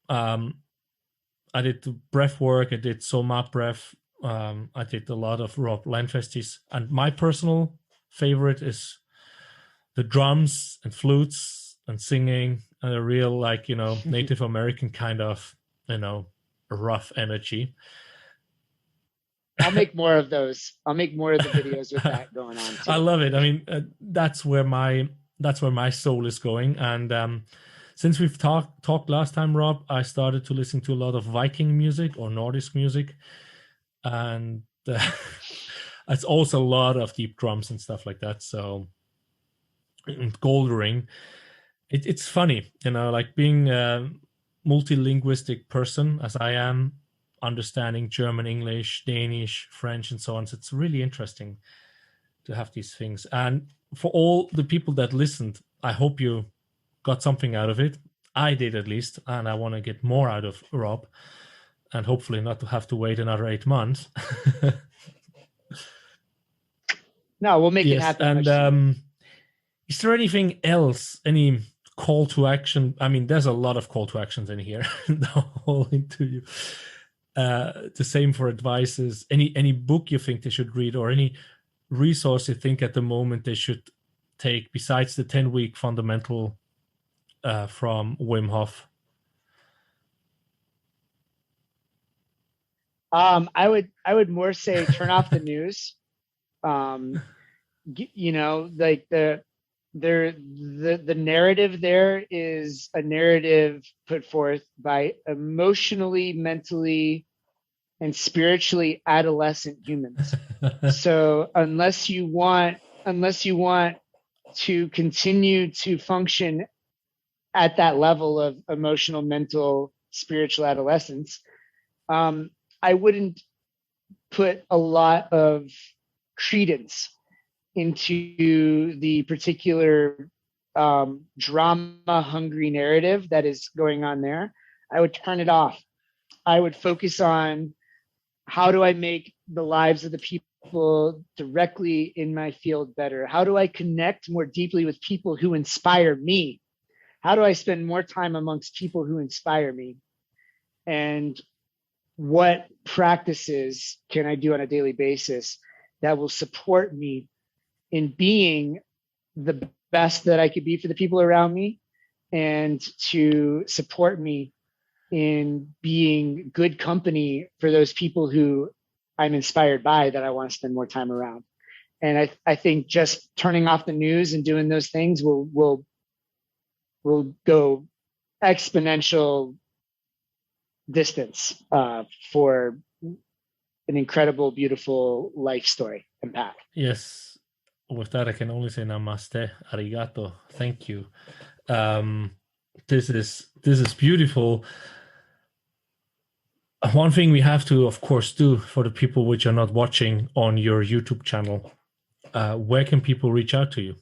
I did the breath work. I did Soma breath. I did a lot of Rob Lenfestey's, and my personal favorite is the drums and flutes and singing and a real, like, Native American kind of, rough energy. I'll make more of those. I'll make more of the videos with that going on too. I love it. I mean, that's where my soul is going. And since we've talked last time, Rob, I started to listen to a lot of Viking music or Nordic music, and it's also a lot of deep drums and stuff like that. So, bouldering, it's funny, like being a multilinguistic person as I am, understanding German, English, Danish, French, and so on. So it's really interesting to have these things. And for all the people that listened, I hope you got something out of it. I did, at least, and I want to get more out of Rob, and hopefully not to have to wait another 8 months. No, we'll make it Yes, happen. and is there anything else? Any call to action? I mean, there's a lot of call to actions in here. The whole interview. The same for advices. Any book you think they should read, or any resource you think at the moment they should take besides the 10-week fundamental from Wim Hof? I would more say turn off the news. like the narrative there is a narrative put forth by emotionally, mentally, and spiritually adolescent humans. So unless you want to continue to function at that level of emotional, mental, spiritual adolescence, I wouldn't put a lot of credence into the particular drama hungry narrative that is going on there. I would turn it off. I would focus on how do I make the lives of the people directly in my field better? How do I connect more deeply with people who inspire me? How do I spend more time amongst people who inspire me? And what practices can I do on a daily basis that will support me in being the best that I could be for the people around me, and to support me in being good company for those people who I'm inspired by, that I want to spend more time around. And I think just turning off the news and doing those things will go exponential distance for an incredible, beautiful life story and path. Yes. With that, I can only say namaste, arigato, thank you. This is beautiful. One thing we have to, of course, do for the people which are not watching on your YouTube channel, where can people reach out to you?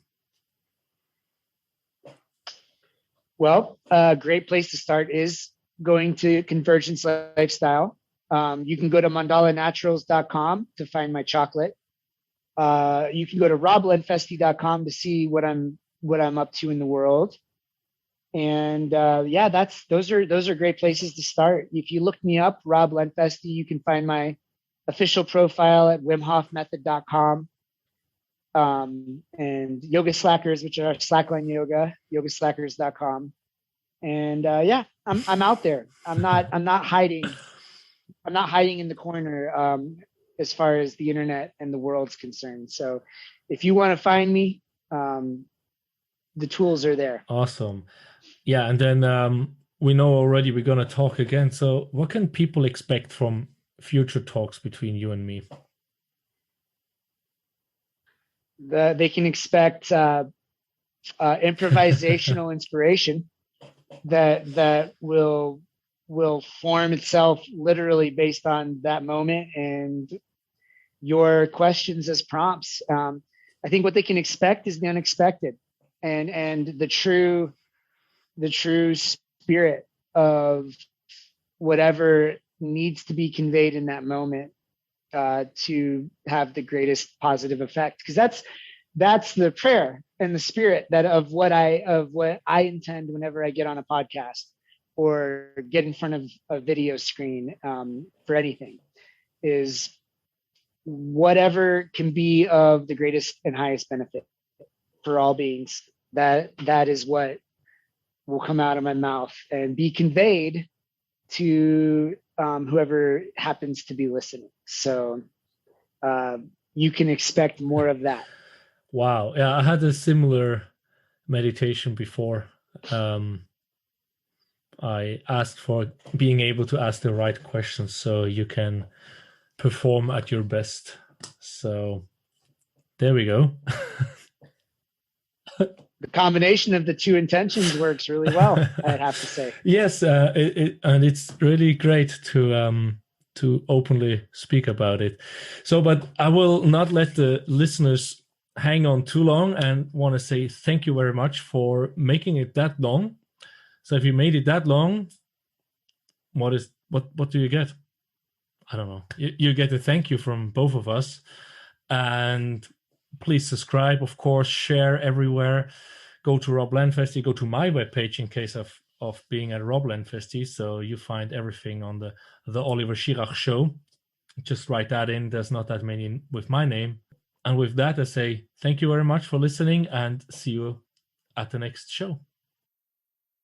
Well, a great place to start is going to Convergence Lifestyle. You can go to mandalanaturals.com to find my chocolate. You can go to roblenfestey.com to see what I'm up to in the world. And those are great places to start. If you look me up, Rob Lenfestey, you can find my official profile at wimhofmethod.com. And Yoga Slackers, which are Slackline Yoga, yogaslackers.com. And I'm out there. I'm not hiding. I'm not hiding in the corner as far as the internet and the world's concerned. So if you want to find me, the tools are there. Awesome. Yeah, and then we know already we're going to talk again. So what can people expect from future talks between you and me? They can expect improvisational inspiration that will form itself literally based on that moment and your questions as prompts. I think what they can expect is the unexpected, and the true spirit of whatever needs to be conveyed in that moment to have the greatest positive effect. Because that's the prayer and the spirit of what I intend whenever I get on a podcast or get in front of a video screen for anything, is whatever can be of the greatest and highest benefit for all beings. That is what will come out of my mouth and be conveyed to whoever happens to be listening. So you can expect more of that. Wow. Yeah, I had a similar meditation before. I asked for being able to ask the right questions so you can perform at your best. So there we go. The combination of the two intentions works really well, I'd have to say. Yes, and it's really great to openly speak about it. So, but I will not let the listeners hang on too long, and want to say thank you very much for making it that long. So, if you made it that long, what do you get? I don't know. You get a thank you from both of us, and please subscribe, of course, share everywhere. Go to Rob Lenfestey, go to my webpage in case of being at Rob Lenfestey. So you find everything on the Oliver Schirach show. Just write that in. There's not that many with my name. And with that, I say thank you very much for listening and see you at the next show.